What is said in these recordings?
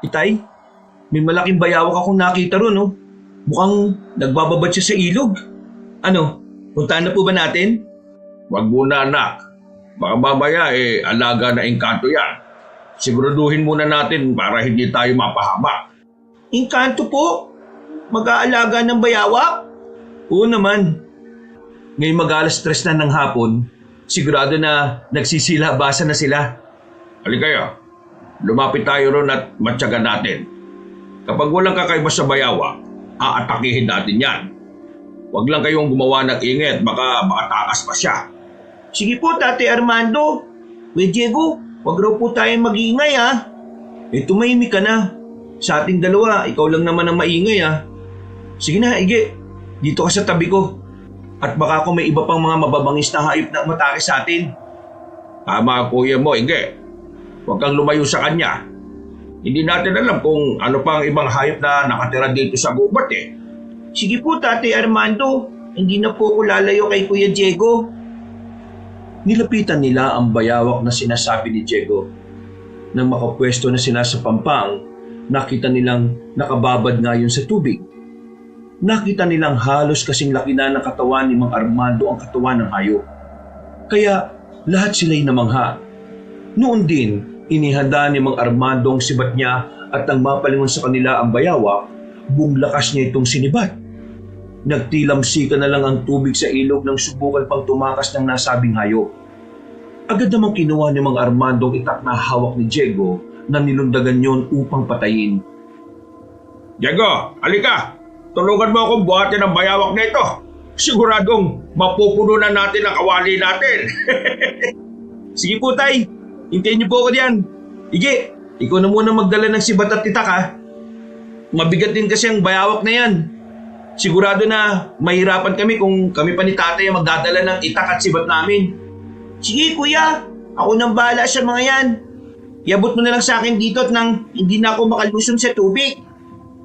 Itay, may malaking bayawak akong nakita ron, oh. Mukhang nagbababad siya sa ilog. Ano, puntahan na po ba natin? Wag muna anak. Baka mamaya alaga na engkanto yan. Siguraduhin muna natin para hindi tayo mapahamak. Engkanto po? Mag-aalaga ng bayawak? Oo naman. Ngayong mag-alas 3 na ng hapon, sigurado na nagsisilabasan na sila. Halika, lumapit tayo ron at matyagan natin. Kapag walang kakaiba sa bayawak, aatakihin natin yan. Huwag lang kayong gumawa ng ingit, baka makatakas pa siya. Sige po, Tate Armando. Kuya Diego, wag raw po tayong mag-iingay ha. Tumahimik ka na. Sa ating dalawa, ikaw lang naman ang maingay ha. Sige na, Ige. Dito ka sa tabi ko. At baka kung may iba pang mga mababangis na hayop na umatake sa atin. Tama kuya mo, Ige. Huwag kang lumayo sa kanya. Hindi natin alam kung ano pang ibang hayop na nakatira dito sa gubat eh. Sige po, Tate Armando. Hindi na po ako lalayo kay Kuya Diego. Nilapitan nila ang bayawak na sinasabi ni Diego. Nang makapwesto na sila sa pampang, nakita nilang nakababad ngayon sa tubig. Nakita nilang halos kasing laki na ng katawan ni Mang Armando ang katawan ng hayop. Kaya lahat sila'y namangha. Noon din, inihanda ni Mang Armando ang sibat niya at nang mapalingon sa kanila ang bayawak, buong lakas niya itong sinibat. Nagtilamsika na lang ang tubig sa ilog nang subukan pang tumakas ng nasabing hayop. Agad namang kinuha ni Mang Armando ang itak na hawak ni Diego na nilundagan yon upang patayin. Diego, halika! Tulungan mo akong buhatin ang bayawak na ito. Siguradong mapupuno na natin ang kawali natin. Sige po, Tay. Hintayin niyo po ako diyan. Ige, ikaw na muna magdala ng sibat at titak ha. Mabigat din kasi ang bayawak na yan. Sigurado na mahirapan kami kung kami pa ni Tatay ang magdadala ng itak at sibat namin. Sige kuya, ako nang bahala sa mga yan. Iabot mo na lang sa akin dito at nang hindi na ako makalusong sa tubig.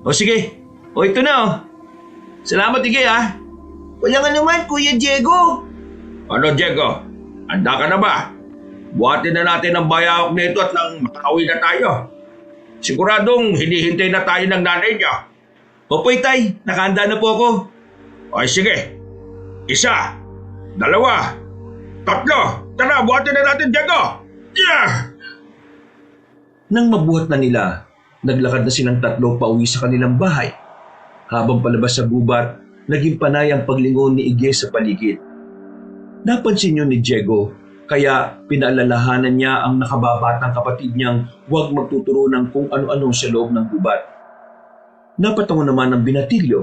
O sige, o ito na oh. Salamat Ige ha. Walang anuman Kuya Diego. Ano Diego, handa ka na ba? Buhatin na natin ang bayawak na ito at nang makauwi na tayo. Siguradong hinihintay na tayo ng nanay niya. Opo Tay, nakahanda na po ako. Ay sige, 1, 2, 3. Tara, buhatin na natin Diego. Yeah! Nang mabuhat na nila, naglakad na silang tatlo pauwi sa kanilang bahay. Habang palabas sa gubat, naging panay ang paglingon ni Ige sa paligid. Napansin yun ni Diego, kaya pinaalalahanan niya ang nakababatang kapatid niyang huwag magtuturo ng kung ano-ano sa loob ng gubat. Napatango naman ang binatilyo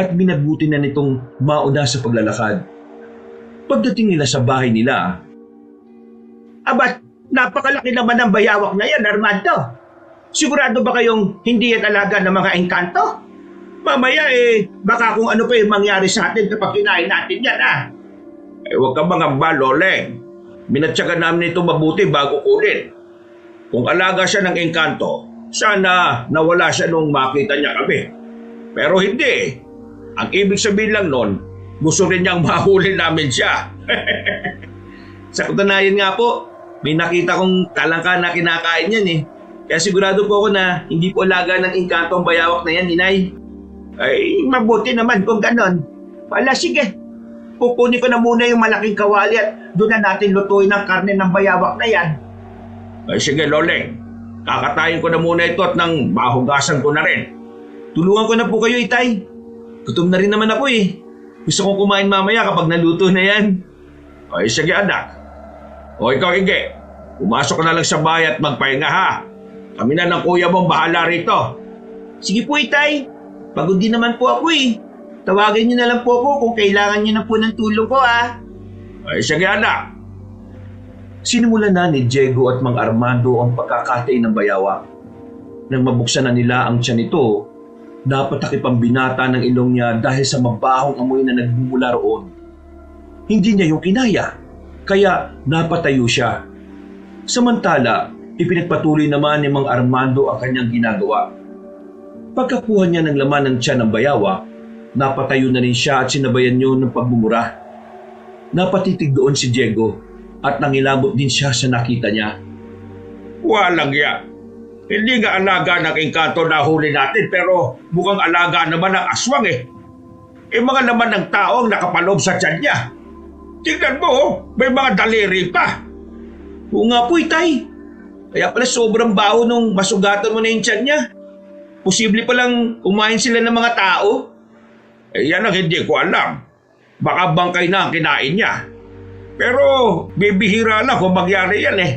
at binabuti na nitong mauna sa paglalakad. Pagdating nila sa bahay nila, Abat, napakalaki naman ang bayawak na yan, Armando. Sigurado ba kayong hindi yan alaga ng mga engkanto? Mamaya baka kung ano pa yung mangyari sa atin kapag kinain natin yan Huwag kang mangamba, Loleng. Minatsyagan namin ito mabuti bago kunin. Kung alaga siya ng engkanto, sana nawala siya nung makita niya kami. Pero hindi. Ang ibig sabihin lang nun, gusto rin niyang mahuli namin siya. Sa katunayan nga po, may nakita kong talangka na kinakain yan Kaya sigurado po ako na hindi po alaga ng engkanto ang bayawak na yan, Inay. Ay, mabuti naman kung ganon. Wala, sige. Kukunin ko na muna yung malaking kawali at doon na natin lutuin ang karne ng bayawak na yan. Ay, sige, Loleng. Kakatayin ko na muna ito at nang mahugasan ko na rin. Tulungan ko na po kayo, Itay. Gutom na rin naman ako Gusto kong kumain mamaya kapag naluto na yan. Ay, sige, anak. O ikaw, Ige. Pumasok ka na lang sa bahay at magpahinga ha. Kami na ng kuya mong bahala rito. Sige po, Itay. Pagod din naman po ako Tawagin niyo na lang po ako kung kailangan niyo na po ng tulong ko Ay, sige, anak. Sinimulan na ni Diego at Mang Armando ang pagkakatay ng bayawak. Nang mabuksan na nila ang tiyan nito, napatakip ang binata ng ilong niya dahil sa mabahong amoy na nagmumula roon. Hindi niya yung kinaya, kaya napatayo siya. Samantala, ipinagpatuloy naman ni Mang Armando ang kanyang ginagawa. Pagkakuha niya ng laman ng tiyan ng bayawak, napatayo na rin siya at sinabayan niyo ng pagmumura. Napatitig doon si Diego at nangilabot din siya sa nakita niya. Walang ya. Hindi nga alaga ng engkanto na huli natin pero mukhang alaga naman ng aswang eh. Mga laman ng tao ang nakapaloob sa tiyan niya. Tingnan mo, may mga daliri pa. Oo nga po, Itay. Kaya pala sobrang baho nung masugatan mo na yung tiyan niya. Posible palang kumain sila ng mga tao. Yan ang hindi ko alam. Baka bangkay na ang kinain niya. Pero bibihira lang kung mangyari yan eh.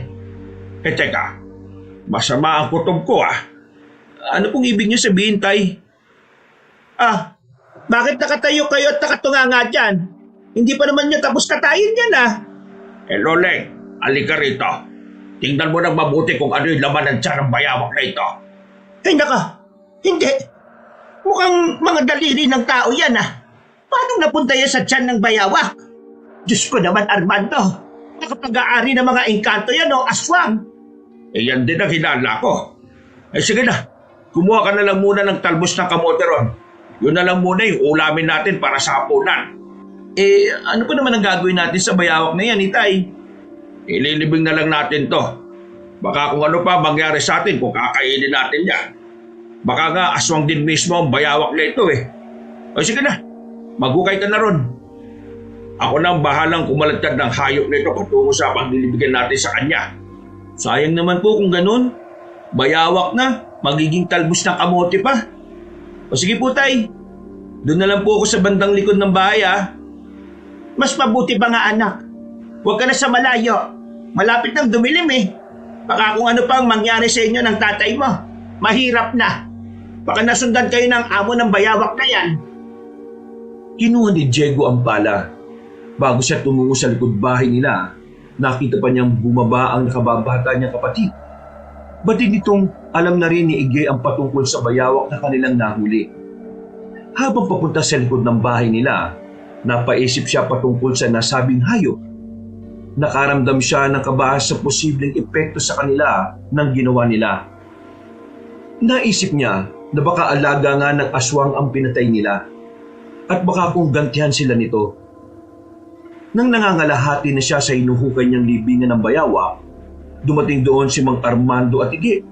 Teka, masama ang kutob ko ah. Ano pong ibig niyo sabihin, Tay? Bakit nakatayo kayo at nakatunga nga dyan? Hindi pa naman nyo tapos katayin yan Loleng, alika rito. Tingnan mo nang mabuti kung ano yung laman ng tiyan ng bayawak na ito. Ay naka, hindi. Mukhang mga daliri ng tao yan Paano napunta yan sa tiyan ng bayawak? Diyos ko naman Armando, nakapag-aari ng mga engkanto yan aswang. Yan din ang hinala ko. Sige na, kumuha ka na lang muna ng talbos ng kamote ron. Yun na lang muna yung ulamin natin para sa hapunan. Ano pa naman ang gagawin natin sa bayawak na yan, Itay? Ililibing na lang natin to. Baka kung ano pa mangyari sa atin kung kakainin natin yan. Baka nga aswang din mismo ang bayawak na ito eh. Sige na, maghukay ka na ron. Ako na ang bahalang kumalatad ng hayop na ito patungo sa paglilibigan natin sa kanya. Sayang naman po kung ganun. Bayawak na, magiging talbos ng kamote pa. Sige po, Tay. Doon na lang po ako sa bandang likod ng bahay Mas mabuti ba nga anak? Huwag ka na sa malayo. Malapit nang dumilim Baka kung ano pang mangyari sa inyo ng tatay mo. Mahirap na. Baka nasundan kayo ng amo ng bayawak na yan. Kinuha ni Diego ang pala. Bago siya tumungo sa likod bahay nila, nakita pa niyang bumaba ang nakababata niyang kapatid. Batid nitong alam na rin ni Iggy ang patungkol sa bayawak na kanilang nahuli. Habang papunta sa likod ng bahay nila, napaisip siya patungkol sa nasabing hayop. Nakaramdam siya ng kaba sa posibleng epekto sa kanila ng ginawa nila. Naisip niya na baka alaga nga ng aswang ang pinatay nila at baka kung gantihan sila nito. Nang nangangalahati na siya sa hinuhukay niyang libingan ng bayawak, dumating doon si Mang Armando at Iggy.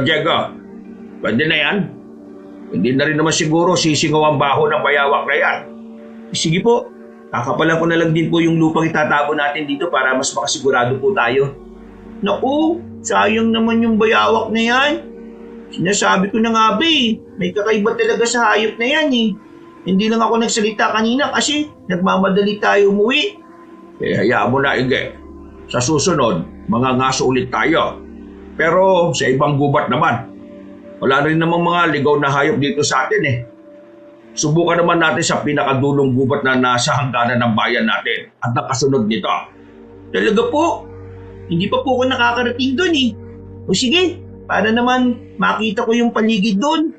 Diego, pwede na yan? Hindi na rin naman siguro sisingaw ang baho ng bayawak na yan. Sige po, kakapalan ko na lang din po yung lupang itatabo natin dito para mas makasigurado po tayo. Naku, sayang naman yung bayawak na yan. Sinasabi ko na nga may kakaiba talaga sa hayop na yan Hindi lang ako nagsalita kanina kasi nagmamadali tayo umuwi. Hayaan mo na, Iggy. Sa susunod, mga ngaso ulit tayo. Pero sa ibang gubat naman. Wala rin namang mga ligaw na hayop dito sa atin Subukan naman natin sa pinakadulong gubat na nasa hangganan ng bayan natin at nakasunod nito. Talaga po? Hindi pa po ako nakakarating doon O sige, para naman makita ko yung paligid doon.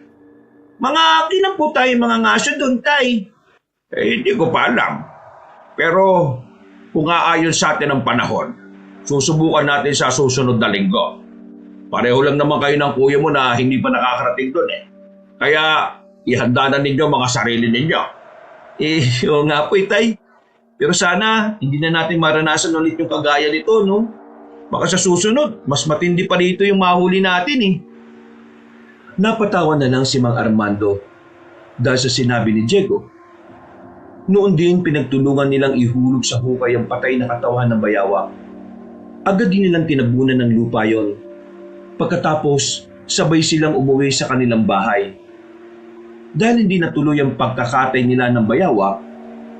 Mga ilan po tayo mga ngaso doon, Tay? Hindi ko pa alam. Pero kung aayon sa atin ang panahon, susubukan natin sa susunod na linggo. Pareho lang naman kayo ng kuya mo na hindi pa nakakarating doon Kaya ihanda na ninyo mga sarili ninyo. Oo nga po, Itay. Pero sana hindi na natin maranasan ulit yung kagaya nito, no? Baka sa susunod, mas matindi pa dito yung mahuli natin Napatawa na lang si Mang Armando dahil sa sinabi ni Diego. Noon din pinagtulungan nilang ihulog sa hukay ang patay na katawan ng bayawak. Agad din nilang tinabunan ng lupa yon. Pagkatapos, sabay silang umuwi sa kanilang bahay. Dahil hindi natuloy ang pagkakatay nila ng bayawak,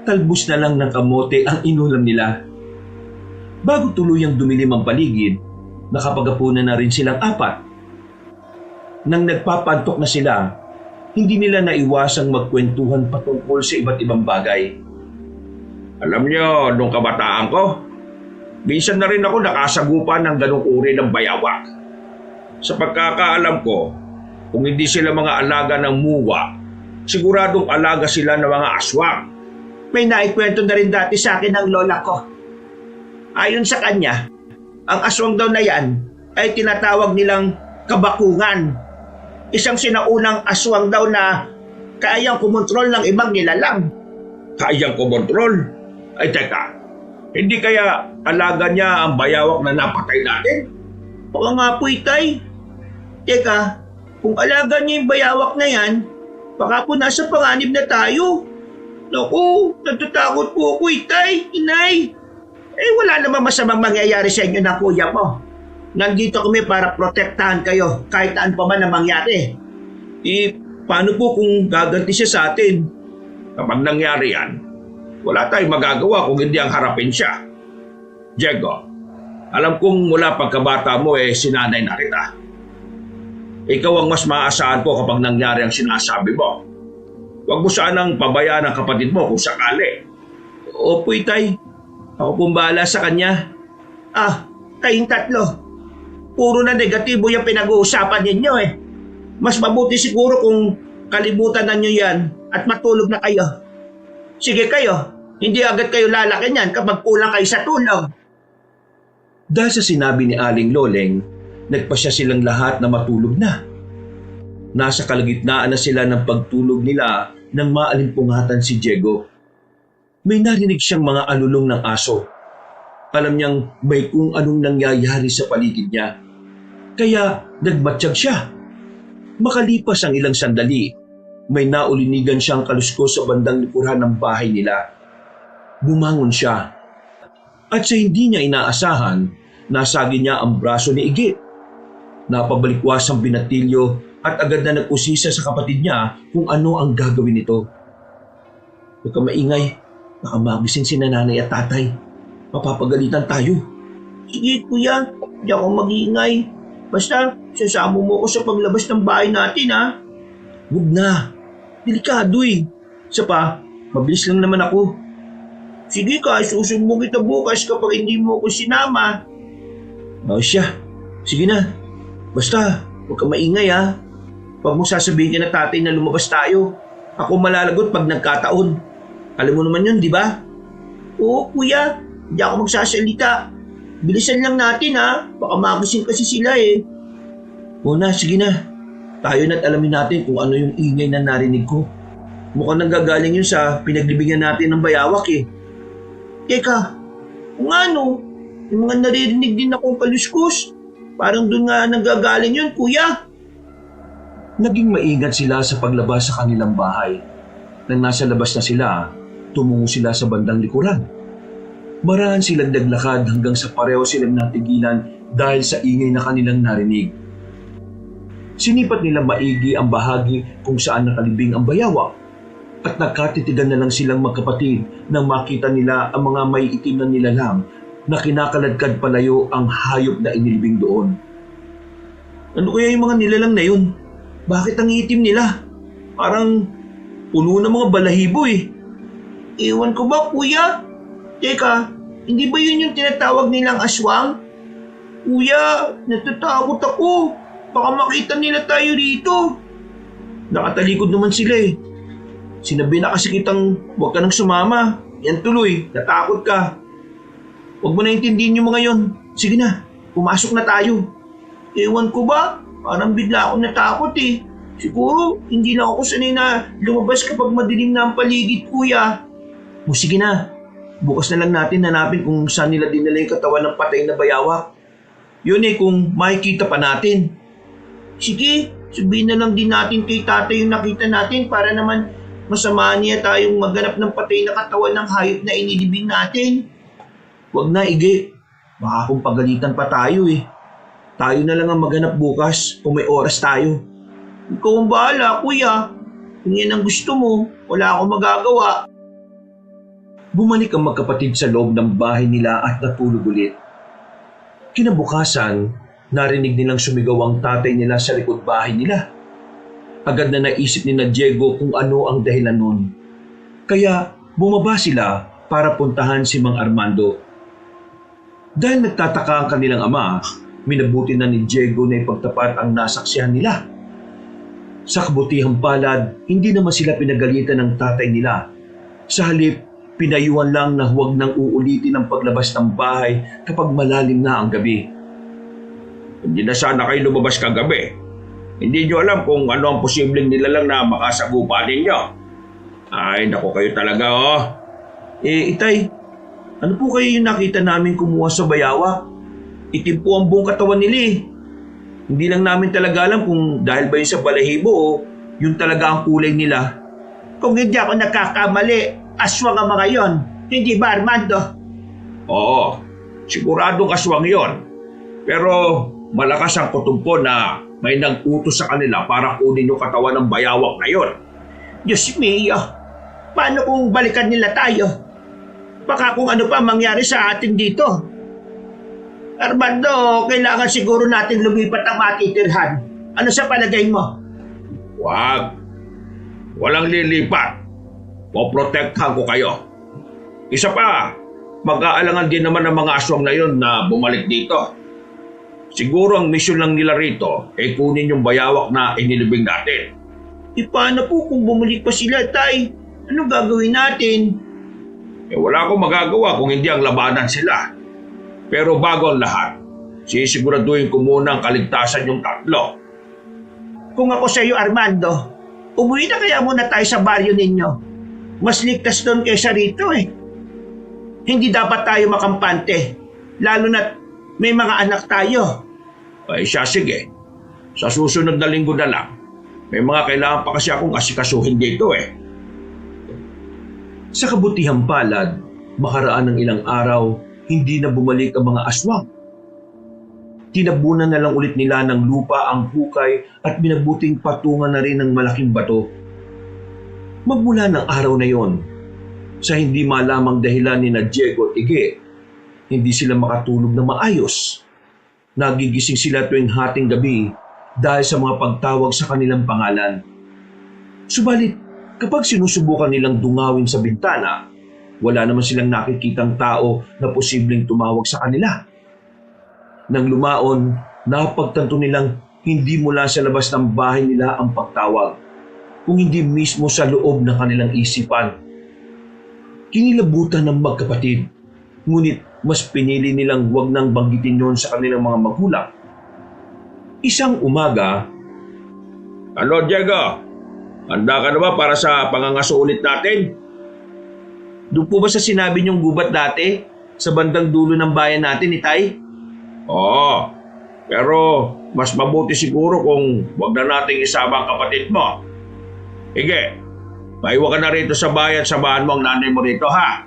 talbos na lang ng kamote ang inulam nila. Bago tuluyang dumilim ang paligid, nakapagapunan na rin silang apat. Nang nagpapantok na sila, hindi nila naiwasang magkwentuhan patungkol sa iba't ibang bagay. Alam niyo, nung kabataan ko, minsan na rin ako nakasagupan ng ganong uri ng bayawak. Sa pagkakaalam ko, kung hindi sila mga alaga ng muwa, siguradong alaga sila ng mga aswang. May naikwento na rin dati sa akin ng lola ko. Ayon sa kanya, ang aswang daw na yan ay tinatawag nilang kabakungan. Isang sinaunang aswang daw na kayang kumontrol ng ibang nilalang. Kayang kumontrol? Ay teka, hindi kaya alaga niya ang bayawak na napatay natin? Baka nga po, Itay. Teka, kung alaga niyo yung bayawak na yan, baka po nasa panganib na tayo. Naku, natatakot po ako, Itay, Inay. Wala namang masamang mangyayari sa inyo ng kuya mo. Nandito kami para protektahan kayo kahit ano pa man ang mangyari. Paano po kung gaganti siya sa atin? Kapag nangyari yan, wala tayong magagawa kung hindi ang harapin siya. Diego, alam kong mula pagkabata mo sinanay na kita. Ikaw ang mas maaasahan ko kapag nangyari ang sinasabi mo. Huwag mo sanang pabayaan ang kapatid mo kung sakali. Opo, Itay. Ako pong bahala sa kanya. Kayong tatlo. Puro na negatibo yung pinag-uusapan ninyo Mas mabuti siguro kung kalimutan na nyo yan at matulog na kayo. Sige kayo, hindi agad kayo lalaki niyan kapag kulang kayo sa tulog. Dahil sa sinabi ni Aling Loleng, nagpasya silang lahat na matulog na. Nasa kalagitnaan na sila ng pagtulog nila nang maalimpungatan si Diego. May narinig siyang mga alulong ng aso. Alam niyang may kung anong nangyayari sa paligid niya. Kaya nagmatsyag siya. Makalipas ang ilang sandali, may naulinigan siyang kaluskos sa bandang likuran ng bahay nila. Bumangon siya. At sa hindi niya inaasahan, nasagi niya ang braso ni Igit. Napabalikwas ang binatilyo at agad na nag-usisa sa kapatid niya kung ano ang gagawin nito. Huwag ka maingay. Baka magising si nanay at tatay. Mapapagalitan tayo. Sige kuya, hindi ako mag-iingay. Basta, sasamo mo ko sa paglabas ng bahay natin Huwag na. Delikado Isa pa, mabilis lang naman ako. Sige ka, susumbong kita bukas kapag hindi mo ko sinama. Siya. Sige na. Basta, huwag ka maingay Huwag mo sasabihin ka na tatay na lumabas tayo. Ako malalagot pag nagkataon. Alam mo naman yun, di ba? Oo, kuya. Hindi ako magsasalita. Bilisan lang natin Baka magising kasi sila Oo na, sige na. Tayo na't alamin natin kung ano yung ingay na narinig ko. Mukhang nanggagaling yun sa pinaglibingan natin ng bayawak Teka, kung ano, yung mga naririnig din akong kaluskos. Parang doon nga nanggagaling yun, kuya. Naging maingat sila sa paglabas sa kanilang bahay. Nang nasa labas na sila, tumungo sila sa bandang likuran. Marahan silang naglakad hanggang sa pareho silang natigilan dahil sa ingay na kanilang narinig. Sinipat nilang maigi ang bahagi kung saan nakalibing ang bayawak at nagkatitigan na lang silang magkapatid nang makita nila ang mga may itim na nilalang na kinakaladkad palayo ang hayop na inilibing doon. Ano kaya yung mga nilalang na yun? Bakit ang itim nila? Parang puno ng mga balahibo Ewan ko ba, kuya? Teka, hindi ba yun yung tinatawag nilang aswang? Kuya, natatakot ako. Baka makita nila tayo rito. Nakatalikod naman sila Sinabi na kasi kitang huwag ka nang sumama. Yan tuloy, natakot ka. Huwag mo na intindihin yung mga yon. Sige na, pumasok na tayo. Ewan ko ba? Parang bigla ako natakot Siguro, hindi na ako sanay na lumabas kapag madilim na ang paligid, kuya. Sige na. Bukas na lang natin hanapin kung saan nila dinala yung katawan ng patay na bayawak. Yun kung makikita pa natin. Sige, sabihin na lang din natin kay tatay yung nakita natin para naman masamahan niya tayong maghanap ng patay na katawan ng hayop na inilibing natin. Huwag na, Ige. Baka kung pagalitan pa tayo Tayo na lang ang maghanap bukas kung may oras tayo. Ikaw ang bahala, kuya. Kung yan ang gusto mo, wala akong magagawa. Bumalik ang magkapatid sa loob ng bahay nila at natulog ulit. Kinabukasan, narinig nilang sumigaw ang tatay nila sa likod bahay nila. Agad na naisip ni Diego kung ano ang dahilan nun. Kaya bumaba sila para puntahan si Mang Armando. Dahil nagtataka ang kanilang ama, minabuti na ni Diego na ipagtapat ang nasaksihan nila. Sa kabutihang palad, hindi naman sila pinagalitan ng tatay nila. Sa halip, pinayuhan lang na huwag nang uulitin ang paglabas ng bahay kapag malalim na ang gabi. Hindi na sana kayo lumabas kagabi. Hindi nyo alam kung ano ang posibleng nilalang na makasagupa ninyo. Ay, naku kayo talaga Itay, ano po kayo yung nakita namin kumuha sa bayawak? Itim po ang buong katawan nila eh. Hindi lang namin talaga alam kung dahil ba yun sa balahibo o yun talaga ang kulay nila. Kung hindi ako nagkakamali, aswang ang mga yon. Hindi ba, Armando? Oo, siguradong aswang yon. Pero malakas ang kutumpo na may nag-utos sa kanila para kunin yung katawan ng bayawak na yon. Diyos mio, paano kung balikan nila tayo? Baka kung ano pa mangyari sa atin dito. Armando, kailangan siguro natin lumipat ang matitirhan. Ano sa palagay mo? Wag. Walang lilipat. Poprotektahan ko kayo. Isa pa, mag-aalangan din naman ng mga aswang na yon na bumalik dito. Siguro ang misyon lang nila rito ay kunin yung bayawak na inilibing natin. Paano po kung bumalik pa sila, Tay? Anong gagawin natin? Wala akong magagawa kung hindi ang labanan sila. Pero bago ang lahat, sisiguraduhin ko muna ang kaligtasan yung tatlo. Kung ako sa iyo, Armando, umuwi na kaya muna tayo sa baryo ninyo. Mas ligtas doon kaysa rito eh. Hindi dapat tayo makampante, lalo na't may mga anak tayo. Ay siya, sige. Sa susunod na linggo na lang. May mga kailangan pa kasi akong asikasuhin dito eh. Sa kabutihang palad, makaraan ng ilang araw, hindi na bumalik ang mga aswang. Tinabunan na lang ulit nila ng lupa ang hukay at binabuting patungan na rin ng malaking bato. Magmula ng araw na yon, sa hindi malamang dahilan ni na Diego at Ige, hindi sila makatulog na maayos. Nagigising sila tuwing hating gabi dahil sa mga pagtawag sa kanilang pangalan. Subalit, kapag sinusubukan nilang dungawin sa bintana, wala naman silang nakikitang tao na posibleng tumawag sa kanila. Nang lumaon, napagtanto nilang hindi mula sa labas ng bahay nila ang pagtawag, kung hindi mismo sa loob ng kanilang isipan. Kinilabutan ng magkapatid, ngunit mas pinili nilang huwag nang banggitin yon sa kanilang mga magulang. Isang umaga, Ano, Diego? Handa ka na ba para sa pangangaso ulit natin? doon po ba sa sinabi niyong gubat dati, sa bandang dulo ng bayan natin, Itay? Oo, pero mas mabuti siguro kung wag na nating isama ang kapatid mo. Ige, maiwan ka na rito sa bayan, samahan mo ang nanay mo rito, ha?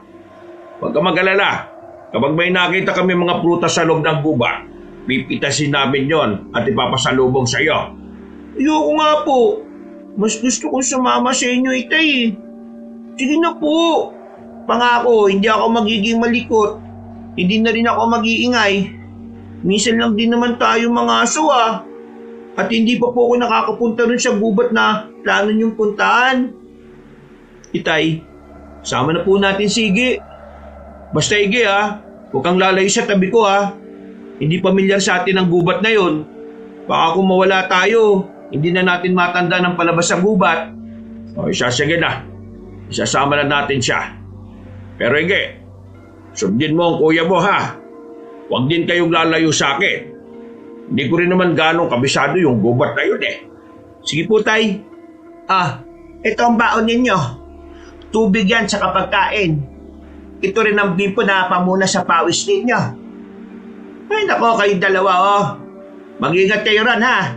Huwag ka mag-alala. Kapag may nakita kami mga prutas sa loob ng gubat, pipitasin namin yon at ipapasalubong sa iyo. Ayoko nga po. Mas gusto kong sumama sa inyo, Itay eh. Sige na po. Pangako, hindi ako magiging malikot. Hindi na rin ako mag-iingay. Minsan lang din naman tayo mga aso ah. At hindi pa po ako nakakapunta rin sa gubat na plano niyong puntahan. Itay, sama na po natin si Ige. Basta Ige ha, huwag kang lalayo sa tabi ko ha. Hindi pamilyar sa atin ang gubat na yon. Baka kung mawala tayo, hindi na natin matanda ng palabas sa gubat. O, sige na. Isasama na natin siya. Pero Ige, sundin mo ang kuya mo, ha? Huwag din kayong lalayo sa akin. Hindi ko rin naman ganong kabisado yung gubat na yun eh. Sige po, Tay. Ito ang baon ninyo. Tubig yan sa pagkain. Ito rin ang bipo na pamuna sa pawis ninyo. Ay nako, kayong dalawa oh. Mag-ingat kayo ron ha.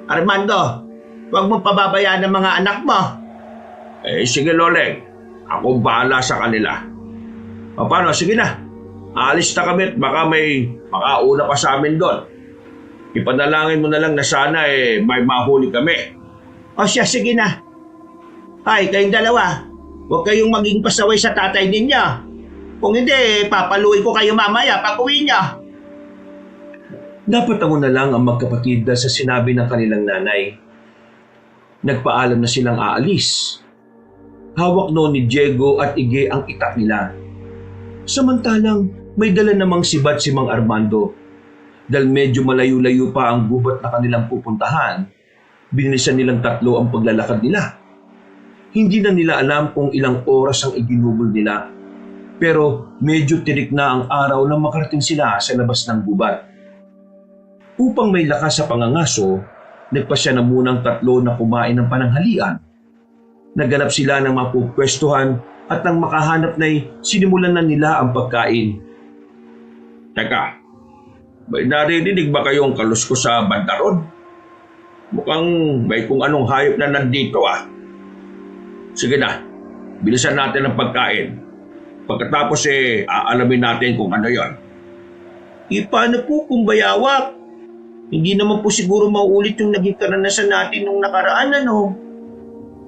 Armando, huwag mong pababayaan ng mga anak mo. Sige Loleng. Ako bahala sa kanila. Paano? Sige na. Aalis na kami at baka may makauna pa sa amin doon. Ipanalangin mo na lang na sana may mahuli kami. O siya, sige na. Ay, kayong dalawa, huwag kayong maging pasaway sa tatay ninyo. Kung hindi, papaluin ko kayo mamaya pag uwi niyo. Napatango na lang ang magkapatid dahil sa sinabi ng kanilang nanay. Nagpaalam na silang aalis. Hawak noon ni Diego at Ige ang itak nila. Samantalang may dala namang sibat si Mang Armando. Dahil medyo malayo-layo pa ang gubat na kanilang pupuntahan, binilisan nilang tatlo ang paglalakad nila. Hindi na nila alam kung ilang oras ang iginugol nila. Pero medyo tirik na ang araw nang makarating sila sa labas ng gubat. Upang may lakas sa pangangaso, nagpasya na munang tatlo na kumain ng pananghalian. Naghanap sila ng mapupwestuhan at nang makahanap na'y sinimulan na nila ang pagkain. Teka, May naririnig ba kayong kaluskos sa banda ron? Mukhang may kung anong hayop na nandito ah. Sige na, bilisan natin ang pagkain. Pagkatapos aalamin natin kung ano yon. Paano po kung bayawak? Hindi naman po siguro mauulit yung naging karanasan natin nung nakaraan, ano?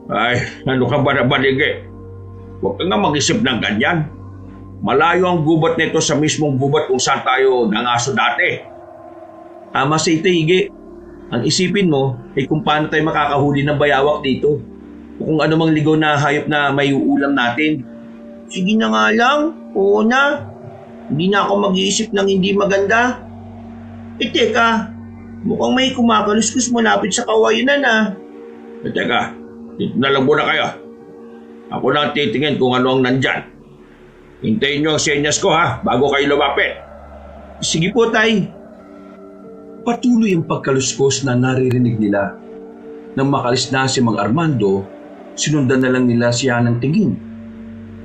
Ay, ano ka ba na baligi? Huwag ka nga mag-isip ng ganyan. Malayo ang gubat nito sa mismong gubat kung saan tayo nangaso dati. Tama sa ito, Ige. Ang isipin mo ay kung paano tayo makakahuli ng bayawak dito. O kung ano mang ligaw na hayop na may uulam natin. Sige na nga lang, oo na. Hindi na ako mag-iisip ng hindi maganda. Teka, mukhang may kumakaluskus malapit sa kawayanan ah. Teka, dito na lang muna kayo. Ako na titingin kung ano ang nandyan. Hintayin nyo ang senyas ko ha, bago kayo lumapit. Sige po, Tay. Patuloy ang pagkaluskos na naririnig nila. Nang makalis na si Mang Armando, sinundan na lang nila siya ng tingin.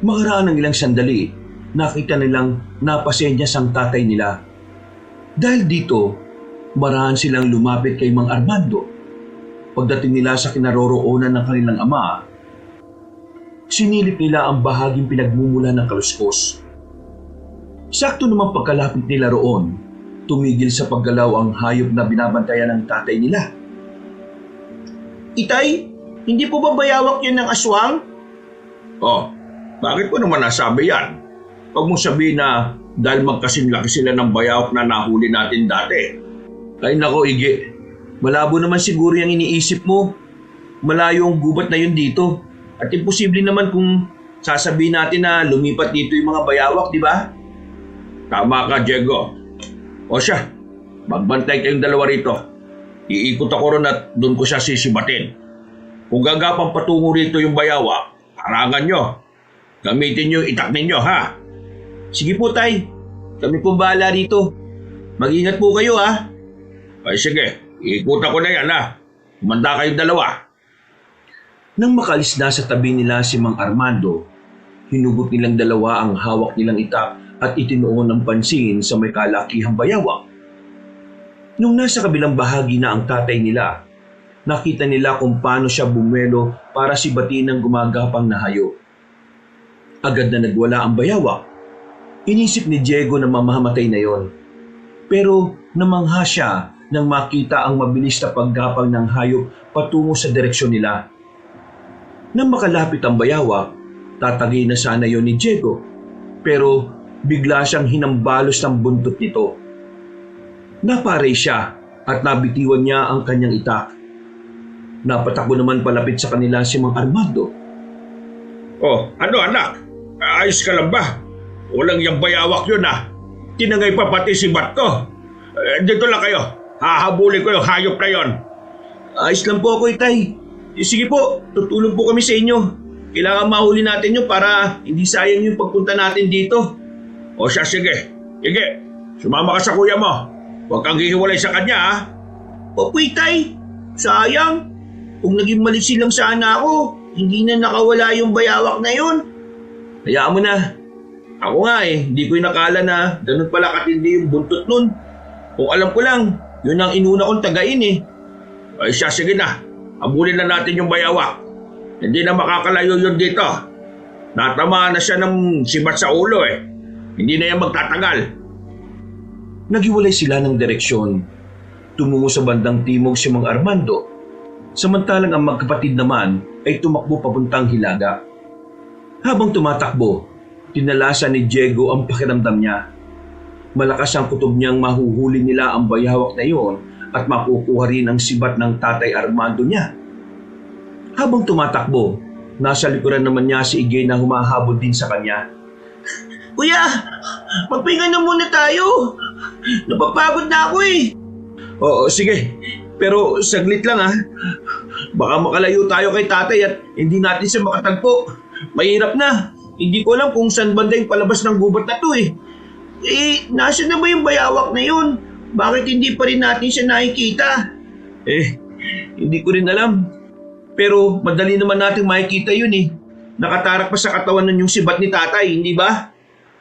Makaraan ng ilang sandali, nakita nilang napasenyas ang tatay nila. Dahil dito, marahan silang lumapit kay Mang Armando. Pagdating nila sa kinaroroonan ng kanilang ama, sinilip nila ang bahaging pinagmumula ng kaluskos. Sakto naman pagkalapit nila roon, tumigil sa paggalaw ang hayop na binabantayan ng tatay nila. Itay, hindi po ba bayawak yun ng aswang? Oh, bakit ko naman nasabi yan? Huwag mong sabihin na dahil magkasinlaki sila ng bayawak na nahuli natin dati. Ay nako, Ige. Malabo naman siguro yung iniisip mo. Malayo ang gubat na yun dito. At imposible naman kung sasabihin natin na lumipat dito yung mga bayawak, di ba? Tama ka, Diego. O siya, magbantay kayong dalawa rito. Iikot ako ron at doon ko siya sisibatin. Kung gagapang patungo rito yung bayawak, harangan nyo. Gamitin nyo yung itak ninyo, ha? Sige po, Tay. Kami po bahala rito. Mag-ingat po kayo, ha? Ay sige, iikutan ko na yan, ha? Kumanda kayong dalawa. Nang makalis na sa tabi nila si Mang Armando, hinugot nilang dalawa ang hawak nilang itak at itinuon ng pansin sa may kalakihang bayawak. Nung nasa kabilang bahagi na ang tatay nila, nakita nila kung paano siya bumelo para sibatin ng gumagapang na hayop. Agad na nagwala ang bayawak. Inisip ni Diego na mamamatay na yon. Pero namangha siya nang makita ang mabilis na paggapang ng hayop patungo sa direksyon nila. Nang makalapit ang bayawak, tatagay na sana yon ni Diego. Pero bigla siyang hinambalos ng buntot nito. Naparay siya at nabitiwan niya ang kanyang itak. Napatakbo naman palapit sa kanila si Mang Armando. Oh, ano anak? Ayos ka lang ba? Walang yung bayawak yun ah. Tinangay pa pati si Bat ko. Dito lang kayo. Hahabulin ko yung hayop na yon. Ayos lang po ako, Itay. Sige po, tutulong po kami sa inyo. Kailangan mahuli natin yun para hindi sayang yung pagpunta natin dito. O siya, sige. Sige, sumama ka sa kuya mo. Huwag kang hihiwalay sa kanya ha. Opo, Itay. Sayang. Kung naging malisi lang sana ako, hindi na nakawala yung bayawak na yun. Hayaan mo na. Ako nga hindi ko inakala na ganun pala katindi yung buntot nun. Kung alam ko lang, yun ang inuna kong tagain eh. Ay siya, sige na. Habulin na natin yung bayawak. Hindi na makakalayo yun dito. Natamaan na siya ng sibat sa ulo eh. Hindi na yan magtatagal. Naghiwalay sila ng direksyon. Tumungo sa bandang timog si Mang Armando. Samantalang ang magkapatid naman ay tumakbo papuntang Hilaga. Habang tumatakbo, tinalasan ni Diego ang pakiramdam niya. Malakas ang kutob niyang mahuhuli nila ang bayawak na iyon at makukuha rin ang sibat ng tatay Armando niya. Habang tumatakbo, nasa likuran naman niya si Igay na humahabol din sa kanya. Kuya, magpahinga na muna tayo. Napapagod na ako eh. Oo, sige. Pero saglit lang ha. Baka makalayo tayo kay tatay at hindi natin siya makatagpo. Mahirap na. Hindi ko alam kung saan banda yung palabas ng gubat na to eh. Nasa na ba yung bayawak na yun? Bakit hindi pa rin natin siya nakikita? Hindi ko rin alam. Pero madali naman natin makikita yun eh. Nakatarak pa sa katawan nun yung sibat ni tatay, hindi ba?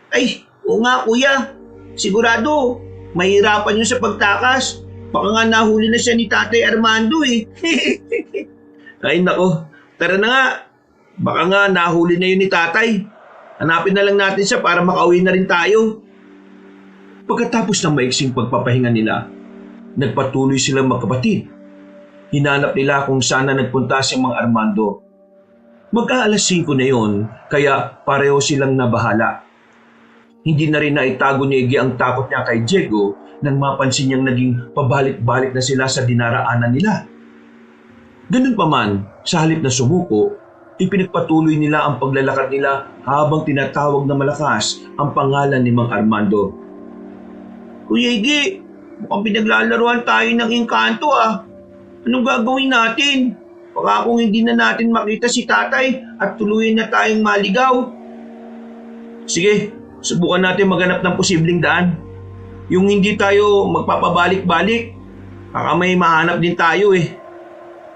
Ay, oo nga kuya. Sigurado, mahirapan yun sa pagtakas. Baka nga nahuli na siya ni Tatay Armando eh. Ay nako, tara na nga. Baka nga nahuli na yun ni tatay. Hanapin na lang natin siya para makauwi na rin tayo. Pagkatapos ng maiksing pagpapahinga nila, nagpatuloy silang magkapatid. Hinanap nila kung saan na nagpunta si Mang Armando. Magka-alas 5 na yon, kaya pareho silang nabahala. Hindi na rin naitago ni Iggy ang takot niya kay Diego nang mapansin niyang naging pabalik-balik na sila sa dinaraanan nila. Ganun pa man, sa halip na sumuko, ipinagpatuloy nila ang paglalakad nila habang tinatawag na malakas ang pangalan ni Mang Armando. Kuya Iggy, mukhang pinaglalaruan tayo ng engkanto ah. Anong gagawin natin? Baka kung hindi na natin makita si tatay at tuluyan na tayong maligaw. Sige, subukan natin maghanap ng posibleng daan. Yung hindi tayo magpapabalik-balik, baka may mahanap din tayo eh.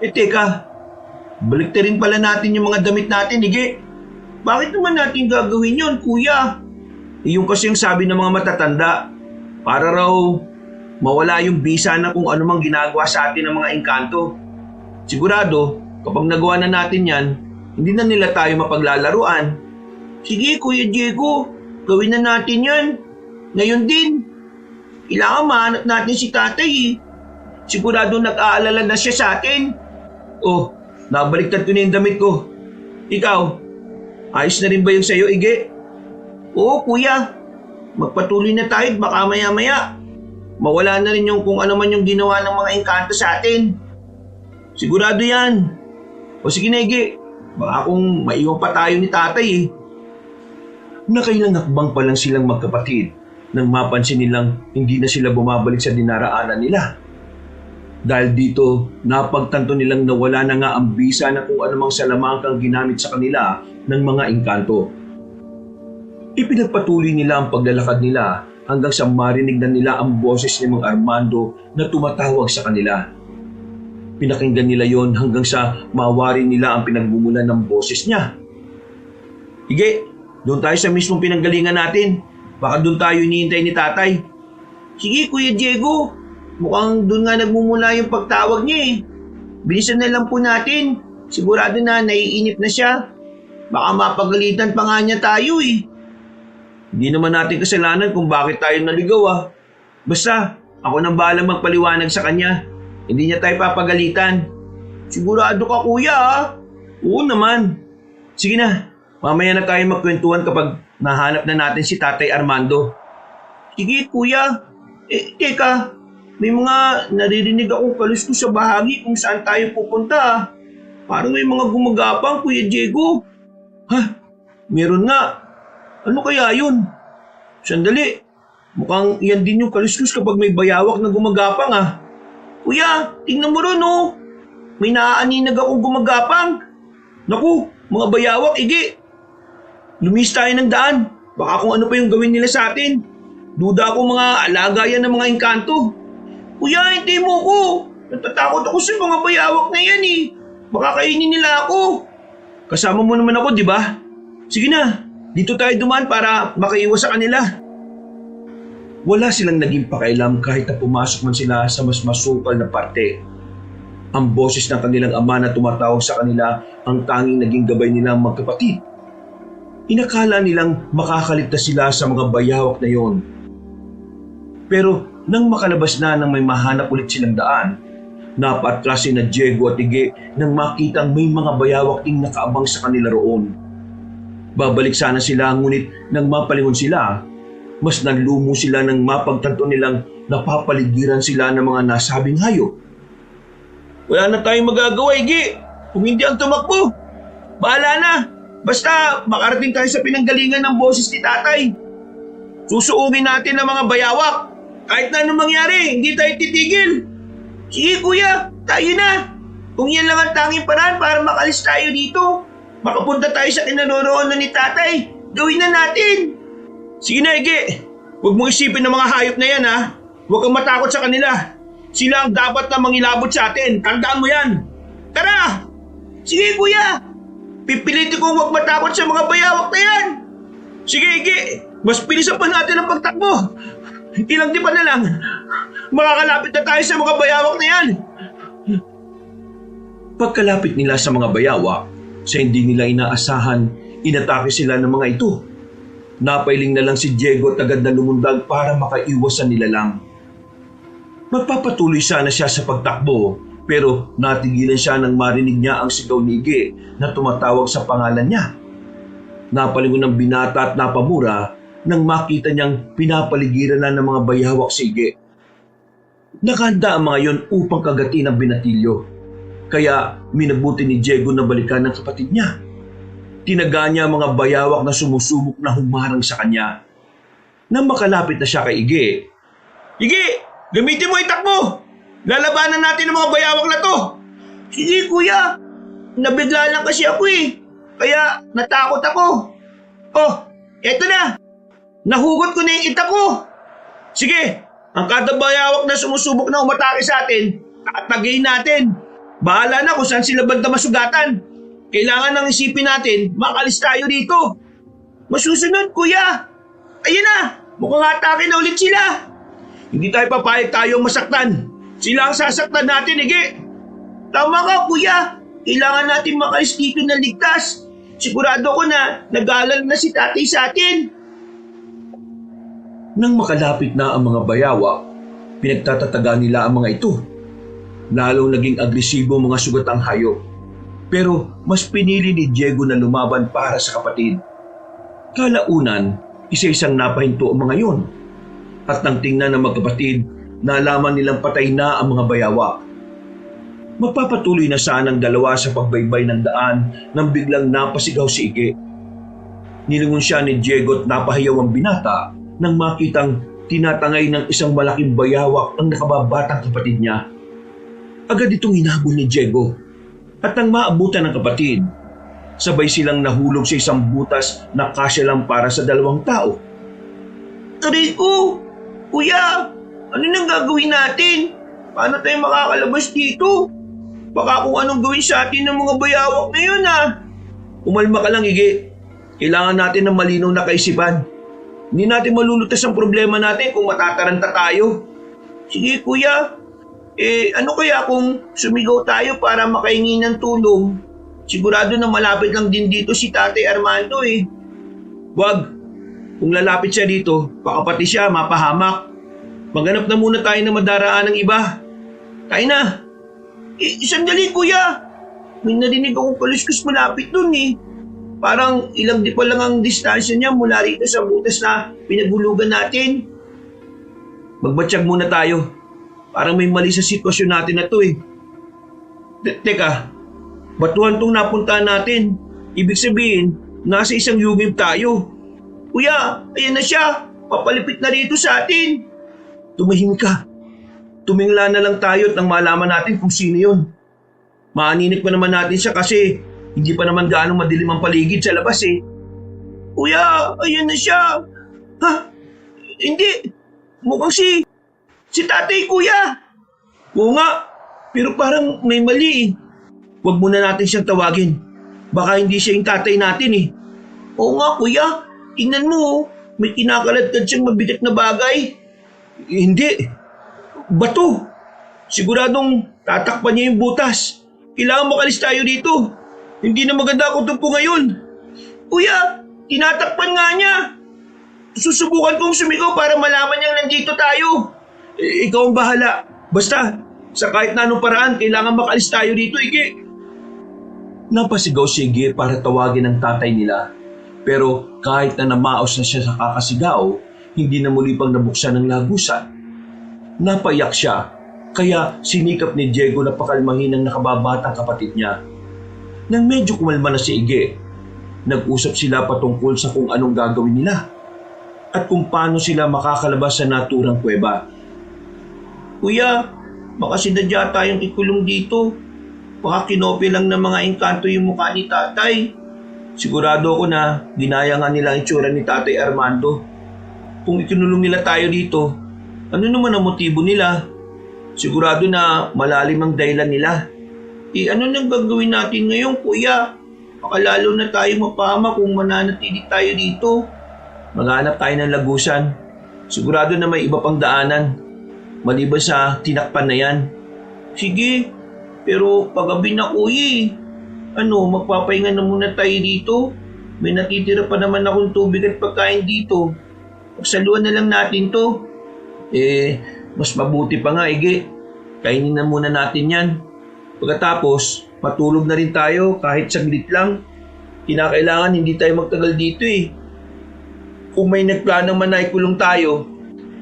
Teka, balik na rin pala natin yung mga damit natin, Iggy. Bakit naman natin gagawin yun, kuya? Yung kasi yung sabi ng mga matatanda, para raw mawala yung bisa na kung ano mang ginagawa sa atin ng mga engkanto. Sigurado, kapag nagawa na natin yan, hindi na nila tayo mapaglalaruan. Sige, Kuya Diego, gawin na natin yan. Ngayon din. Kailangan mahanap natin si tatay eh. Sigurado nag-aalala na siya sa atin. Oh, nabaliktad ko na yung damit ko. Ikaw, ayos na rin ba yung sayo, Iggy? Oo, kuya. Magpatuloy na tayo baka maya-maya mawala na rin yung kung ano man yung ginawa ng mga engkanto sa atin. Sigurado yan. O sige na, Iggy. Baka kung maiwan pa tayo ni tatay eh. Nakailang hakbang pa lang silang magkapatid nang mapansin nilang hindi na sila bumabalik sa dinaraanan nila. Dahil dito, napagtanto nilang nawala na nga ang bisa na kung anumang salamangkang ginamit sa kanila ng mga engkanto. Ipinagpatuloy nila ang paglalakad nila hanggang sa marinig na nila ang boses ni Mang Armando na tumatawag sa kanila. Pinakinggan nila yon hanggang sa mawari nila ang pinagmumulan ng boses niya. Iggy, doon tayo sa mismong pinanggalingan natin. Baka doon tayo hinihintay ni tatay. Sige, Kuya Diego. Mukhang doon nga nagmumula yung pagtawag niya eh. Bilisan na lang po natin. Sigurado na naiinip na siya. Baka mapagalitan pa nga niya tayo eh. Hindi naman natin kasalanan kung bakit tayo naligaw ah. Basta, ako nang bahalang magpaliwanag sa kanya. Hindi niya tayo papagalitan. Sigurado ka, kuya ah. Oo naman. Sige na, mamaya na tayo magkwentuhan kapag nahanap na natin si Tatay Armando. Sige, kuya. Teka. May mga naririnig akong kaluskos sa bahagi kung saan tayo pupunta ah. Parang may mga gumagapang, Kuya Diego. Ha? Meron nga. Ano kaya yun? Sandali. Mukhang yan din yung kaluskos kapag may bayawak na gumagapang ah. Kuya, tingnan mo ron oh. May naaaninag akong gumagapang. Naku, mga bayawak, Iggy. Lumis tayo ng daan. Baka kung ano pa yung gawin nila sa atin. Duda ako mga alaga yan ng mga engkanto. Kuya, hindi mo ko. Natatakot ako sa mga bayawak na yan eh. Baka kainin nila ako. Kasama mo naman ako, di ba? Sige na, dito tayo dumaan para makaiwas sa kanila. Wala silang naging pakialam kahit na pumasok man sila sa mas masukal na parte. Ang boses ng kanilang ama na tumatawag sa kanila ang tanging naging gabay nilang magkapatid. Inakala nilang makakaligtas sila sa mga bayawak na yon. Pero nang makalabas na nang may mahanap ulit silang daan, napaatras na Diego at Iggy nang makitang may mga bayawak ding nakaabang sa kanila roon. Babalik sana sila ngunit nang mapalingon sila, mas nanlumo sila nang mapagtanto nilang napapaligiran sila ng mga nasabing hayop. Wala na tayong magagawa, Iggy. Kung hindi ang tumakbo, bahala na. Basta makarating tayo sa pinanggalingan ng boses ni tatay. Susuugin natin ang mga bayawak. Kahit na anong mangyari, hindi tayo titigil. Sige kuya, tayo na. Kung yan lang ang tanging paraan para makalis tayo dito, makapunta tayo sa kinaroroonan ni tatay, gawin na natin. Sige na, Iggy. Huwag mo isipin ng mga hayop na yan ha. Huwag kang matakot sa kanila. Sila ang dapat na mangilabot sa atin. Tandaan mo yan. Tara! Sige kuya! Pipilitin kong huwag matakot sa mga bayawak na yan! Sige, Iggy. Mas bilisan pa natin ang pagtakbo. Ilang di pa na lang. Makakalapit na tayo sa mga bayawak na yan. Pagkalapit nila sa mga bayawak, sa hindi nila inaasahan, inatake sila ng mga ito. Napailing na lang si Diego at agad na lumundag para makaiwas sa nilalang. Magpapatuloy sana siya sa pagtakbo, pero natigilan siya nang marinig niya ang sigaw ni Ige na tumatawag sa pangalan niya. Napalingon ng binata at napamura nang makita niyang pinapaligiran na ng mga bayawak si Ige. Nakahanda ang mga yon upang kagatin ang binatilyo. Kaya minabuti ni Diego na balikan ng kapatid niya. Tinaga niya ang mga bayawak na sumusubok na humarang sa kanya. Nang makalapit na siya kay Ige, "Ige, gamitin mo itak mo! Lalabanan natin ang mga bayawak na to!" "Sige kuya, nabigla lang kasi ako eh. Kaya natakot ako. Oh, eto na! Nahugot ko na yung itak ko! Sige, ang kada bayawak na sumusubok na umatake sa atin, tatagayin natin. Bahala na kung saan sila banda masugatan. Kailangan nang isipin natin, makalis tayo dito. Masusunod, kuya. Ayun na, mukhang atake na ulit sila. Hindi tayo papayag tayong masaktan. Sila ang sasaktan natin, Ige. Tama ka, kuya. Kailangan natin makalis dito ng ligtas. Sigurado ko na nag-aalala na si tatay sa atin. Nang makalapit na ang mga bayawak, pinagtatataga nila ang mga ito. Lalong naging agresibo mga sugatang hayop. Pero mas pinili ni Diego na lumaban para sa kapatid. Kalaunan, isa-isang napahinto ang mga yon. At nang tingnan ng magkapatid, nalaman nilang patay na ang mga bayawak. Magpapatuloy na sana ang dalawa sa pagbaybay ng daan nang biglang napasigaw si Ige. Nilingon siya ni Diego at napahiyaw ang binata nang makitang tinatangay ng isang malaking bayawak ang nakababatang kapatid niya. Agad itong hinabol ni Diego at nang maabutan ng kapatid, sabay silang nahulog sa isang butas na kasya lang para sa dalawang tao. "Aray ko! Kuya! Ano nang gagawin natin? Paano tayo makakalabas dito? Baka kung anong gawin sa atin ng mga bayawak na yun Umalma ka lang, Ige. Kailangan natin ng malinaw na kaisipan. Hindi natin malulutas ang problema natin kung matataranta tayo. Sige kuya. Ano kaya kung sumigaw tayo para makahingi ng tulong? Sigurado na malapit lang din dito si Tatay Armando eh. Wag. Kung lalapit siya dito, baka pati siya mapahamak. Maghanap na muna tayo na madaraan ng iba. Tayo na. Sandali kuya. May narinig akong kaluskos malapit dun eh. Parang ilang di pa lang ang distansya niya mula rito sa butas na pinagulugan natin. Magbatsyag muna tayo. Parang may mali sa sitwasyon natin na to eh. Teka, batuhan tong napuntahan natin. Ibig sabihin, nasa isang yugib tayo. Kuya, ayan na siya. Papalipit na rito sa atin. Tumahimik ka. Tumingla na lang tayo at nang malaman natin kung sino yun. Maaninik pa naman natin siya kasi hindi pa naman gaano madilim ang paligid sa labas eh. Kuya, ayan na siya. Ha? Hindi. Mukhang si tatay kuya. Oo nga, pero parang may mali eh. Huwag muna natin siyang tawagin. Baka hindi siya yung tatay natin eh. Oo nga kuya, tingnan mo may kinakaladkad siyang mabigat na bagay. Hindi. Bato. Siguradong tatakpan niya yung butas. Kailangan makalis tayo dito. Hindi na maganda ako tumpo ngayon. Kuya, tinatakpan nga niya. Susubukan kong sumigaw para malaman niyang nandito tayo. Ikaw ang bahala. Basta, sa kahit na anong paraan, kailangan makalis tayo dito, Ige. Napasigaw si Ige para tawagin ang tatay nila. Pero kahit na namaos na siya sa kakasigaw, hindi na muli pang nabuksan ng lagusan. Napaiyak siya, kaya sinikap ni Diego na pakalmahin ang nakababatang kapatid niya. Nang medyo kumalma na si Ige, nag-usap sila patungkol sa kung anong gagawin nila at kung paano sila makakalabas sa naturang kuweba. Kuya, baka sinadya tayong ikulong dito. Baka kinopya lang ng mga engkanto yung mukha ni tatay. Sigurado ko na ginaya nga nila ang itsura ni Tatay Armando. Kung ikinulong nila tayo dito, ano naman ang motibo nila? Sigurado na malalim ang dahilan nila. Ano nang gagawin natin ngayon, kuya? Baka lalo na tayo mapahama kung mananatili tayo dito. Maghanap tayo ng lagusan. Sigurado na may iba pang daanan, maliban sa tinakpan na yan. Sige, pero paggabi na kuya eh. Magpapahinga na muna tayo dito. May natitira pa naman akong tubig at pagkain dito. Pagsaluan na lang natin to. Mas mabuti pa nga, Ige. Kainin na muna natin yan. Pagkatapos, matulog na rin tayo kahit saglit lang. Kinakailangan hindi tayo magtagal dito eh. Kung may nagplano man na ikulong tayo,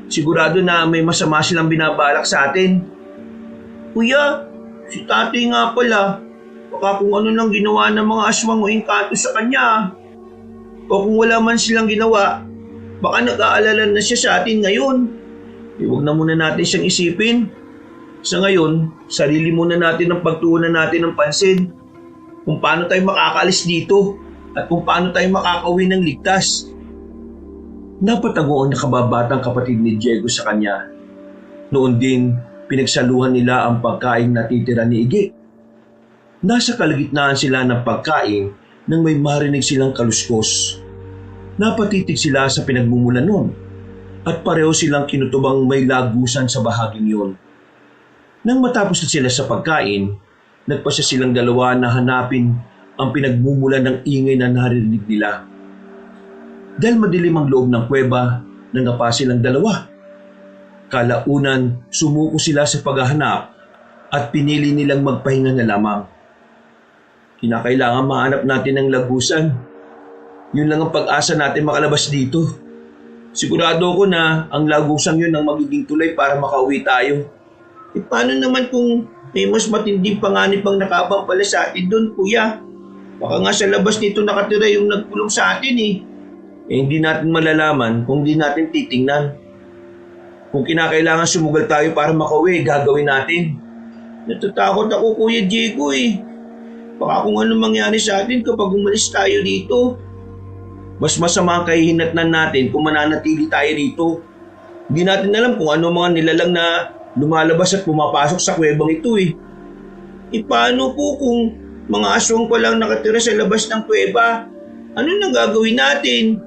sigurado na may masama silang binabalak sa atin. Kuya, si tatay nga pala. Baka kung ano lang ginawa ng mga aswang o engkanto sa kanya. O kung wala man silang ginawa, baka nag-aalala na siya sa atin ngayon. Huwag na muna natin siyang isipin. Sa ngayon, sarili muna natin ang pagtuunan natin ng pansin kung paano tayo makakaalis dito at kung paano tayo makakauwi ng ligtas. Napatago ang nakababatang kapatid ni Diego sa kanya. Noon din, pinagsaluhan nila ang pagkain natitira ni Ige. Nasa kalagitnaan sila ng pagkain nang may marinig silang kaluskos. Napatitig sila sa pinagmumulan nun at pareho silang kinutubang may lagusan sa bahaging yun. Nang matapos na sila sa pagkain, nagpasya silang dalawa na hanapin ang pinagmumulan ng ingay na narinig nila. Dahil madilim ang loob ng kuweba, nangapa silang dalawa. Kalaunan, sumuko sila sa paghahanap at pinili nilang magpahinga na lamang. Kinakailangan mahanap natin ng lagusan. Yun lang ang pag-asa natin makalabas dito. Sigurado ko na ang lagusang yun ang magiging tulay para makauwi tayo. Paano naman kung may mas matinding panganib ang nakabang pala sa atin doon, kuya? Baka nga sa labas nito nakatira yung nagpulong sa atin eh. Hindi natin malalaman kung di natin titingnan. Kung kinakailangan sumugal tayo para makauwi, gagawin natin. Natatakot ako, Kuya Diego eh. Baka kung ano mangyari sa atin kapag umalis tayo dito. Mas masama ang kahihinatnan natin kung mananatili tayo rito. Hindi natin alam kung ano mga nilalang na lumalabas at pumapasok sa kuwebang ito eh. Paano po kung mga aswang pa lang nakatira sa labas ng kuweba? Ano nang gagawin natin?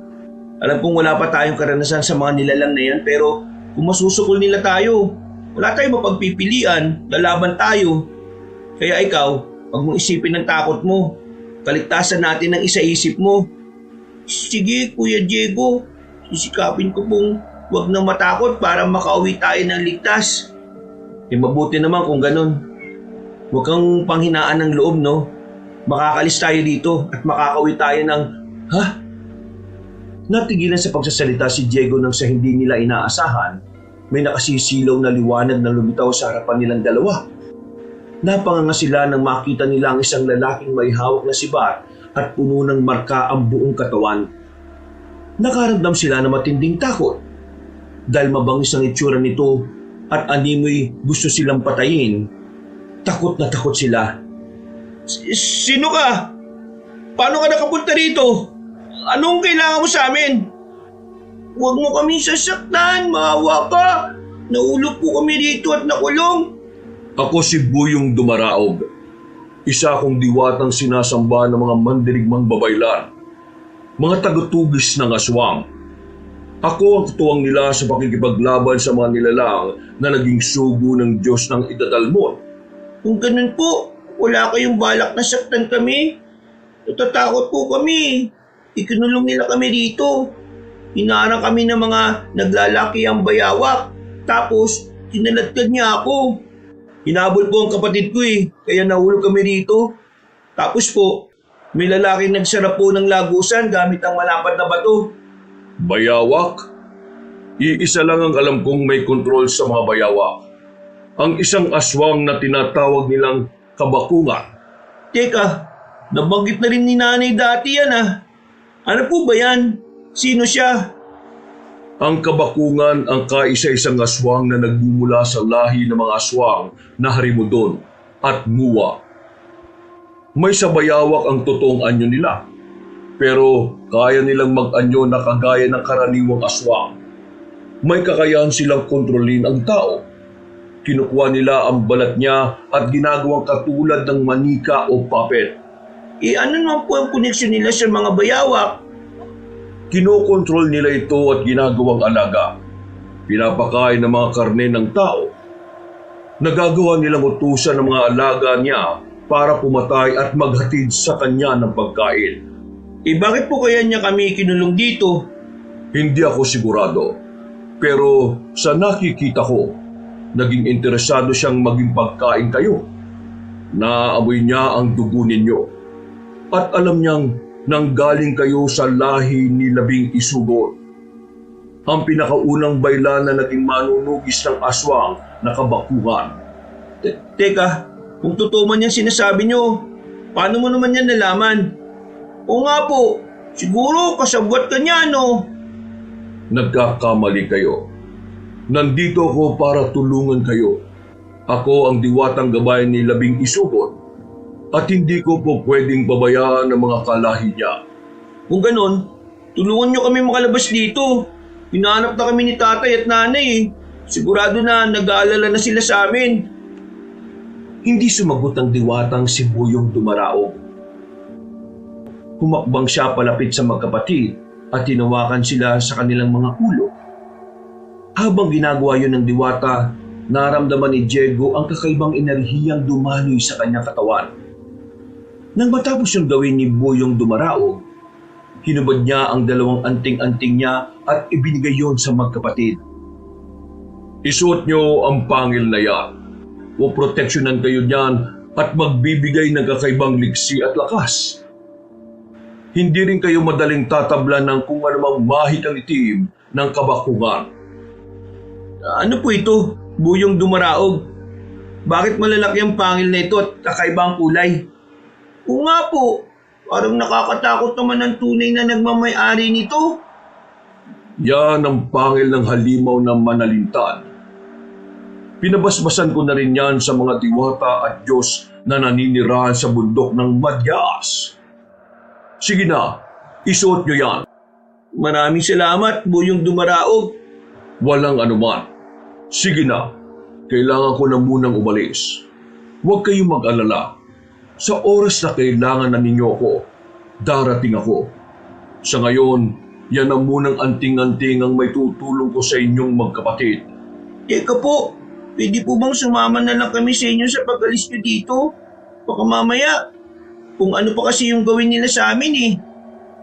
Alam kong wala pa tayong karanasan sa mga nilalang na yan, pero kung masusukol nila tayo, wala tayong mapagpipilian, lalaban tayo. Kaya ikaw, huwag mong isipin ng takot mo. Kaligtasan natin ang isa-isip mo. Sige, Kuya Diego. Sisikapin ko pong huwag na matakot para makauwi tayo ng ligtas. Mabuti naman kung ganun. Huwag kang panghinaan ng loob, no? Makakalis tayo dito at makakauwi tayo ng... Ha? Natigilan sa pagsasalita si Diego nang sa hindi nila inaasahan, may nakasisilaw na liwanag na lumitaw sa harapan nilang dalawa. Napanganga sila nang makita nila ang isang lalaking may hawak na sibat at puno ng marka ang buong katawan. Nakaramdam sila ng matinding takot. Dahil mabangis ang itsura nito at animoy gusto silang patayin, takot na takot sila. Sino ka? Paano ka nakapunta rito? Anong kailangan mo sa amin? Huwag mo kami sasaktan, maawa ka. Naulog po kami dito at nakulong. Ako si Buyong Dumaraog. Isa akong diwatang sinasamba ng mga mandirigmang babaylan, mga tagatugis ng aswang. Ako ang tuwang nila sa pakikipaglaban sa mga nilalang na naging sugo ng Diyos ng idadalmon. Kung ganun po, wala kayong balak na saktan kami. Natatakot po kami. Ikinulong nila kami dito. Hinarang kami ng mga naglalaki ang bayawak. Tapos, kinaladkad niya ako. Hinabol po ang kapatid ko eh, kaya nahulog kami dito. Tapos po, may lalaki nagsara po ng lagusan gamit ang malapad na bato. Bayawak? Iisa lang ang alam kong may kontrol sa mga bayawak. Ang isang aswang na tinatawag nilang kabakungan. Teka, nabanggit na rin ni nanay dati yan ah. Ano po ba yan? Sino siya? Ang kabakungan ang kaisa-isang aswang na nagmumula sa lahi ng mga aswang na Harimudon at Muwa. May sa bayawak ang totoong anyo nila, pero kaya nilang mag-anyo na kagaya ng karaniwang aswang. May kakayahan silang kontrolin ang tao. Kinukuha nila ang balat niya at ginagawang katulad ng manika o puppet. Ano naman po ang koneksyon nila sa mga bayawak? Kinokontrol nila ito at ginagawang alaga. pinapakain ng mga karne ng tao. Nagagawa nilang utusan ng mga alaga niya para pumatay at maghatid sa kanya ng pagkain. Bakit po kaya niya kami kinulong dito? Hindi ako sigurado, pero sa nakikita ko, naging interesado siyang maging pagkain kayo. Naamoy niya ang dugo ninyo at alam niyang nanggaling kayo sa lahi ni Labing Isugon, ang pinakaunang baylan na naging manunugis ng aswang na kabakuhan. Teka, kung totoo man yan sinasabi niyo, paano mo naman yan nalaman? Oo nga po, siguro kasabwat ka niya, no? Nagkakamali kayo. Nandito ako para tulungan kayo. Ako ang diwatang gabay ni Labing Isugon at hindi ko po pwedeng babayaan ang mga kalahi niya. Kung ganon, tulungan niyo kami makalabas dito. Hinahanap na kami ni tatay at nanay eh. Sigurado na nag-aalala na sila sa amin. Hindi sumagot ang diwatang si Buyong Dumaraog. Humakbang siya palapit sa magkapatid at tinawakan sila sa kanilang mga ulo. Habang ginagawa yun ng diwata, naramdaman ni Diego ang kakaibang enerhiyang dumaloy sa kanyang katawan. Nang matapos yung gawin ni Buyong Dumaraog, hinubad niya ang dalawang anting-anting niya at ibinigay yon sa magkapatid. Isuot niyo ang pangil na yan. Poproteksyonan kayo niyan at magbibigay ng kakaibang liksi at lakas. Hindi rin kayo madaling tatablan ng kung anumang mahikang itim ng kabakugan. Ano po ito, Buyong Dumaraog? Bakit malalaki ang pangil na ito at kakaibang kulay? Oo nga po, parang nakakatakot naman ang tunay na nagmamay-ari nito. Yan ang pangil ng halimaw ng Manalintan. Pinabasbasan ko na rin yan sa mga diwata at Diyos na naninirahan sa bundok ng Madyas. Sige na, isuot nyo yan. Maraming salamat, Buyong Dumaraog. Walang anuman. Sige na, kailangan ko na munang umalis. Huwag kayong mag-alala. Sa oras na kailangan na ninyo ako, darating ako. Sa ngayon, yan ang munang anting-anting ang may tutulong ko sa inyong magkapatid. Teka po, pwede po bang sumama na lang kami sa inyo sa pag-alis nyo dito? Baka mamaya, kung ano pa kasi yung gawin nila sa amin eh.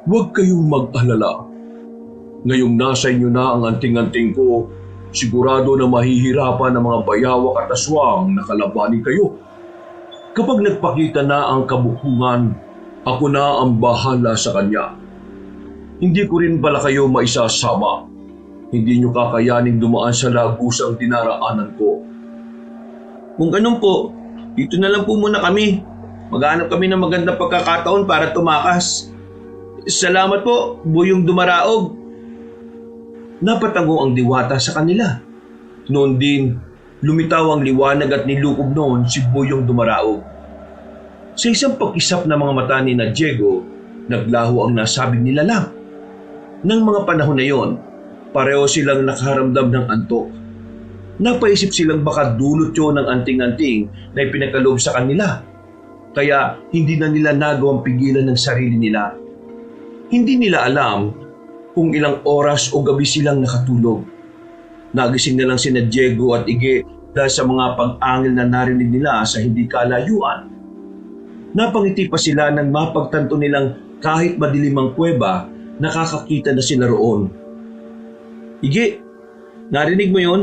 Huwag kayong mag-alala. Ngayong nasa inyo na ang anting-anting ko, sigurado na mahihirapan ang mga bayawak at aswang na kalabanin kayo. Kapag nagpakita na ang kabukungan, ako na ang bahala sa kanya. Hindi ko rin pala kayo maisasama. Hindi nyo kakayaning dumaan sa lagusang dinaraanan ko. Kung ganun po, dito na lang po muna kami. Maghanap kami ng magandang pagkakataon para tumakas. Salamat po, Buyong Dumaraog. Napatango ang diwata sa kanila. Noon din, lumitaw ang liwanag at nilukob noon si Buyong Dumaraog. Sa isang pag-isap ng mga mata ni na Diego, naglaho ang nasabing nilalang. Nang mga panahon na yon, pareho silang nakaramdam ng antok. Napaisip silang baka dulot yun ng anting-anting na ipinagkaloob sa kanila. Kaya hindi na nila nagawang pigilan ng sarili nila. Hindi nila alam kung ilang oras o gabi silang nakatulog. Nagising na lang sina Diego at Ige dahil sa mga pag-angil na narinig nila sa hindi kalayuan. Napangiti pa sila nang mapagtanto nilang kahit madilim ang kuweba, nakakakita na sila roon. Ige, narinig mo yon?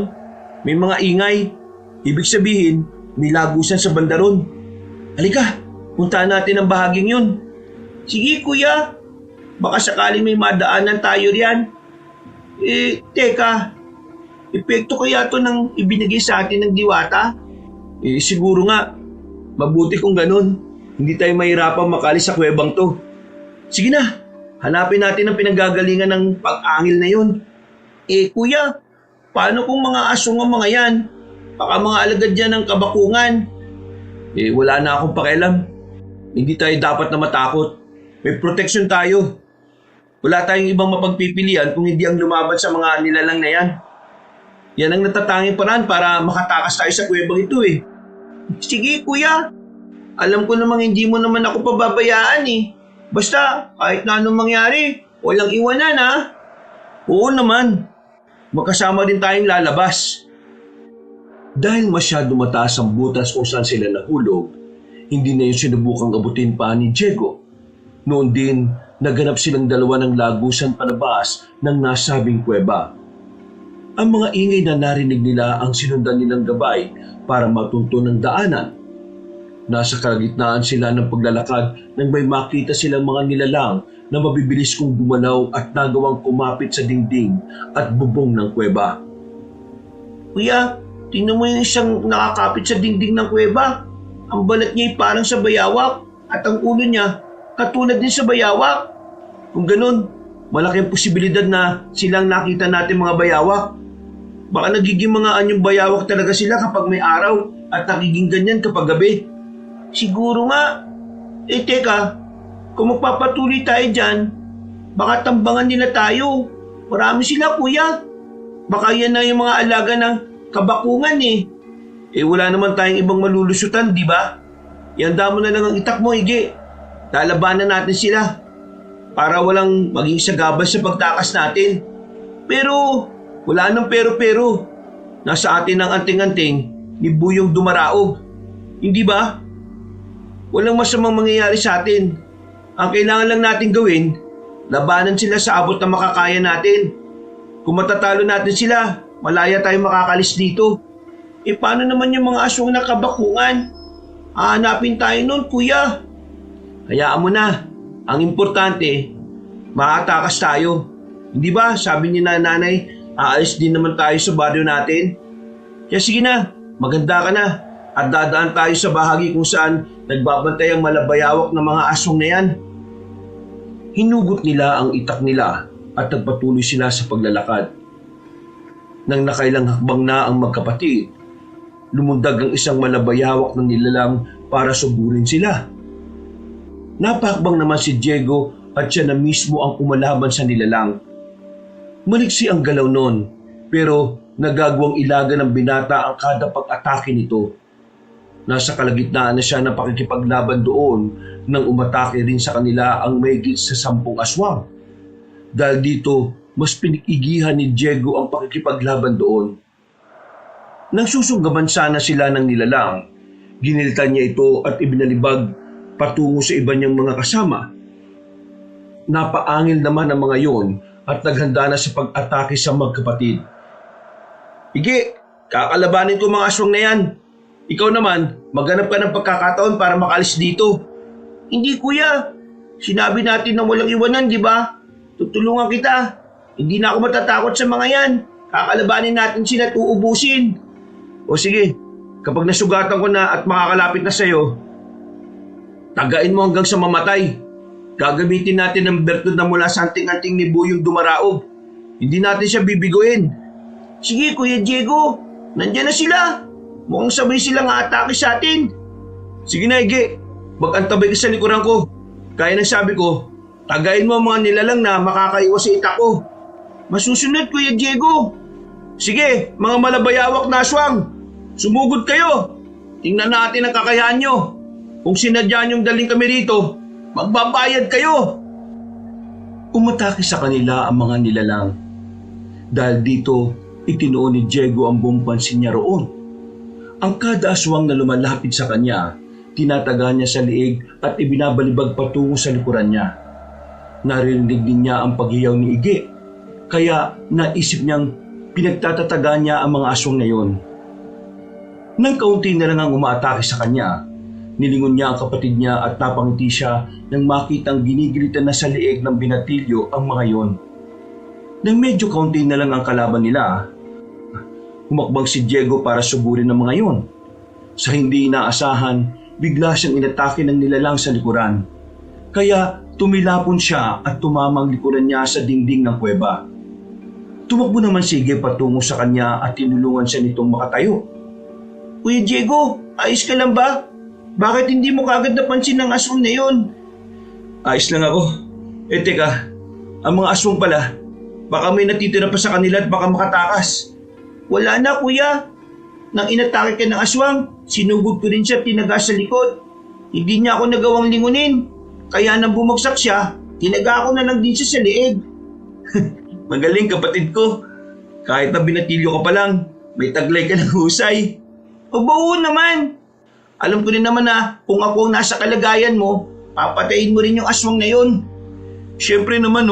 May mga ingay. Ibig sabihin, may lagusan sa bandaron. Halika, puntaan natin ang bahaging yun. Sige kuya, baka sakaling may madaanan tayo riyan. Teka, epekto kaya to ng ibinigay sa atin ng diwata? Siguro nga, mabuti kung ganun. Hindi tayo mahirapang makalis sa kuwebang to. Sige na, hanapin natin ang pinanggagalingan ng pag-angil na yun. Kuya, paano kung mga asong ang mga yan? Baka mga alagad yan ng kabakungan. Wala na akong pakialam. Hindi tayo dapat na matakot. May protection tayo. Wala tayong ibang mapagpipilian kung hindi ang lumaban sa mga nilalang na yan. Yan ang natatanging paraan para makatakas tayo sa kuwebang ito eh. Sige kuya, alam ko namang hindi mo naman ako pababayaan eh. Basta kahit na anong mangyari, walang iwanan ha. Oo naman. magkasama din tayong lalabas. Dahil masyado mataas ang butas kung saan sila nahulog, hindi na yung sinubukang abutin pa ni Diego. Noon din, naganap silang dalawa ng lagusan palabas ng nasabing kuweba. Ang mga ingay na narinig nila ang sinundan nilang gabay para matunto ng daanan. Nasa kalagitnaan sila ng paglalakad nang may makita silang mga nilalang na mabibilis kong gumalaw at nagawang kumapit sa dingding at bubong ng kuweba. Kuya, tingnan mo yung isang nakakapit sa dingding ng kuweba. Ang balat niya ay parang sa bayawak at ang ulo niya katulad din sa bayawak. Kung ganun, malaki ang posibilidad na silang nakita natin mga bayawak. Baka nagiging mga anyong bayawak talaga sila kapag may araw at nagiging ganyan kapag gabi. Siguro nga. Teka, kung magpapatuloy tayo dyan, baka tambangan nila tayo. Marami sila, kuya. Baka yan na yung mga alaga ng kabakungan eh. Wala naman tayong ibang malulusutan, di ba? Ihanda mo na lang ang itak mo, Ige. Lalabanan natin sila para walang maging sagabal sa pagtakas natin. Pero, wala nang pero-pero. Nasa atin ang anting-anting ni Buyong Dumaraog. Hindi ba? Walang masamang mangyayari sa atin. Ang kailangan lang natin gawin, labanan sila sa abot na makakaya natin. Kung matatalo natin sila, malaya tayong makakalis dito. Paano naman yung mga aswang na kabakungan? Hahanapin tayo nun, kuya. Hayaan mo na. Ang importante, makatakas tayo. Hindi ba, sabi ni nanay, aalis din naman tayo sa baryo natin. Kaya sige na, maganda ka na. At dadaan tayo sa bahagi kung saan nagbabantay ang malabayawak ng mga aswang na yan. Hinugot nila ang itak nila at nagpatuloy sila sa paglalakad. Nang nakailang hakbang na ang magkapatid, lumundag ang isang malabayawak ng nilalang para suburin sila. Napakbang naman si Diego at siya na mismo ang umalaban sa nilalang. Maliksi ang galaw noon, pero nagagawang ilaga ng binata ang kada pag-atake nito. Nasa kalagitnaan na siya ng pakikipaglaban doon nang umatake rin sa kanila ang mahigit sa 10 aswang. Dahil dito, mas pinigihan ni Diego ang pakikipaglaban doon. Nang susunggaban sana sila ng nilalang, ginilitan niya ito at ibinalibag patungo sa iba niyang mga kasama. Napaangil naman ang mga yon at naghanda na sa pag-atake sa magkapatid. Ige, kakalabanin ko mga aswang na yan. Ikaw naman, maghanap ka ng pagkakataon para makalis dito. Hindi, kuya. Sinabi natin na walang iwanan, di ba? Tutulungan kita. Hindi na ako matatakot sa mga yan. Kakalabanin natin sila at uubusin. O sige, kapag nasugatan ko na at makakalapit na sa'yo, tagain mo hanggang sa mamatay. Gagamitin natin ang bertud na mula sa anting-anting ni Buyong Dumaraog. Hindi natin siya bibiguin. Sige, Kuya Diego. Nandiyan na sila. Mukhang sabay silang atake sa atin. Sige na, Ige. Mag-antabay ka sa likuran ko. Kaya ng sabi ko, tagain mo ang mga nilalang na makakaiwas sa itak ko. Masusunod, Kuya Diego. Sige, mga malabayawak na aswang. Sumugod kayo. Tingnan natin ang kakayahan nyo. Kung sinadya nyong daling kami rito, magbabayad kayo. Umatake sa kanila ang mga nilalang. Dahil dito, itinuon ni Diego ang buong pansin niya roon. Ang kada aswang na lumalapit sa kanya, tinataga niya sa liig at ibinabalibag patungo sa likuran niya. Narinig din niya ang paghiyaw ni Ige, kaya naisip niyang pinagtatataga niya ang mga aswang na yon. Nang kaunti na lang ang umaatake sa kanya, nilingon niya ang kapatid niya at napangiti siya nang makitang ginigilitan na sa liig ng binatilyo ang mga yon. Nang medyo kaunti na lang ang kalaban nila, humakbang si Diego para suburin ang mga yon. Sa hindi inaasahan, bigla siyang inatake ng nilalang sa likuran. Kaya tumilapon siya at tumamang likuran niya sa dingding ng kuweba. Tumakbo naman si Ige patungo sa kanya at tinulungan siya nitong makatayo. Kuya Diego, ayos ka lang ba? Bakit hindi mo kagad napansin ang aswang na yon? Ayos lang ako. Teka, ang mga aswang pala, baka may natitira pa sa kanila at baka makatakas. Wala na, kuya. Nang inatake ka ng aswang, sinugod ko rin siya tinaga sa likod. Hindi niya ako nagawang lingunin. Kaya nang bumagsak siya, tinaga ko na lang din siya sa liig. Magaling kapatid ko. Kahit na binatilyo ka pa lang, may taglay ka ng husay. Oo naman. Alam ko rin naman na kung ako ang nasa kalagayan mo, papatayin mo rin yung aswang na yun. Siyempre naman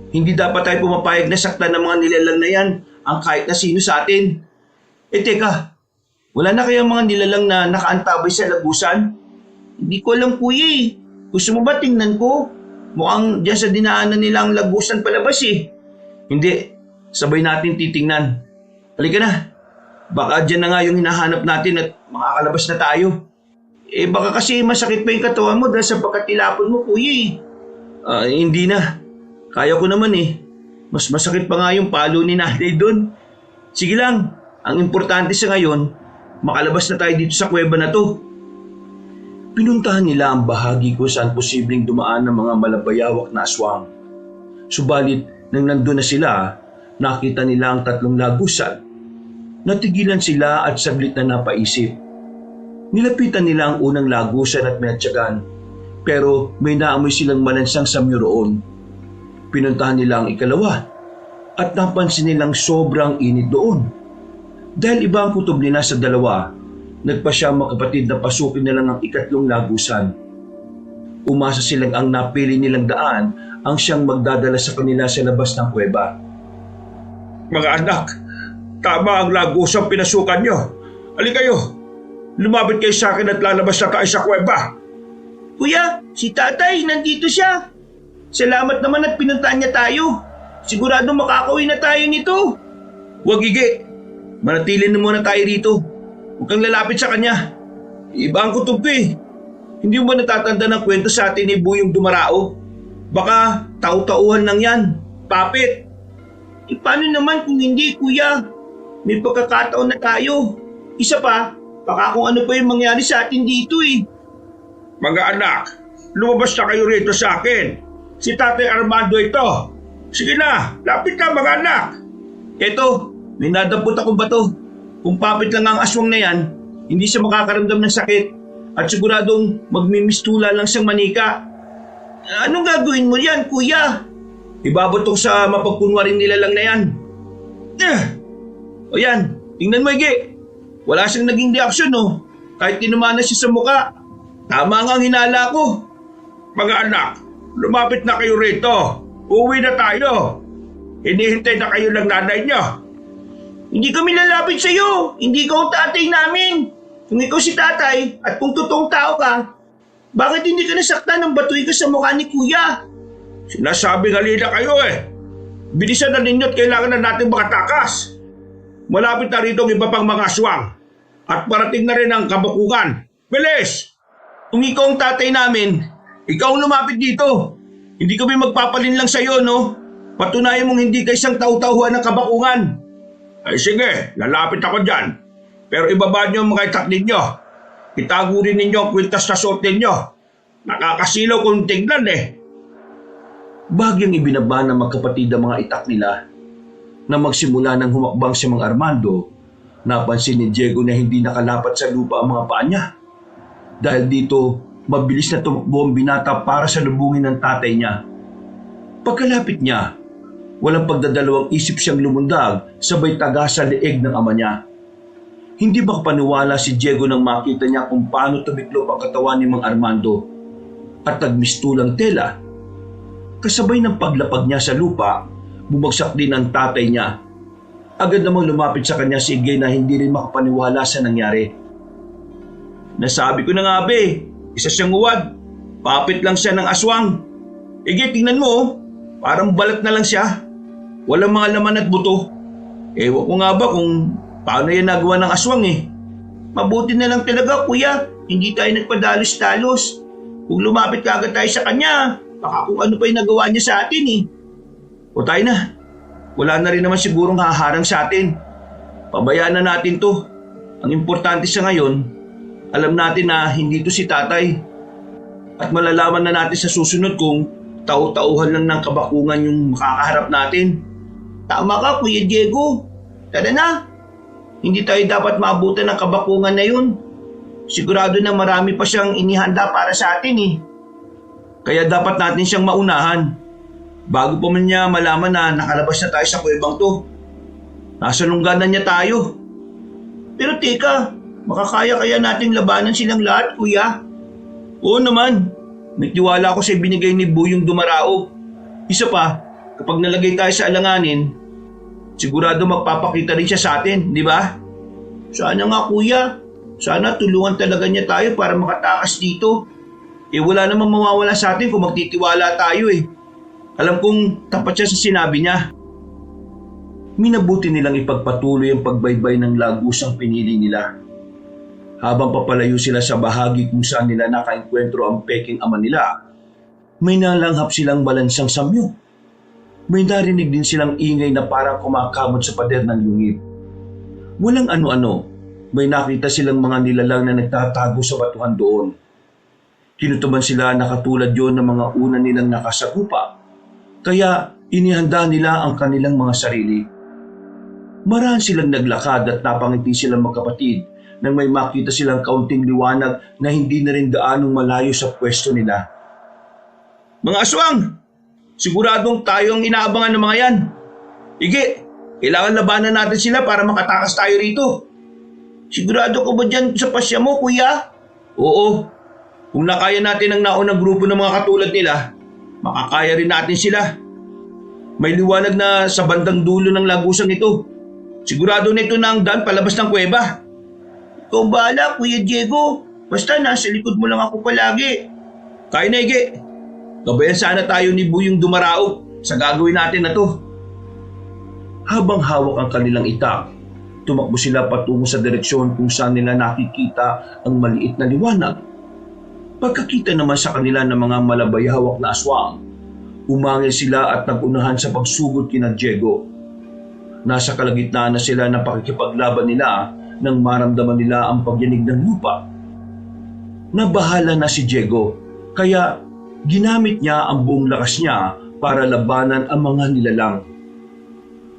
hindi dapat tayo pumapayag na saktan ng mga nilalang na yan ang kahit na sino sa atin. Teka, wala na kayang mga nilalang na nakaantabay sa lagusan? Hindi ko alam kuya eh. Gusto mo ba tingnan ko? Mukhang dyan sa dinaanan nila ang lagusan palabas eh. Hindi, sabay natin titingnan. Halika na, baka dyan na nga yung hinahanap natin at makakalabas na tayo. Baka kasi masakit pa yung katawan mo dahil sa pagkatilapon mo kuya eh. Hindi na, kaya ko naman eh. Mas masakit pa nga yung palo ni nanay doon. Sige lang, ang importante sa ngayon, makalabas na tayo dito sa kuweba na to. Pinuntahan nila ang bahagi kung saan posibleng dumaan ng mga malabayawak na aswang. Subalit, nang nandun na sila, nakita nila ang 3 lagusan. Natigilan sila at saglit na napaisip. Nilapitan nila ang unang lagusan at metyagan, pero may naamoy silang malansang samyo roon. Pinuntahan nila ang ikalawa at napansin nilang sobrang init doon. Dahil iba ang kutob nila sa dalawa, nagpasya ang magkapatid na pasukin nila ang 3 lagusan. Umasa silang ang napili nilang daan ang siyang magdadala sa kanila sa labas ng kuweba. Mga anak, tama ang lagusang pinasukan nyo. Halika kayo, lumapit kayo sa akin at lalabas na tayo sa kuweba. Kuya, si tatay, nandito siya. Salamat naman at pinuntahan niya tayo. Sigurado makakauwi na tayo nito. Huwag Gigi, manatilin na muna tayo rito. Huwag kang lalapit sa kanya. Iba ang kutob eh. Hindi mo ba natatanda ng kwento sa atin ni Buyong Dumarao? Baka tau-tauhan lang yan. Papit. Paano naman kung hindi kuya? May pagkakataon na tayo. Isa pa, baka kung ano pa yung mangyari sa atin dito eh. Mga anak, lumabas na kayo rito sa akin. Si Tatay Armando ito. Sige na, lapit na mga anak. Eto, may nadampot akong bato. Kung papit lang ang aswang na yan, hindi siya makakaramdam ng sakit at siguradong magmimistula lang siyang manika. Anong gagawin mo yan, kuya? Ibabatok sa mapagkunwaring nilalang na yan. O yan, tingnan mo Ige. Wala siyang naging reaksyon kahit tinumana siya sa muka. Tama nga ang hinala ko. Mga anak, lumapit na kayo rito. Uwi na tayo. Hinihintay na kayo ng nanay niyo. Hindi kami lalapit sa iyo. Hindi ka ang tatay namin. Kung ikaw si tatay at kung totoong tao ka, bakit hindi ka nasaktan ng batuy ka sa mukha ni kuya? Sinasabi halina kayo eh. Bilisan na ninyo at kailangan na natin makatakas. Malapit na rito ang iba pang mga aswang. At parating na rin ang kabakugan. Bilis! Kung ikaw ang tatay namin, ikaw ang lumapit dito. Hindi kami magpapalin lang sa iyo, no? Patunayan mong hindi ka isang tau-tauhan ng kabakungan. Ay sige, lalapit ako dyan. Pero ibaba niyo ang mga itak ninyo. Itago rin ninyo ang kwintas na suot ninyo. Nakakasilaw kung tingnan eh. Bagyang ibinaba ng magkapatid ang mga itak nila. Na magsimula ng humakbang si Mang Armando, napansin ni Diego na hindi nakalapat sa lupa ang mga paa niya. Dahil dito, mabilis na tumakbo ang binata para sa lubungin ng tatay niya. Pagkalapit niya, walang pagdadalawang isip siyang lumundag sabay taga sa leeg ng ama niya. Hindi makapaniwala si Diego nang makita niya kung paano tumiklop ang katawan ni Mang Armando at nagmistulang tela. Kasabay ng paglapag niya sa lupa, bumagsak din ang tatay niya. Agad namang lumapit sa kanya si Igay na hindi rin makapaniwala sa nangyari. Nasabi ko na nga isa siyang uwad. Papit lang siya ng aswang. Igay, tingnan mo parang balat na lang siya. Walang mga laman at buto. Ewan ko nga ba kung paano yan nagawa ng aswang eh. Mabuti na lang talaga kuya, hindi tayo nagpadalos-talos. Kung lumapit ka agad tayo sa kanya, baka kung ano pa yung nagawa niya sa atin eh. O tayo na. Wala na rin naman sigurong haharang sa atin. Pabayaan na natin to. Ang importante sa ngayon, alam natin na hindi to si tatay. At malalaman na natin sa susunod kung tau-tauhan lang ng kabakungan yung makakaharap natin. Tama ka Kuya Diego. Tara na. Hindi tayo dapat maabutan ng kabakungan na yun. Sigurado na marami pa siyang inihanda para sa atin eh. Kaya dapat natin siyang maunahan. Bago pa man niya malaman na nakalabas na tayo sa kuwebang to. Nasa lungganan niya tayo. Pero teka, makakaya kaya nating labanan silang lahat, kuya? Oo naman, may tiwala ako sa binigay ni Buyong Dumaraog. Isa pa, kapag nalagay tayo sa alanganin, sigurado magpapakita rin siya sa atin, di ba? Sana nga, kuya. Sana tulungan talaga niya tayo para makatakas dito. Wala namang mawawala sa atin kung magtitiwala tayo eh. Alam kong tapat siya sa sinabi niya. Minabuti nilang ipagpatuloy ang pagbaybay ng lagusang pinili nila. Habang papalayo sila sa bahagi kung saan nila nakaengkwentro ang peking ama nila, may nalanghap silang malansang samyo. May narinig din silang ingay na parang kumakamot sa pader ng yungib. Walang ano-ano, may nakita silang mga nilalang na nagtatago sa batuhan doon. Kinutuban sila na katulad yon ng mga una nilang nakasakupa, kaya inihanda nila ang kanilang mga sarili. Maraan silang naglakad at napangiti silang magkapatid nang may makita silang kaunting liwanag na hindi na rin gaanong malayo sa pwesto nila. Mga aswang! Siguradong tayo ang inaabangan ng mga yan. Ige, kailangan labanan natin sila para makatakas tayo rito. Sigurado ko ba dyan sa pasya mo, kuya? Oo. Kung nakaya natin ang naunang grupo ng mga katulad nila, makakaya rin natin sila. May liwanag na sa bandang dulo ng lagusang ito. Sigurado nito na ang daan palabas ng kuweba. Ikaw bahala, Kuya Diego. Basta nasa likod mo lang ako palagi. Kaya na, Ige. Gabayan sana tayo ni Buyong Dumaraog sa gagawin natin na to. Habang hawak ang kanilang itak, tumakbo sila patungo sa direksyon kung saan nila nakikita ang maliit na liwanag. Pagkakita naman sa kanila ng mga malabayhawak na aswang, umangil sila at nagunahan sa pagsugod kina Diego. Nasa kalagitnaan na sila ng pakikipaglaban nila nang maramdaman nila ang pagyanig ng lupa. Nabahala na si Diego, kaya ginamit niya ang buong lakas niya para labanan ang mga nilalang.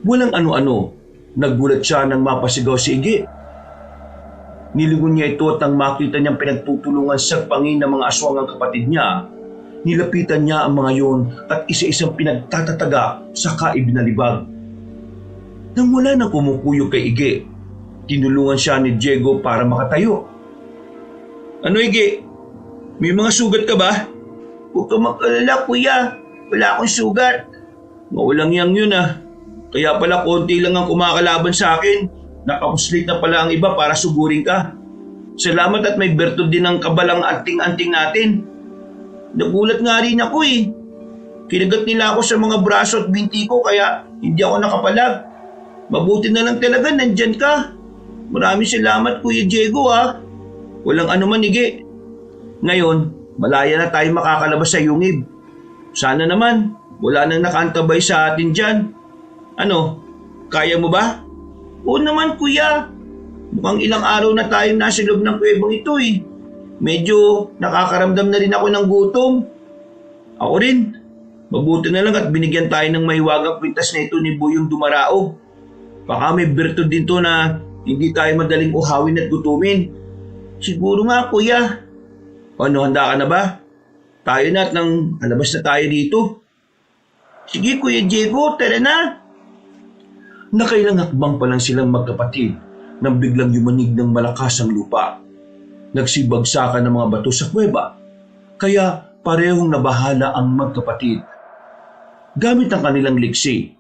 Walang ano-ano, nagulat siya nang mapasigaw si Ige. Nilingon niya ito at nang makita niyang pinagtutulungan sa pangin ng mga aswang ang kapatid niya, nilapitan niya ang mga yon at isa-isang pinagtatataga saka ibinalibag. Nang wala nang kumukuyog kay Ige, tinulungan siya ni Diego para makatayo. Ano, Ige? May mga sugat ka ba? Huwag ka mag-alala, kuya. Wala akong sugat. Mawalang yang yun ah. Kaya pala konti lang ang kumakalaban sa akin. Nakapuslit na pala ang iba para sugurin ka. Salamat at may bertod din ang kabalang anting-anting natin. Nagulat nga rin ako eh. Kinagat nila ako sa mga braso at binti ko kaya hindi ako nakapalag. Mabuti na lang talaga nandyan ka. Maraming salamat, Kuya Diego ah. Walang anuman, Ige. Ngayon, malaya na tayo makakalabas sa yungib. Sana naman, wala nang nakaantabay sa atin dyan. Ano, kaya mo ba? Oo naman, kuya. Mukhang ilang araw na tayong nasa loob ng kuwebang ito eh. Medyo nakakaramdam na rin ako ng gutom. Ako rin. Mabuti na lang at binigyan tayo ng mahiwagang kwintas na ito ni Buyong Dumaraog. Baka may bertod din to na hindi tayo madaling uhawin at gutumin. Siguro nga, kuya. Ano, handa ka na ba? Tayo na at nang halabas na tayo dito. Sige, Kuya Diego, tara na. Nakailang hakbang pa lang silang magkapatid nang biglang yumanig ng malakas ang lupa. Nagsibagsakan ng mga bato sa kuweba, kaya parehong nabahala ang magkapatid. Gamit ang kanilang liksi,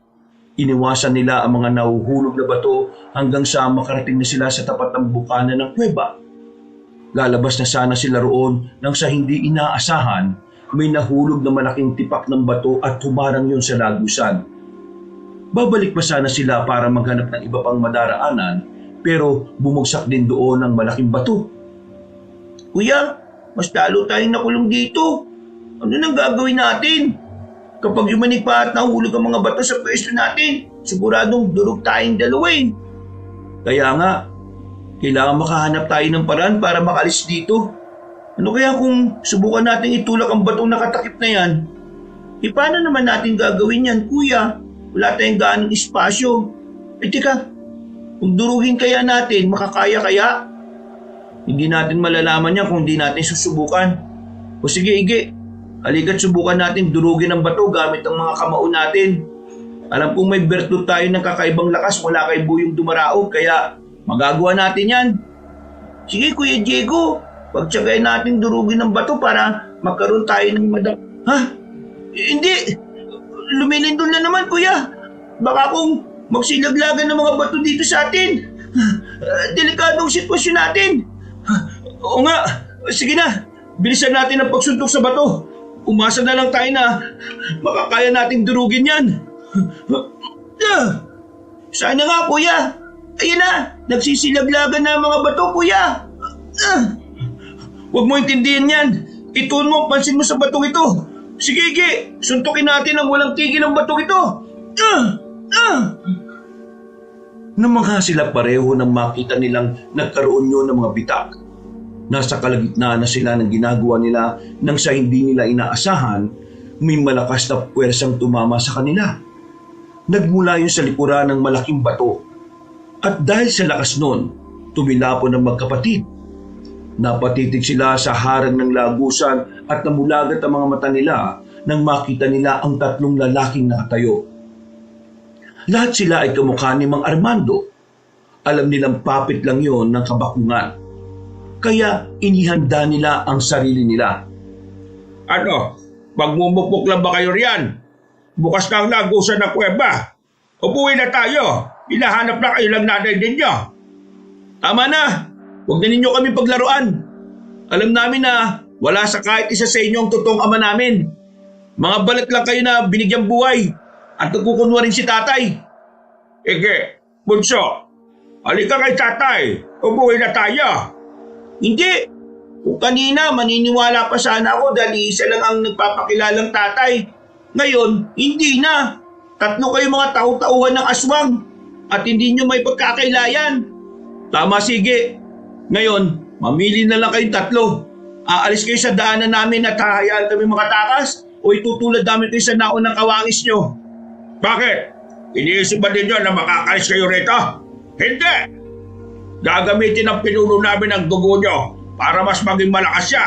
iniwasan nila ang mga nahuhulog na bato hanggang sa makarating na sila sa tapat ng bukana ng kuweba. Lalabas na sana sila roon nang sa hindi inaasahan, may nahulog na malaking tipak ng bato at humarang yun sa lagusan. Babalik pa sana sila para maghanap ng iba pang madaraanan, pero bumagsak din doon ang malaking bato. Kuya, mas talo tayong nakulong dito. Ano nang gagawin natin? Kapag yumanig pa at nahulog ang mga bato sa pwesto natin, siguradong durog tayong dalawa eh. Kaya nga, kailangan makahanap tayo ng paraan para makalis dito. Ano kaya kung subukan natin itulak ang batong nakatakip na yan? Paano naman natin gagawin yan, kuya? Wala tayong gaanong espasyo. Teka, kung durugin kaya natin, makakaya kaya? Hindi natin malalaman yan kung hindi natin susubukan. O sige, Ige, halika't subukan natin durugin ang bato gamit ang mga kamao natin. Alam kong may bertud tayo ng kakaibang lakas mula kay Buyong Dumaraog, kaya magagawa natin yan. Sige Kuya Diego, pagtsagayin natin durugin ng bato para magkaroon tayo ng Ha? Hindi! Lumilindol na naman kuya. Baka kung magsilaglagan ng mga bato dito sa atin. Delikadong sitwasyon natin. Oo nga, sige na. Bilisan natin ang pagsuntok sa bato. Umasa na lang tayo na makakaya nating durugin yan. Sana nga kuya. Ayun na, nagsisilaglagan na ang mga bato kuya. Huwag mo intindihin yan. Ituon mo, pansin mo sa batong ito. Sige, suntukin natin ang walang tigil ng batong ito. Namangha sila pareho nang makita nilang nagkaroon yun ng mga bitak. Nasa kalagitnaan na sila ng ginagawa nila nang sa hindi nila inaasahan, may malakas na puwersang tumama sa kanila. Nagmula yun sa likuran ng malaking bato. At dahil sa lakas nun, tumilapon ang magkapatid. Napatitig sila sa harang ng lagusan at namulagat ang mga mata nila nang makita nila ang tatlong lalaking nakatayo. Lahat sila ay kamukha ni Mang Armando. Alam nilang papit lang yon ng kabakungan. Kaya inihanda nila ang sarili nila. Ano? Magmumukpok lang ba kayo riyan? Bukas na ang lagusan ng kuweba. Upuwi na tayo. Hinahanap na kayo lang nanay ninyo. Tama na! Huwag na ninyo kami paglaruan. Alam namin na wala sa kahit isa sa inyo ang totoong ama namin. Mga balat lang kayo na binigyang buhay at nagkukunwa rin si tatay. Ige, bunso. Halika kay tatay. Upuwi na tayo. Hindi. Kung kanina maniniwala pa sana ako dahil isa lang ang nagpapakilalang tatay. Ngayon, hindi na. Tatlo kayo mga tau-tauhan ng aswang at hindi nyo may pagkakailayan. Tama, sige. Ngayon, mamili na lang kayong tatlo. Aalis kayo sa daanan namin at hahayaan kami makatakas o itutulad namin kayo sa naon ng kawangis nyo. Bakit? Iniisip ba ninyo na makakalis kayo rito? Hindi! Gagamitin ang pinuno namin ang dugo nyo para mas maging malakas siya.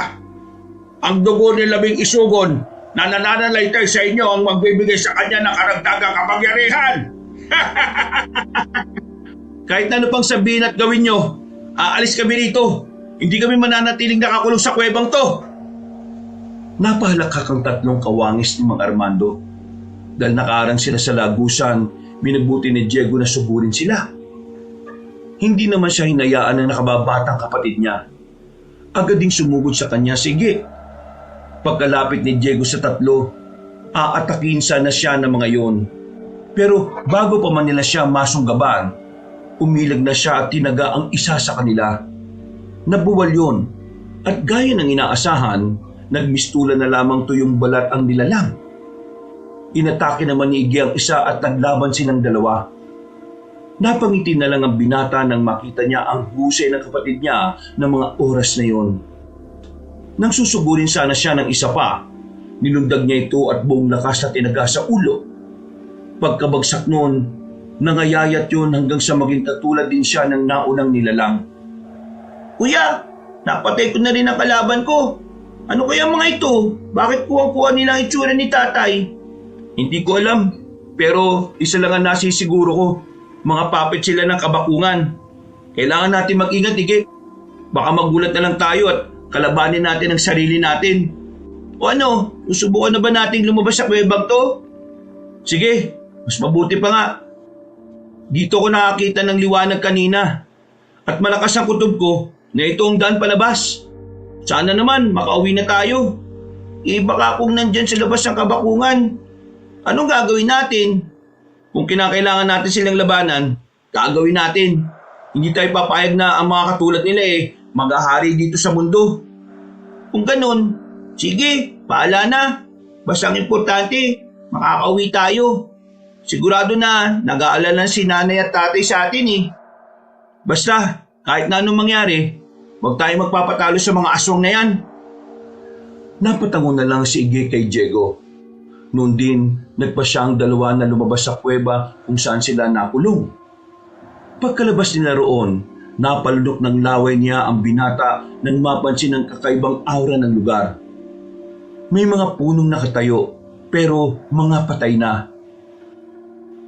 Ang dugo ni Labing Isugon na nananalaytay sa inyo ang magbibigay sa kanya ng karagdagang kapangyarihan. Kahit na ano pang sabihin at gawin nyo, aalis kami rito. Hindi kami mananatiling nakakulong sa kuwebang to. Napahalakhak ang tatlong kawangis ni Mang Armando. Dahil nakaarang sila sa lagusan, minabuti ni Diego na suburin sila. Hindi naman siya hinayaan ng nakababatang kapatid niya. Agad ding sumugod sa kanya, sige. Pagkalapit ni Diego sa tatlo, aatakin sana siya ng mga yon. Pero bago pa man nila siya masunggaban, umilag na siya at tinaga ang isa sa kanila. Nabuwal yon at gaya ng inaasahan, nagmistulan na lamang tuyong balat ang nilalang. Inatake naman ni Iggy ang isa at naglaban silang dalawa. Napangiti na lang ang binata nang makita niya ang husay ng kapatid niya ng mga oras na yon. Nang susugurin sana siya ng isa pa, nilundag niya ito at buong lakas na tinaga sa ulo. Pagkabagsak noon, nangayayat yun hanggang sa maging katulad din siya ng naunang nilalang. Kuya, napatay ko na rin ang kalaban ko. Ano kaya mga ito? Bakit kuha-kuha nila ang itsura ni tatay? Hindi ko alam, pero isa lang ang nasisiguro ko. Mga papit sila ng kabakungan. Kailangan natin mag-ingat, Iggy. Baka magulat na lang tayo at kalabanin natin ang sarili natin. O ano, susubukan na ba natin lumabas sa kuwebang to? Sige, mas mabuti pa nga. Dito ko nakakita ng liwanag kanina. At malakas ang kutob ko na ito ang daan palabas. Sana naman makauwi na tayo. Baka kung nandyan sa labas ng kabakungan, anong gagawin natin? Kung kinakailangan natin silang labanan, gagawin natin. Hindi tayo papayag na ang mga katulad nila maghahari dito sa mundo. Kung ganun, sige, paala na. Basta ang importante, makakauwi tayo. Sigurado na nag-aalala si nanay at tatay sa atin Basta, kahit na anong mangyari, huwag tayo magpapatalo sa mga aswang na yan. Napatango na lang si Iggy kay Diego. Noon din, nagpa siya ang dalawa na lumabas sa kuweba kung saan sila nakulong. Pagkalabas nila roon, napalunok ng laway niya ang binata nang mapansin ang kakaibang aura ng lugar. May mga punong nakatayo, pero mga patay na.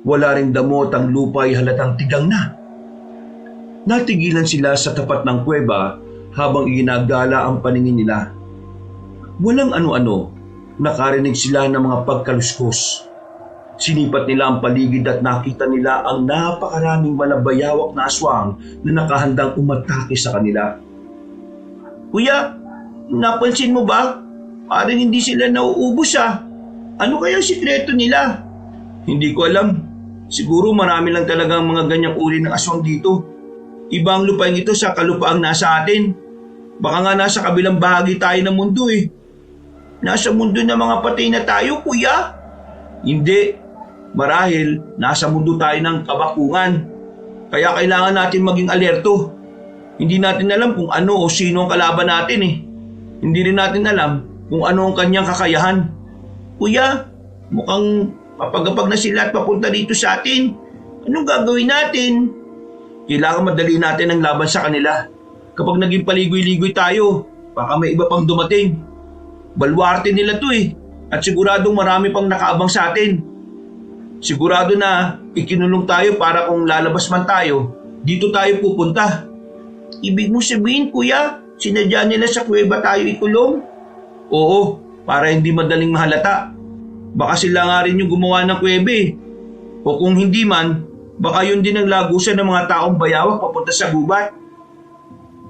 Wala ring damot ang lupa'y halatang tigang na. Natigilan sila sa tapat ng kuweba habang ginagala ang paningin nila. Walang ano-ano, nakarinig sila ng mga pagkaluskos. Sinipat nila ang paligid at nakita nila ang napakaraming malabayawak na aswang na nakahandang umatake sa kanila. Kuya, napansin mo ba? Parang hindi sila nauubos ah. Ano kaya ang sikreto nila? Hindi ko alam. Siguro marami lang talagang mga ganyang uri ng aswang dito. Ibang lupain ito sa kalupaang nasa atin. Baka nga nasa kabilang bahagi tayo ng mundo eh. Nasa mundo ng mga patay na tayo, kuya? Hindi. Marahil nasa mundo tayo ng kabakungan. Kaya kailangan natin maging alerto. Hindi natin alam kung ano o sino ang kalaban natin eh. Hindi rin natin alam kung ano ang kanyang kakayahan. Kuya, mukhang papagapag na sila at papunta dito sa atin. Anong gagawin natin? Kailangan madali natin ang laban sa kanila. Kapag naging paligoy-ligoy tayo, baka may iba pang dumating. Balwarte nila to eh. At siguradong marami pang nakaabang sa atin. Sigurado na ikinulong tayo para kung lalabas man tayo, dito tayo pupunta. Ibig mo sabihin, kuya, sinadya nila sa kuweba tayo ikulong? Oo, para hindi madaling mahalata. Baka sila nga rin yung gumawa ng kuwebe. O kung hindi man, baka yun din ang lagusan ng mga taong bayawak papunta sa gubat.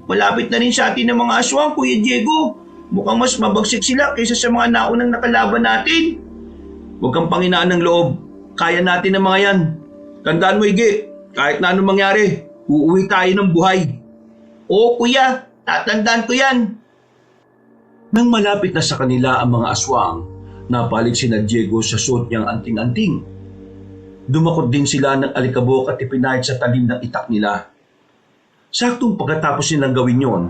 Malapit na rin sa atin ng mga aswang, Kuya Diego. Mukhang mas mabagsik sila kaysa sa mga naunang nakalaban natin. Huwag kang panghinaan ng loob. Kaya natin ang mga yan. Tandaan mo, Ige, kahit na anong mangyari, uuwi tayo ng buhay. Oo, kuya. Tatandaan ko yan. Nang malapit na sa kanila ang mga aswang, napalig sina Diego sa suot niyang anting-anting. Dumakot din sila ng alikabok at ipinahid sa talim ng itak nila. Saktong pagkatapos nilang gawin yon,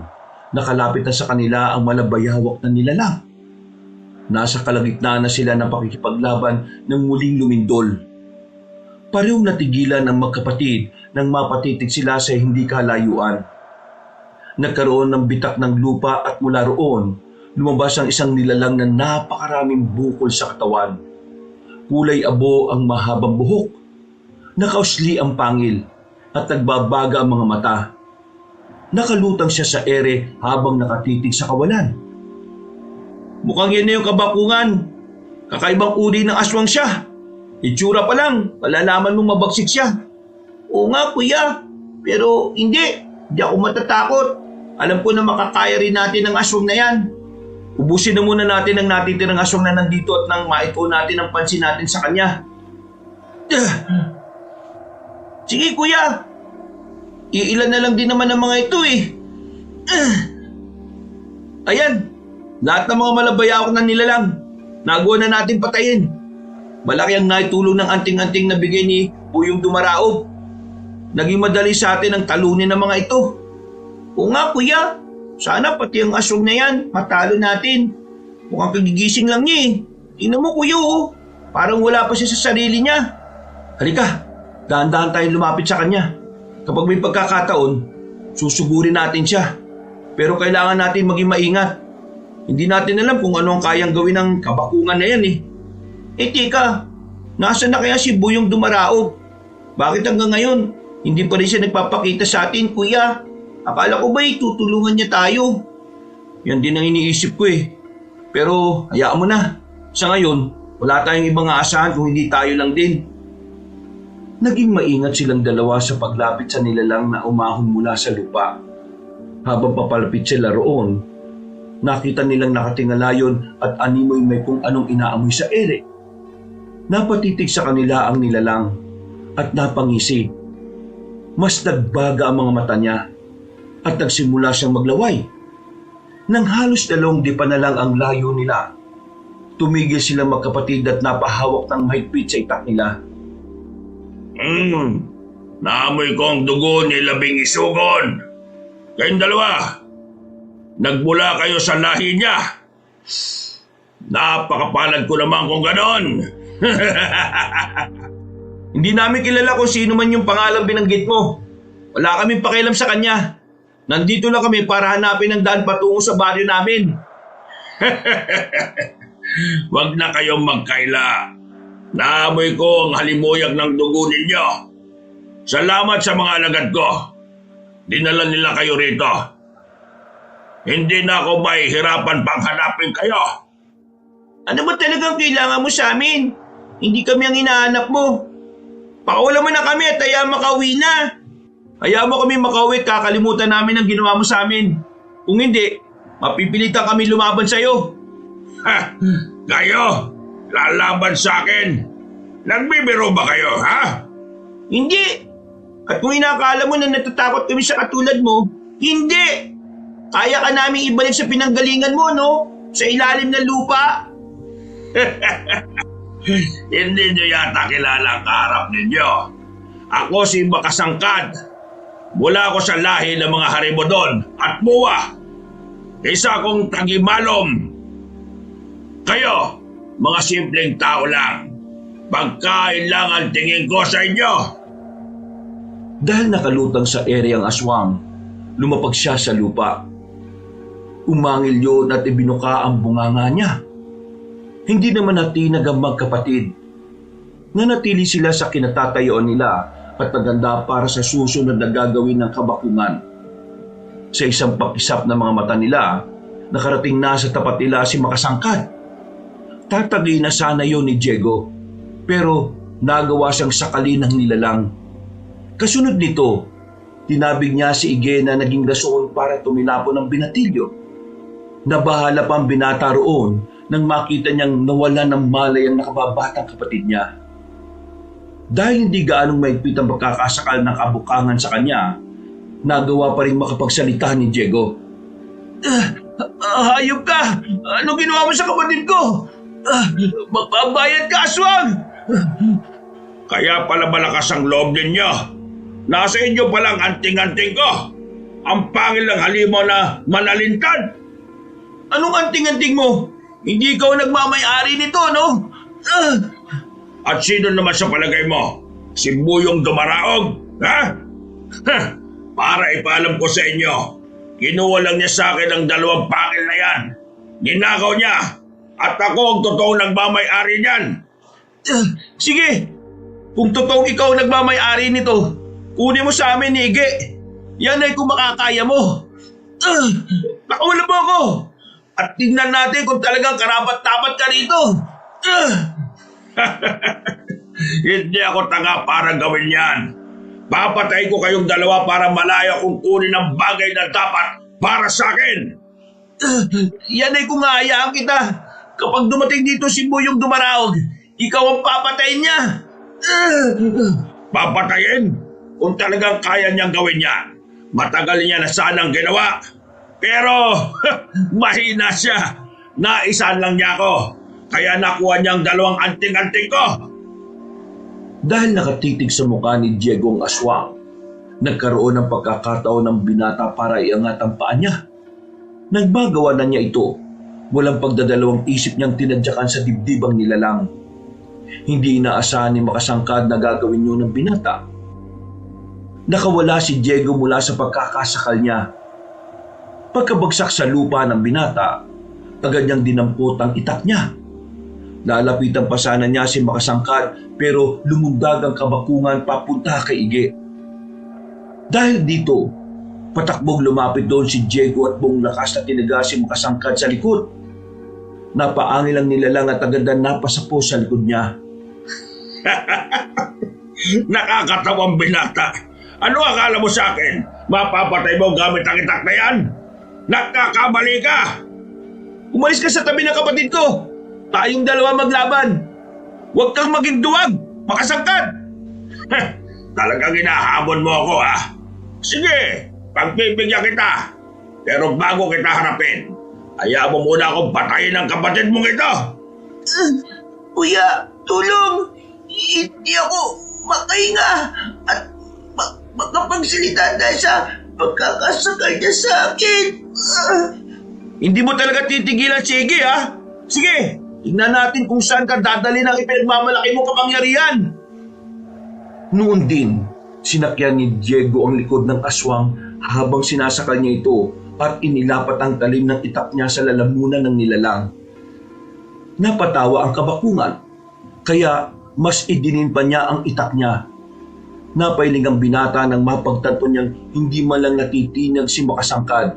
nakalapit na sa kanila ang malabayawak na nilalang. Nasa kalagitnaan na sila ng pakikipaglaban ng muling lumindol. Parehong natigilan ang magkapatid nang mapatitig sila sa hindi kalayuan. Nagkaroon ng bitak ng lupa at mula roon, lumabas ang isang nilalang na napakaraming bukol sa katawan. Kulay abo ang mahabang buhok. Nakausli ang pangil at nagbabaga ang mga mata. Nakalutang siya sa ere habang nakatitig sa kawalan. Mukhang yan na yung kabakungan. Kakaibang uri ng aswang siya. Itsura pa lang, malalaman mong mabagsik siya. Oo nga, kuya. Pero hindi ako matatakot. Alam ko na makakaya rin natin ang aswang na yan. Ubusin na muna natin ang natitirang aswang na nandito at nang maituon natin ang pansin natin sa kanya. Sige, kuya. Iilan na lang din naman ang mga ito eh. Ayan, lahat ng mga malabayawak na nilalang. Nagawa na natin patayin. Malaki ang naitulong ng anting-anting na bigay ni Buyong Dumaraob. Naging madali sa atin ang talunin ng mga ito. Oo nga, kuya. Sana pati ang aswang na yan, matalo natin. Mukhang kagigising lang niya eh. Tingnan mo, kuya oh. Parang wala pa siya sa sarili niya. Halika, dahan-dahan tayong lumapit sa kanya. Kapag may pagkakataon, susugurin natin siya. Pero kailangan natin maging maingat. Hindi natin alam kung ano ang kayang gawin ng kabakungan na yan eh. Eh teka, nasaan na kaya si Buyong Dumaraob? Bakit hanggang ngayon, hindi pa rin siya nagpapakita sa atin, kuya? Akala ko ba'y tutulungan niya tayo? Yan din ang iniisip ko eh. Pero hayaan mo na. Sa ngayon, wala tayong ibang aasahan kung hindi tayo lang din. Naging maingat silang dalawa sa paglapit sa nilalang na umahon mula sa lupa. Habang papalapit sila roon, nakita nilang nakatingalayon at animoy may kung anong inaamoy sa ere. Napatitig sa kanila ang nilalang at napangisi. Mas nagbaga ang mga mata niya at nagsimula siyang maglaway. Nang halos 2 dipa na lang ang layo nila, tumigil silang magkapatid at napahawak ng mahigpit sa itak nila. Naamoy ko ang dugo ni Labing Isugon. Kayong dalawa, nagmula kayo sa lahi niya. Napakapalad ko naman kung ganon. Hindi namin kilala kung sino man yung pangalang binanggit mo. Wala kaming pakialam sa kanya. Nandito lang kami para hanapin ang daan patungo sa baryo namin. Huwag na kayong magkaila. Naamoy ko ang halimuyag ng dugo ninyo. Salamat sa mga alagad ko. Dinala nila kayo rito. Hindi na ako mahihirapan pang hanapin kayo. Ano ba talagang kailangan mo sa amin? Hindi kami ang hinahanap mo. Pakawala mo na kami at hayaan makauwi na. Hayaan mo kami makauwi at kakalimutan namin ang ginawa mo sa amin. Kung hindi, mapipilitan kami lumaban sa'yo. Ha! Kayo! Lalaban sa akin! Nagbibiro ba kayo, ha? Hindi! At kung inakala mo na natatakot kami sa katulad mo, hindi! Kaya ka namin ibalik sa pinanggalingan mo, no? Sa ilalim ng lupa. Hindi nyo yata kilala ang kaharap ninyo. Ako si Makasangkad. Mula ako sa lahi ng mga Harimodon at Muwa. Isa akong tagimalom. Kayo, mga simpleng tao lang. Pagkain lang ang tingin ko sa inyo. Dahil nakalutang sa ere ang aswang, lumapag siya sa lupa. Umangil yun at ibinuka ang bunganga niya. Hindi naman natinag ang magkapatid. Nanatili sila sa kinatatayuan nila at naganda para sa susunod na gagawin ng kabakungan. Sa isang pakisap ng mga mata nila, nakarating na sa tapat nila si Makasangkad. Tatagay na sana yun ni Diego, pero nagawa siyang sakali ng nilalang. Kasunod nito, tinabig niya si Ige na naging rason para tumilapon ng binatilyo. Nabahala pa ang binata roon nang makita niyang nawala ng malay ang nakababatang kapatid niya. Dahil hindi gaanong maigpit ang pagkakasakal ng kabukangan sa kanya, nagawa pa rin makapagsalita ni Diego. Hayop ka! Ano ginawa mo sa kapatid ko? Magpabayad ka, aswang! Kaya pala malakas ang loob ninyo. Nasa inyo palang anting-anting ko. Ang pangil ng halimaw na manalintad. Anong anting-anting mo? Hindi ikaw nagmamay-ari nito, no? At sino naman sa palagay mo? Si Buyong Dumaraog? Ha? Para ipaalam ko sa inyo, kinuha lang niya sa akin ang 2 pangil na yan. Ninakaw niya. At ako ang totoong nagmamay-ari niyan. Sige, kung totoong ikaw nagmamay-ari nito, kunin mo sa amin ni Ige. Yan ay kung makakaya mo. Pakawala mo ako. At tingnan natin kung talagang karapat-dapat ka rito. Hindi ako tanga para gawin yan. Papatay ko kayong 2 para malaya kung kunin ang bagay na dapat para sa akin. Yan ay kung hayaan kita. Kapag dumating dito si Buyong Dumaraog, ikaw ang papatayin niya. Papatayin? Kung talagang kaya niyang gawin yan, matagal niya na sanang ginawa. Pero mahina siya. Naisan lang niya ako. Kaya nakuha niyang 2 anting-anting ko. Dahil nakatitig sa mukha ni Diego ang aswang, nagkaroon ng pagkakataon ng binata para iangat ang paa niya. Nagmagawa na niya ito. Walang pagdadalawang isip niyang tinadyakan sa dibdibang nilalang. Hindi inaasahan ni Makasangkad na gagawin yun ng binata. Nakawala si Diego mula sa pagkakasakal niya. Pagkabagsak sa lupa ng binata, agad niyang dinampot ang itak niya. Lalapitan pa sana niya si Makasangkad pero lumundag ang kabakungan papunta kay Ige. Dahil dito, patakbong lumapit doon si Diego at buong lakas na tinaga si Makasangkad sa likod. Napaangil ang nilalang at agad na napasapo sa likod niya. Nakakatawang binata. Ano akala mo sa akin? Mapapatay mo gamit ang itak na yan? Nagkakamali ka! Umalis ka sa tabi ng kapatid ko. Tayong 2 maglaban. Huwag kang maging duwag, Makasangkad. Talagang hinahamon mo ako, ha? Sige, pagbibigyan kita. Pero bago kita harapin, hayaan mo muna akong patayin ang kapatid mong ito. Kuya, tulong. Hindi ako makahinga at makapagsalita dahil sa pagkakasakal niya sa akin. Hindi mo talaga titigilan si Ige, ha? Sige, tignan natin kung saan ka dadalhin ang ipinagmamalaki mong kapangyarihan. Noon din, sinakyan ni Diego ang likod ng aswang habang sinasakal niya ito at inilapat ang talim ng itak niya sa lalamunan ng nilalang. Napatawa ang kabakungan, kaya mas idinin pa niya ang itak niya. Napailing ang binata nang mapagtanto niyang hindi man lang natitinag si Makasangkad.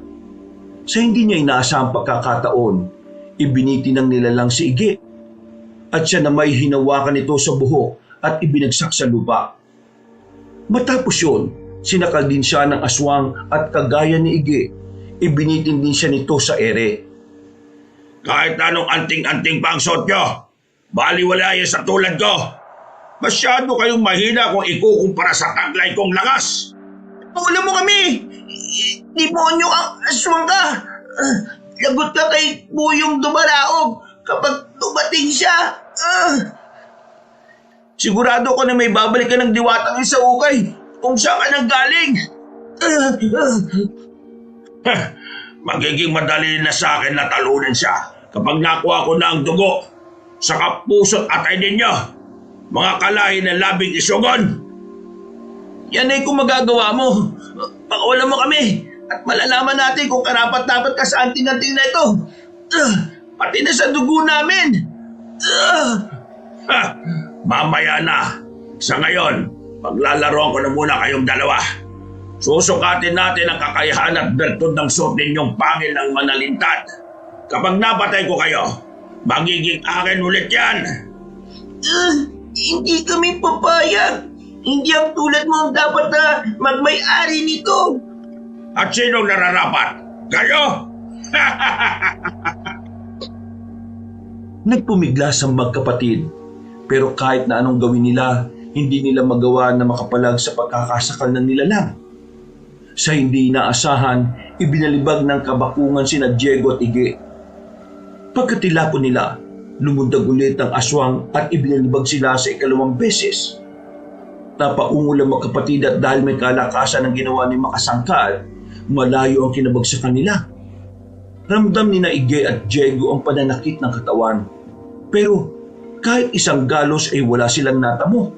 Sa hindi niya inaasahang pagkakataon, ibiniti ng nilalang si Ige. At siya na may hinawakan ito sa buhok at ibinagsak sa lupa. Matapos yun, sinakal din siya ng aswang at kagaya ni Ige, ibinitin din siya nito sa ere. Kahit anong anting-anting pa ang suot nyo, baliwala yan sa tulad ko. Masyado kayong mahina kung ikukumpara sa taglay kong lakas. Alam mo kami! Demonyo ang aswang ka! Lagot ka kay Buyong Dumaraog kapag dumating siya! Sigurado ko na may babalik ka ng diwatang sa ukay kung saan ka nanggaling! Magiging madali na sa akin na talunin siya kapag nakuha ko na ang dugo sa kapuso't atay ninyo. Mga kalahi ng labing isugon! Yan ay kung magagawa mo. Pakawalan mo kami at malalaman natin kung karapat-dapat ka sa anting-anting na ito. Pati na sa dugo namin. Mamaya na. Sa ngayon, paglalaroan ko na muna kayong dalawa. Susukatin natin ang kakayahan at bertud ng suot ninyong pangil ng manalintad. Kapag napatay ko kayo, magiging akin ulit yan. Hindi kami papayag. Hindi ang tulad mo ang dapat na magmay-ari nito. At sinong nararapat? Kayo? Nagpumiglas ang magkapatid, pero kahit na anong gawin nila, hindi nila magawa na makapalag sa pagkakasakal ng nilalang. Sa hindi inaasahan, ibinalibag ng kabakungan sina Diego at Ige. Pagkatilapon nila, lumundag ulit ang aswang at ibinalibag sila sa ikalawang beses. Napaungol ang magkapatid at dahil may kalakasan ang ginawa ni Makasangkad, malayo ang kinabagsakan nila. Ramdam ni na Ige at Diego ang pananakit ng katawan. Pero kahit isang galos ay wala silang natamo.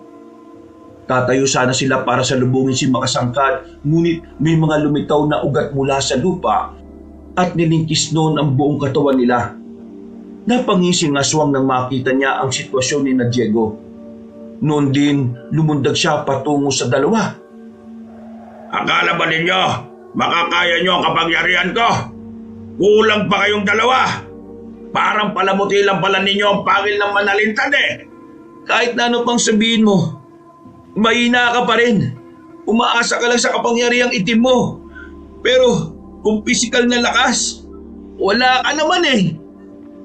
Tatayo sana sila para salubungin si Makasangkad, ngunit may mga lumitaw na ugat mula sa lupa at nilingkis noon ang buong katawan nila. Napangising aswang nang makita niya ang sitwasyon ni na Diego. Noon din, lumundag siya patungo sa dalawa. Akala ba ninyo, makakaya nyo ang kapangyarihan ko? Kulang pa kayong dalawa. Parang palamuti lang pala ninyo ang pangil ng manalintad eh. Kahit na ano pang sabihin mo, mahina ka pa rin. Umaasa ka lang sa kapangyarihang itim mo. Pero kung pisikal na lakas, wala ka naman eh.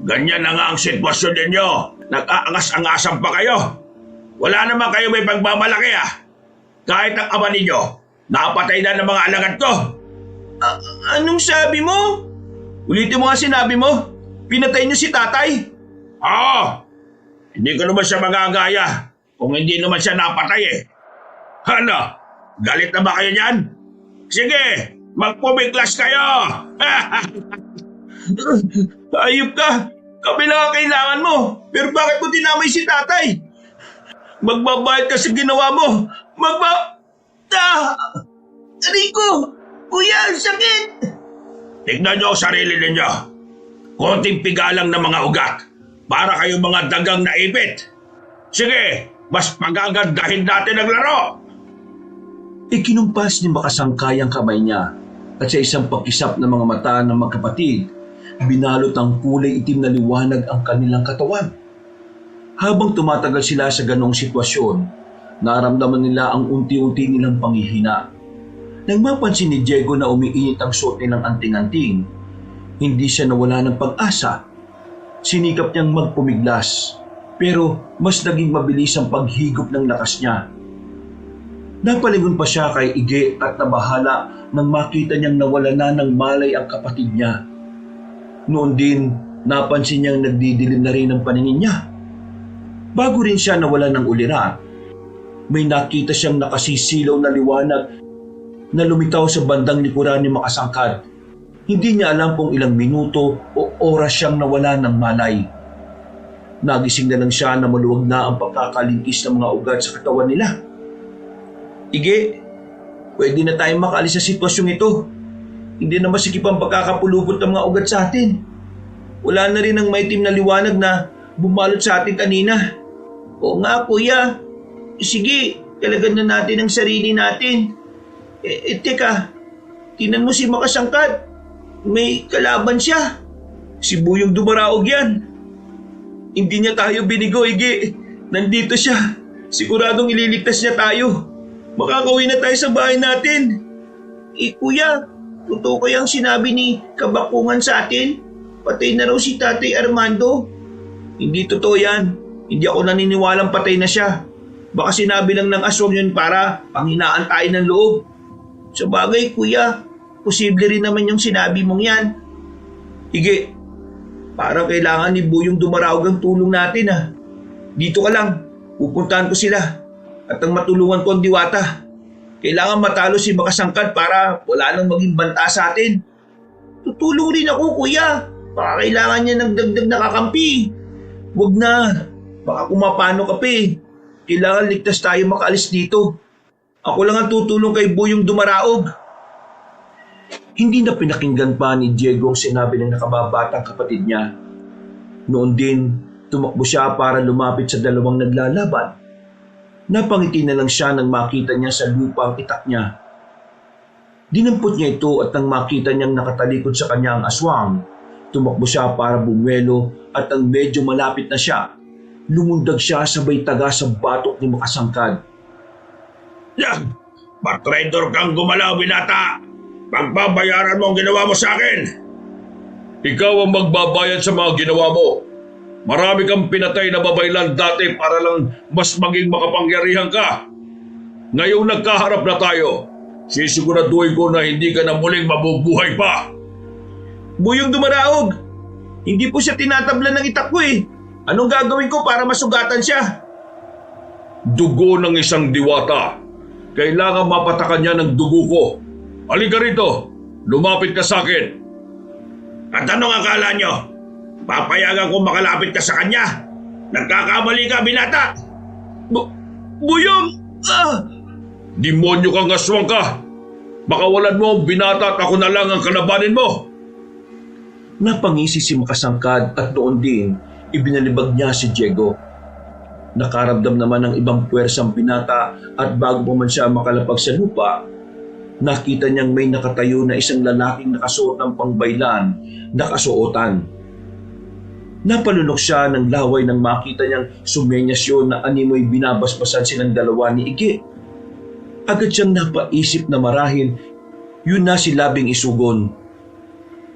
Ganyan na nga ang sitwasyon ninyo. Nag-aangas-angasan pa kayo. Wala naman kayo may pagmamalaki ah. Kahit ang ama ninyo, napatay na ng mga alagad ko. Anong sabi mo? Ulitin mo nga sinabi mo. Pinatay niyo si tatay. Oo. Hindi ko naman siya magagaya kung hindi naman siya napatay eh. Ano? Galit na ba kayo niyan? Sige, magpumiglas kayo. Ayop ka. Kami lang ang kailangan mo. Pero bakit mo dinamay si tatay? Magbabayad ka sa ginawa mo. Rico! Kuya, ang sakit! Tignan niyo ang sarili ninyo. Konting pigalang ng mga ugat. Para kayong mga dagang naipit. Sige, mas magagandahin natin ang laro. Ikinumpas ni Makasangkay ang kamay niya at sa isang pagkisap ng mga mata ng magkapatid, binalot ang kulay itim na liwanag ang kanilang katawan. Habang tumatagal sila sa ganong sitwasyon, naramdaman nila ang unti-unti nilang panghihina. Nang mapansin ni Diego na umiinit ang suot nilang anting-anting, hindi siya nawala ng pag-asa. Sinikap niyang magpumiglas, pero mas naging mabilis ang paghigop ng lakas niya. Napalingon pa siya kay Ige at nabahala nang makita niyang nawala na ng malay ang kapatid niya. Noon din, napansin niyang nagdidilim na rin ang paningin niya. Bago rin siya nawala ng uliran, may nakita siyang nakasisilaw na liwanag na lumitaw sa bandang likuran ni Makasangkad. Hindi niya alam kung ilang minuto o oras siyang nawala ng malay. Nagising na lang siya na maluwag na ang pagkakalingkis ng mga ugat sa katawan nila. Ige, pwede na tayong makaalis sa sitwasyong ito. Hindi na masikip ang pagkakapulupot ng mga ugat sa atin. Wala na rin ang maitim na liwanag na bumalot sa atin kanina. Oo nga kuya. Sige, talagan na natin ang sarili natin. Teka, tinan mo si Makasangkad. May kalaban siya. Si Buyong Dumaraog yan. Hindi niya tayo binigo, Ige. Nandito siya. Siguradong ililigtas niya tayo. Makakauwi na tayo sa bahay natin. Kuya, totoo kayang sinabi ni Kabakungan sa atin? Patay na raw si Tatay Armando. Hindi totoo yan. Hindi ako naniniwalang patay na siya. Baka sinabi lang ng aswang yun para panghinaan tayo ng loob. Sa bagay kuya, posible rin naman yung sinabi mong yan. Ige, parang kailangan ni Buyong Dumaraog ang tulong natin ah. Dito ka lang, pupuntahan ko sila. At ang matulungan ko ang Diwata. Kailangan matalo si Makasangkad para wala nang maging banta sa atin. Tutulong rin ako kuya. Baka kailangan niya ng dagdag na kakampi. Huwag na, baka kumapano ka pa eh. Kailangan ligtas tayo makaalis dito. Ako lang ang tutulong kay Buyong Dumaraog. Hindi na pinakinggan pa ni Diego ang sinabi ng nakababatang kapatid niya. Noon din, tumakbo siya para lumapit sa dalawang naglalaban. Napangiti na lang siya nang makita niya sa lupa ang itak niya. Dinampot niya ito at nang makita niyang nakatalikod sa kanya ang aswang, tumakbo siya para bumwelo at nang medyo malapit na siya, lumundag siya sabay taga sa batok ni Makasangkad. Yan! Patraidor kang gumalaw, binata! Pagbabayaran mo ang ginawa mo sa akin! Ikaw ang magbabayad sa mga ginawa mo. Marami kang pinatay na babaylan dati para lang mas maging makapangyarihan ka. Ngayong nagkaharap na tayo, sisiguraduhin ko na hindi ka na muling mabubuhay pa. Buyong Dumaraog, hindi po siya tinatablan ng itak ko eh. Anong gagawin ko para masugatan siya? Dugo ng isang diwata. Kailangan mapatakan niya ng dugo ko. Halika rito, lumapit ka sa akin. At anong akala nyo? Papayagan ko makalapit ka sa kanya? Nagkakamali ka, binata! Buyong! Demonyo kang aswang ka! Makawalan mo ang binata at ako na lang ang kalabanin mo! Napangisi si Makasangkad at noon din, ibinalibag niya si Diego. Nakaramdam naman ng ibang puwersang binata at bago pa man siya makalapag sa lupa, nakita niyang may nakatayo na isang lalaking nakasuot ng pangbaylan na kasuotan. Napalunok siya ng laway nang makita niyang sumenyas yun na animoy binabasbasan silang dalawa ni Ige. Agad siyang napaisip na marahil yun na si Labing Isugon.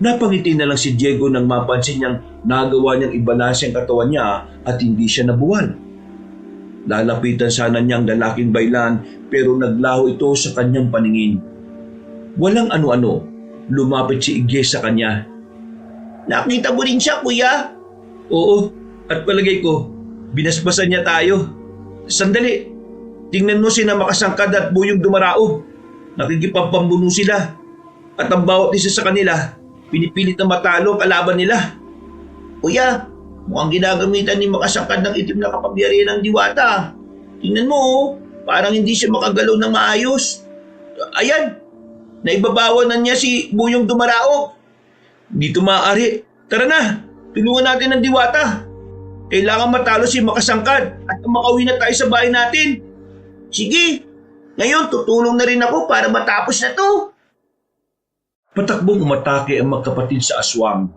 Napangiti na lang si Diego nang mapansin niyang nagawa niyang ibalanse ang katawan niya at hindi siya nabuwal. Lalapitan sana niyang lalaking baylan pero naglaho ito sa kanyang paningin. Walang ano-ano, lumapit si Ige sa kanya. Nakita mo rin siya kuya? Oo, at palagay ko, binasbasan niya tayo. Sandali, tingnan mo sina Makasangkad at Buyong Dumaraog. Nakikipagpambuno sila. At ang bawat isa sa kanila, pinipilit na matalo ang kalaban nila. Kuya, mukhang ginagamitan ni Makasangkad ng itim na kapangyarihan ng Diwata. Tingnan mo oh, parang hindi siya makagalaw ng maayos. Ayan, naibabawan na niya si Buyong Dumaraog. Dito maaari. Tara na! Tulungan natin ang Diwata. Kailangan matalo si Makasangkad at makauwi na tayo sa bahay natin. Sige, ngayon tutulong na rin ako para matapos na to. Patakbong umatake ang magkapatid sa aswang.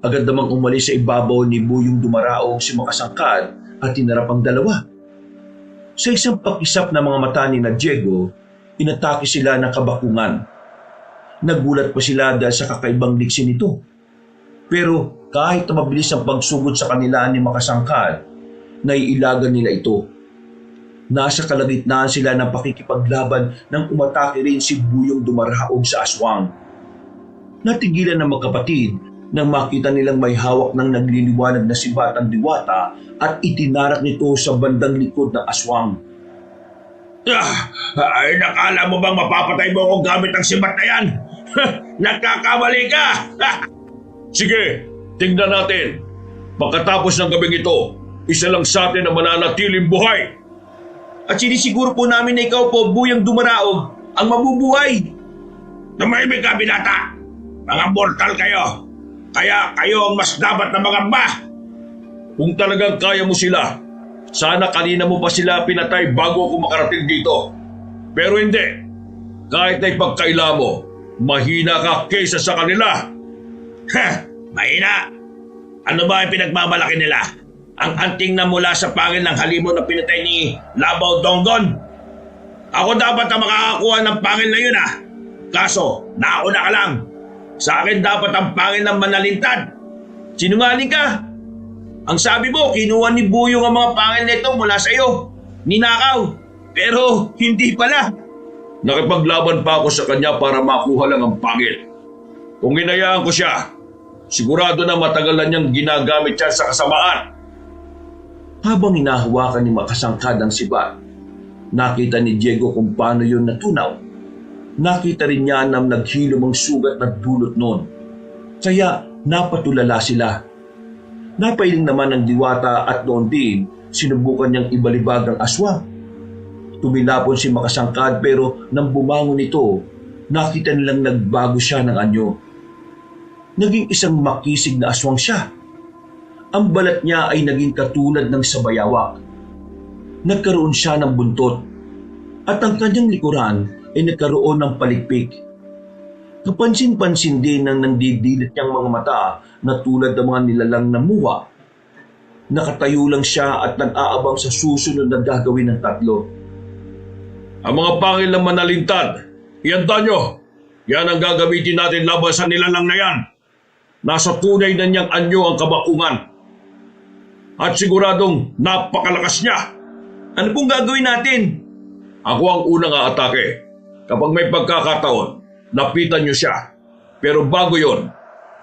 Agad namang umalis sa ibabaw ni Buyong Dumaraog si Makasangkad at tinarap ang dalawa. Sa isang pakisap na mga mata ni na Diego, inatake sila ng Kabakungan. Nagulat pa sila dahil sa kakaibang liksi nito. Pero kahit na mabilis ang pagsugod sa kanila ni Makasangkad, naiilagan nila ito. Nasa kalagitnaan sila ng pakikipaglaban nang umatake rin si Buyong Dumaraog sa aswang. Natigilan ng magkapatid nang makita nilang may hawak ng nagliliwanag na si Batang Diwata at itinarak nito sa bandang likod ng aswang. Ay, nakala mo bang mapapatay mo akong gamit ang sibat na yan? Nagkakamali ka! Sige, tingnan natin. Pagkatapos ng gabing ito, isa lang sa atin ang mananatiling buhay. At sinisiguro po namin na ikaw po, Buyong Dumaraog, ang mabubuhay. Tumahimik ka, binata! Mga mortal kayo! Kaya kayo ang mas dapat na mangamba! Kung talagang kaya mo sila, Sana kanina mo pa sila pinatay bago ako makarating dito. Pero hindi. Kahit na ipagkaila mo, mahina ka kaysa sa kanila. Ha! Mahina! Ano ba ang pinagmamalaki nila? Ang anting na mula sa pangil ng halimon na pinatay ni Labaw Donggon? Ako dapat ang makakakuha ng pangil na yun ah. Kaso, nauna ka lang. Sa akin dapat ang pangil ng Manalintad. Sinungaling ka. Ang sabi mo, kinuha ni Buyong ang mga pangil nito mula sa iyo. Ninakaw. Pero hindi pala. Nakipaglaban pa ako sa kanya para makuha lang ang pangil. Kung hinayaan ko siya, sigurado na matagal na niyang ginagamit siya sa kasamaan. Habang hinahawakan ni Makasangkad ang sibat, nakita ni Diego kung paano yun natunaw. Nakita rin niya na naghilom ang sugat na dulot noon. Kaya napatulala sila. Napailing naman ng diwata at noon din sinubukan niyang ibalibag ang aswang. Tumilapon si Makasangkad pero nang bumangon ito, nakita nilang nagbago siya ng anyo. Naging isang makisig na aswang siya. Ang balat niya ay naging katulad ng sa bayawak. Nagkaroon siya ng buntot at ang kanyang likuran ay nagkaroon ng palikpik. Kapansin-pansin din ng nandidilit niyang mga mata na tulad ng mga nilalang na muwa. Nakatayo lang siya at nag-aabang sa susunod na gagawin ng tatlo. Ang mga pangil ng Manalintad, ihanda nyo. Yan ang gagamitin natin laban sa nilalang na yan. Nasa tunay na niyang anyo ang kabakungan. At siguradong napakalakas niya. Ano pong gagawin natin? Ako ang unang aatake. Kapag may pagkakataon, lapitan niyo siya. Pero bago yon,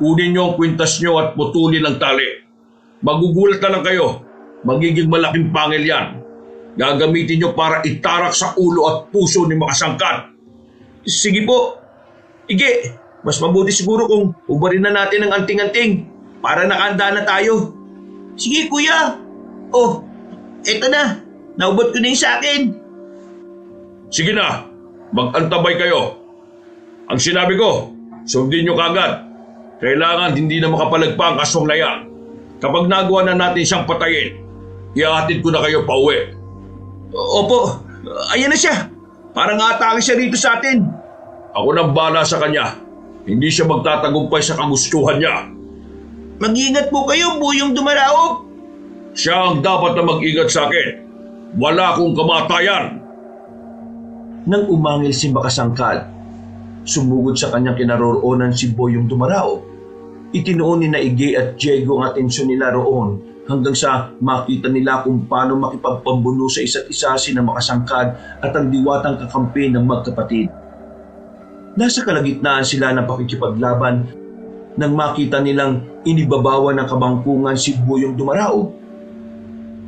kunin niyo ang kwintas niyo at putulin ang tali. Magugulat na lang kayo. Magiging malaking pangil yan. Gagamitin niyo para itarak sa ulo at puso ni Makasangkad. Sige po. Ige, mas mabuti siguro kung ubarin na natin ang anting-anting para nakahanda na tayo. Sige kuya. Oh, eto na. Naubot ko na yung sa akin. Sige na, mag-antabay kayo. Ang sinabi ko, sundin niyo kagad. Kailangan hindi na makapalagpa ang aswang na yan. Kapag nagawa na natin siyang patayin, ihahatid ko na kayo pauwi. Opo, ayan na siya. Parang atake siya rito sa atin. Ako nang bala sa kanya. Hindi siya magtatagumpay sa kagustuhan niya. Mag-ingat po kayo, Buyong Dumaraog. Siya ang dapat na mag-ingat sa akin. Wala akong kamatayan. Nang umangil si Makasangkad, sumugod sa kanyang kinaroroonan si Buyong Dumaraog. Itinuon ni Naigi at Diego ang atensyon nila roon hanggang sa makita nila kung paano makipagpambuno sa isa't isa sina Makasangkad at ang diwatang kakampi ng magkapatid. Nasa kalagitnaan sila ng pakikipaglaban nang makita nilang inibabawan ng kabangkungan si Buyong Dumaraog.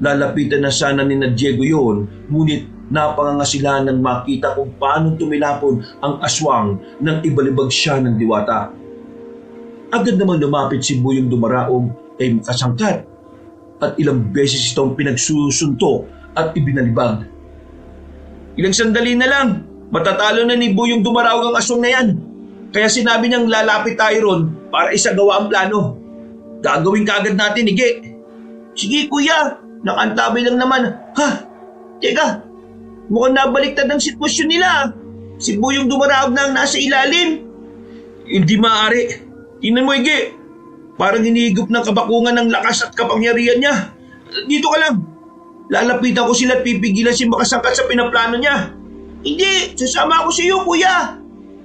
Lalapitan na sana ni Diego yun, ngunit napangangasilan nang makita kung paano tumilapon ang aswang nang ibalibag siya ng diwata. Agad namang lumapit si Buyong Dumaraog kay Makasangkad at ilang beses itong pinagsusuntok at ibinalibag. Ilang sandali na lang, matatalo na ni Buyong Dumaraog ang aswang na yan. Kaya sinabi niyang lalapit tayo ron para isagawa ang plano. Gagawin kaagad natin, Ige. Sige kuya, nakantabay lang naman. Ha? Teka, mukhang nabaliktad ang sitwasyon nila. Si Buyong Dumaraog na ang nasa ilalim. Hindi maaari. Tingnan mo, Ige. Parang hinihigop ng kabakungan ng lakas at kapangyarihan niya. Dito ka lang. Lalapitan ko sila at pipigilan si Makasangkad sa pinaplano niya. Hindi, sasama ako sa iyo, kuya.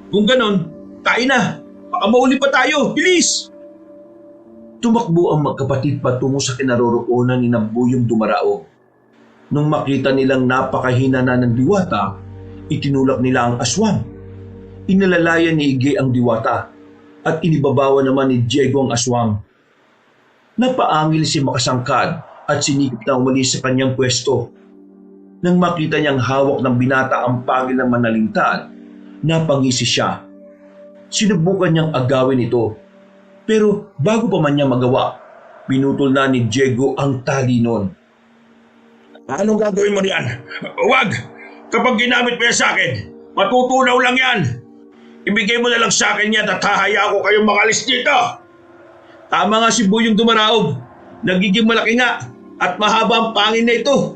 Kung ganon, tayo na. Baka mauli pa tayo. Bilis! Tumakbo ang magkapatid patungo sa kinaroroonan ni Buyong Dumaraog. Nung makita nilang napakahina na ng diwata, itinulak nila ang aswang. Inalalayan ni Ige ang diwata at inibabawa naman ni Diego ang aswang. Napaangil si Makasangkad at sinikip na umalis sa kanyang pwesto. Nang makita niyang hawak ng binata ang pangil ng Manalintad, napangisi siya. Sinubukan niyang agawin ito. Pero bago pa man niya magawa, pinutol na ni Diego ang tali noon. Anong gagawin mo niyan? Huwag! Kapag ginamit mo yan sa akin, matutunaw lang yan. Ibigay mo na lang sa akin yan at hahaya ko kayong makalis dito. Tama nga si Buyong Dumaraog. Nagiging malaki nga. at mahaba ang pangil na ito.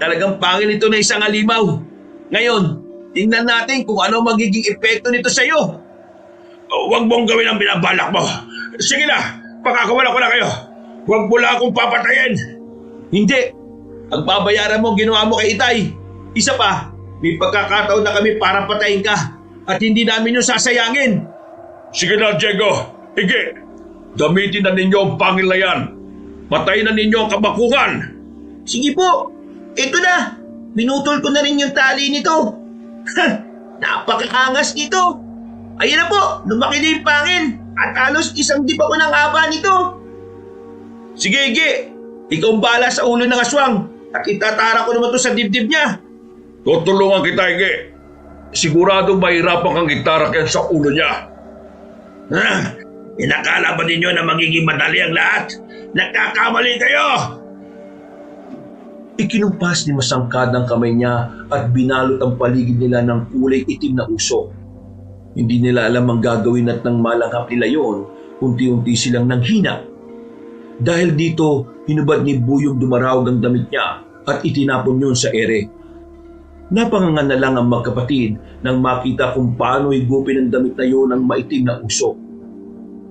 Talagang pangil ito na isang halimaw. Ngayon, tingnan natin kung ano magiging epekto nito sa iyo. Huwag mong gawin ang binabalak mo. Sige na, pakakawala ko na kayo. Huwag mo lang akong papatayin. Hindi. Ang babayaran mo ang ginawa mo kay Itay. Isa pa, may pagkakataon na kami para patayin ka at hindi namin yung sasayangin. Sige na, Diego. Hige, gamitin na ninyo ang pangil na yan. Patayin na ninyo ang kabakuhan. Sige po, ito na. Binutol ko na rin yung tali nito. Napakaangas nito. Ayun na po, lumaki na yung pangil at halos isang diba ko ng haba nito. Sige, Ige. Ikaw ang bahala sa ulo ng aswang at itatara ko naman to sa dibdib niya. Tutulungan kita, Hige. Siguradong mahirapan kang itarak yan sa ulo niya. Inakala ba ninyo na magiging madali ang lahat? Nagkakamali kayo! Ikinumpas ni Masangkad ang kamay niya at binalot ang paligid nila ng kulay itim na usok. Hindi nila alam ang gagawin at nang malanghap nila yon, unti-unti silang nanghina. Dahil dito, hinubad ni Buyong Dumarawag ang damit niya at itinapon yun sa ere. Napangangan na lang ang magkapatid nang makita kung paano higupin ang damit na yun ng maitim na usok.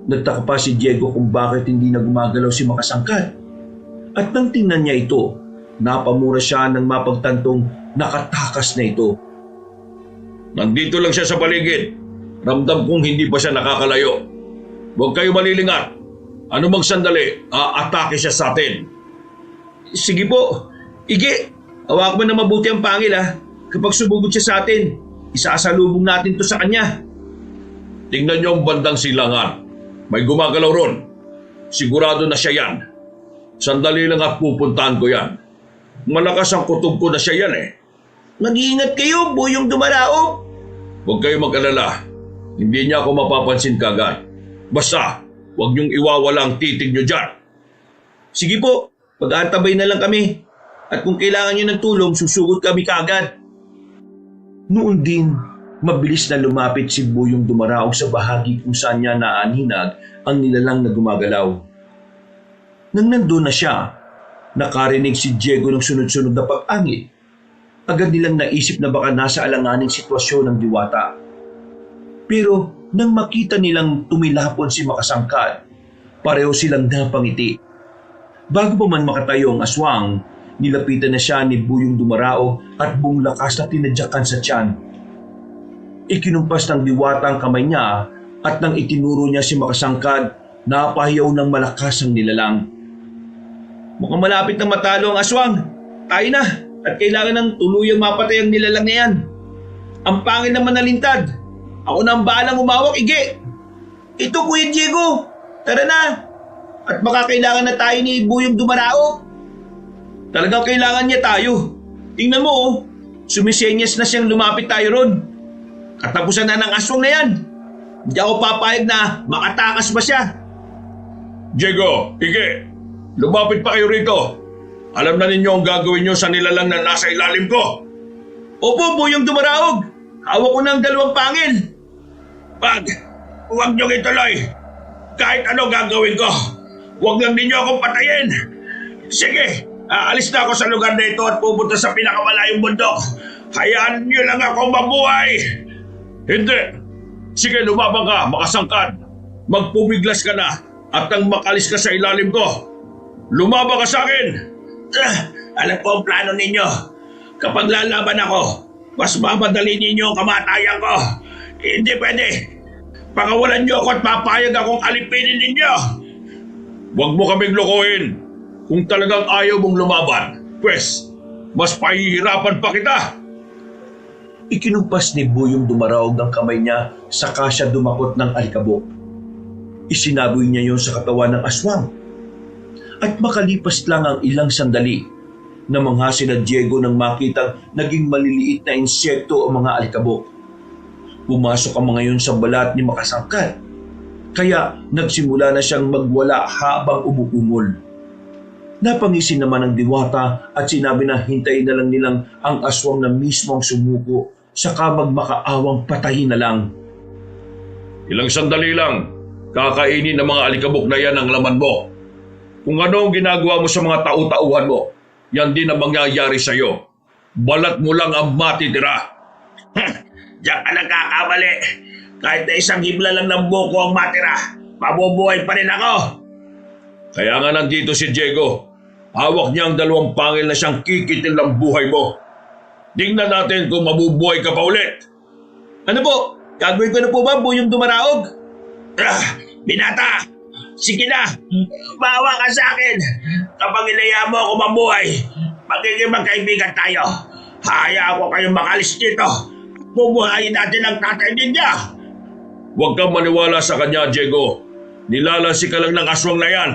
Nagtaka pa si Diego kung bakit hindi na gumagalaw si Makasangkad. At nang tingnan niya ito, napamura siya nang mapagtantong nakatakas na ito. Nandito lang siya sa paligid. Ramdam kong hindi pa siya nakakalayo. Huwag kayo malilingat. Ano mang sandali, aatake siya sa atin. Sige po. Ige, hawak mo na mabuti ang pangil Kapag sumugod siya sa atin, isasalubong natin to sa kanya. Tingnan niyo ang bandang silangan. May gumagalaw ron. Sigurado na siya yan. Sandali lang at pupuntahan ko yan. Malakas ang kutob ko na siya yan eh. Mag-iingat kayo, Buyong Dumaraog. Huwag kayo mag-alala. Hindi niya ako mapapansin kagad. Basta, huwag niyong iwawala ang titig niyo dyan. Sige po, pag-aantabay na lang kami. At kung kailangan niyo ng tulong, susugod kami kagad. Noon din, mabilis na lumapit si Buyong Dumaraog sa bahagi kung saan niya naaninag ang nilalang na gumagalaw. Nang nandun na siya, nakarinig si Diego ng sunod-sunod na pag-angit. Agad nilang naisip na baka nasa alanganing sitwasyon ng diwata. Pero nang makita nilang tumilapon si Makasangkad, pareho silang napangiti. Bago pa man makatayo ang aswang, nilapitan na siya ni Buyong Dumaraog at buong lakas na tinadyakan sa tiyan. Ikinumpas ng diwata ang kamay niya at nang itinuro niya si Makasangkad, napahiyaw ng malakas ang nilalang. Mukhang malapit na matalo ang aswang. Tayo na at kailangan ng tuluyang mapatay ang nilalang na yan. Ang pangil naman na lintad. Ako na ang bahalang umawak, Ige. Ito, Kuya Diego. Tara na. At baka kailangan na tayo ni Buyong Dumaraog. Talagang kailangan niya tayo. Tingnan mo sumisenyas na siyang lumapit tayo ron. Katapusan na ng aswang na yan. Hindi ako papayag na makatakas pa siya. Diego, Ige, lumapit pa kayo rito. Alam na ninyo ang gagawin nyo sa nilalang na nasa ilalim ko. Opo, Buyong Dumaraog. Hawak ko ng dalawang pangil. Huwag niyong ituloy. Kahit ano gagawin ko, huwag lang ninyo akong patayin. Sige, aalis na ako sa lugar na ito at pupunta sa pinakamalayong bundok. Hayaan niyo lang ako mabuhay. Hindi. Sige, lumabang ka, Makasangkad. Magpumiglas ka na at nang makalis ka sa ilalim ko. Lumabang ka sa akin. Alam ko ang plano ninyo. Kapag lalaban ako, mas mamadali ninyo ang kamatayan ko. Hindi pwede. Pakawalan niyo ako at papayag akong alipinin ninyo. Huwag mo kaming lokohin. Kung talagang ayaw mong lumaban, pwes, mas pahihirapan pa kita. Ikinumpas ni Buyong Dumaraog ang kamay niya saka siya dumakot ng alikabok. Isinaboy niya yon sa katawan ng aswang. At makalipas lang ang ilang sandali, namangha sina Diego nang makitang naging maliliit na insekto ang mga alikabok. Pumasok ang mga yun sa balat ni Makasangkad. Kaya nagsimula na siyang magwala habang umuumol. Napangisin naman ang diwata at sinabi na hintayin na lang nilang ang aswang na mismo ang sumuko saka magmakaawang patayin na lang. Ilang sandali lang, kakainin ng mga alikabok na yan ang laman mo. Kung ano ang ginagawa mo sa mga tau-tauhan mo, yan din ang mangyayari sa'yo. Balat mo lang ang matitira. Diyan ka nagkakamali. Kahit na isang hibla lang ng buko ang matira, mabubuhay pa rin ako. Kaya nga nandito si Diego. Hawak niya ang 2 pangil na siyang kikitil ng buhay mo. Tingnan natin kung mabubuhay ka pa ulit. Ano po? Gagawin ko na po ba, Buyong Dumaraog? Binata, sige na. Bawa ka sa akin. Kapag inaya mo ako mabuhay, magiging magkaibigan tayo. Hayaan ko kayong makalis dito. Bubuhayin natin ang tatay ninyo. Huwag kang maniwala sa kanya, Diego. Nilalasi ka lang ng aswang na yan.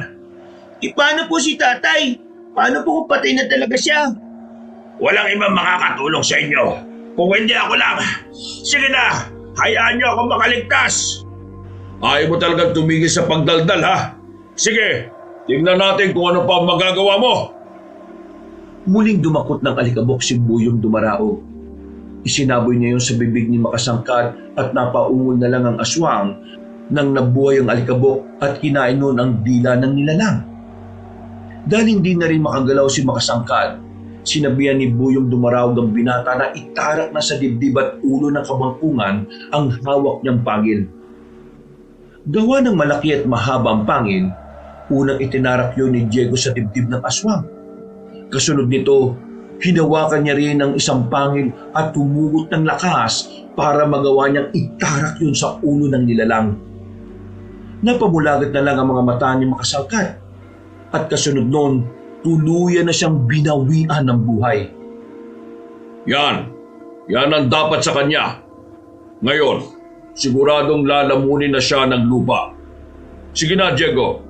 Paano po si tatay? Paano po kung patay na talaga siya? Walang ibang makakatulong sa inyo. Kung hindi ako lang, sige na. Hayaan niyo akong makaligtas. Ayaw mo talagang tumigil sa pagdaldal, ha? Sige, tingnan natin kung ano pa ang magagawa mo. Muling dumakot ng alikabok si Buyong Dumaraog. Isinaboy niya yun sa bibig ni Makasangkad at napaungol na lang ang aswang nang nabuhay ang alikabok at kinain noon ang dila ng nilalang. Dahil hindi na rin makagalaw si Makasangkad, sinabihan ni Buyong Dumaraog ang binata na itarak na sa dibdib at ulo ng kabangkungan ang hawak niyang pangil. Gawa ng malaki at mahaba ang pangil, unang itinarak yun ni Diego sa dibdib ng aswang. Kasunod nito, hinawakan niya rin ang isang pangil at tumugot ng lakas para magawa niyang itarak yun sa ulo ng nilalang. Napamulagat na lang ang mga mata ni Makasangkad at kasunod noon, tuluyan na siyang binawian ng buhay. Yan ang dapat sa kanya. Ngayon, siguradong lalamunin na siya ng lupa. Sige na, Diego.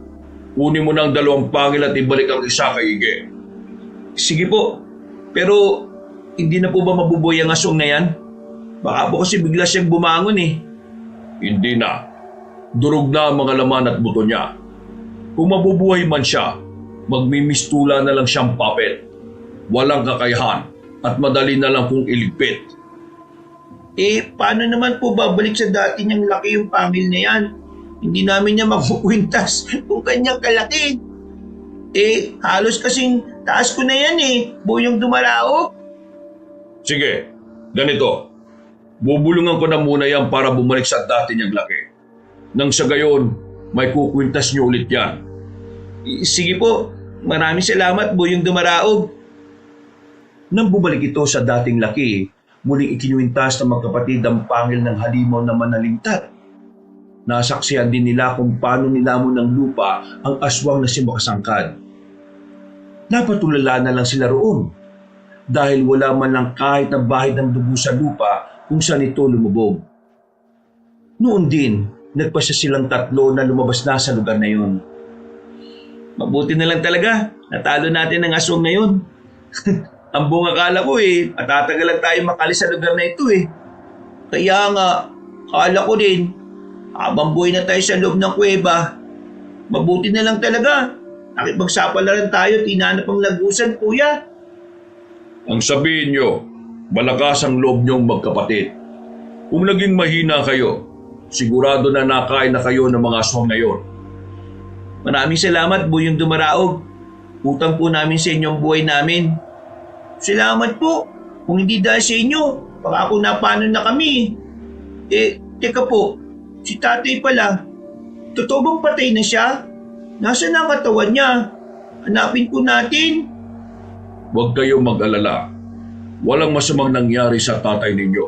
Kunin mo ng 2 pangil at ibalik ang isa kay Ige. Sige po, pero hindi na po ba mabubuhay ang aswang na yan? Baka po kasi bigla siyang bumangon eh. Hindi na. Durog na ang mga laman at buto niya. Kung mabubuhay man siya, magmimistula na lang siyang puppet. Walang kakayahan at madali na lang kung iligpit. Paano naman po babalik sa dati niyang laki yung pangil na yan? Hindi namin niya makukwintas kung kanyang kalaki. Halos kasing taas ko na yan Buyong Dumaraog. Sige, ganito. Bubulungan ko na muna yan para bumalik sa dati niyang laki. Nang sa gayon, may kukwintas niyo ulit yan. Sige po, maraming salamat Buyong Dumaraog. Nang bumalik ito sa dating laki, muling ikinuwintas ng magkapatid ang pangil ng halimaw na manalintat. Nasaksihan din nila kung paano nilamon ng lupa ang aswang na si Makasangkad. Napatulala na lang sila roon dahil wala man lang kahit na bahid ng dugo sa lupa kung saan ito lumubog. Noon din, nagpasya silang 3 na lumabas na sa lugar na yun. Mabuti na lang talaga, natalo natin ang aswang na yun. Ang buong akala ko matatagalan tayo makalis sa lugar na ito Kaya nga, akala ko din, habang buhay na tayo sa loob ng kuweba, mabuti na lang talaga. Nakipagsapalaran tayo, tinanap ang lagusan, kuya. Ang sabihin niyo, malakas ang loob niyong magkapatid. Kung naging mahina kayo, sigurado na nakain na kayo ng mga aswang na yon. Maraming salamat, Buyong Dumaraog. Utang po namin sa inyong buhay namin. Salamat po. Kung hindi dahil sa inyo, baka kung napano na kami. Teka po, si tatay pala, totoo bang patay na siya? Nasaan ang katawan niya? Hanapin po natin. Huwag kayong mag-alala. Walang masamang nangyari sa tatay ninyo.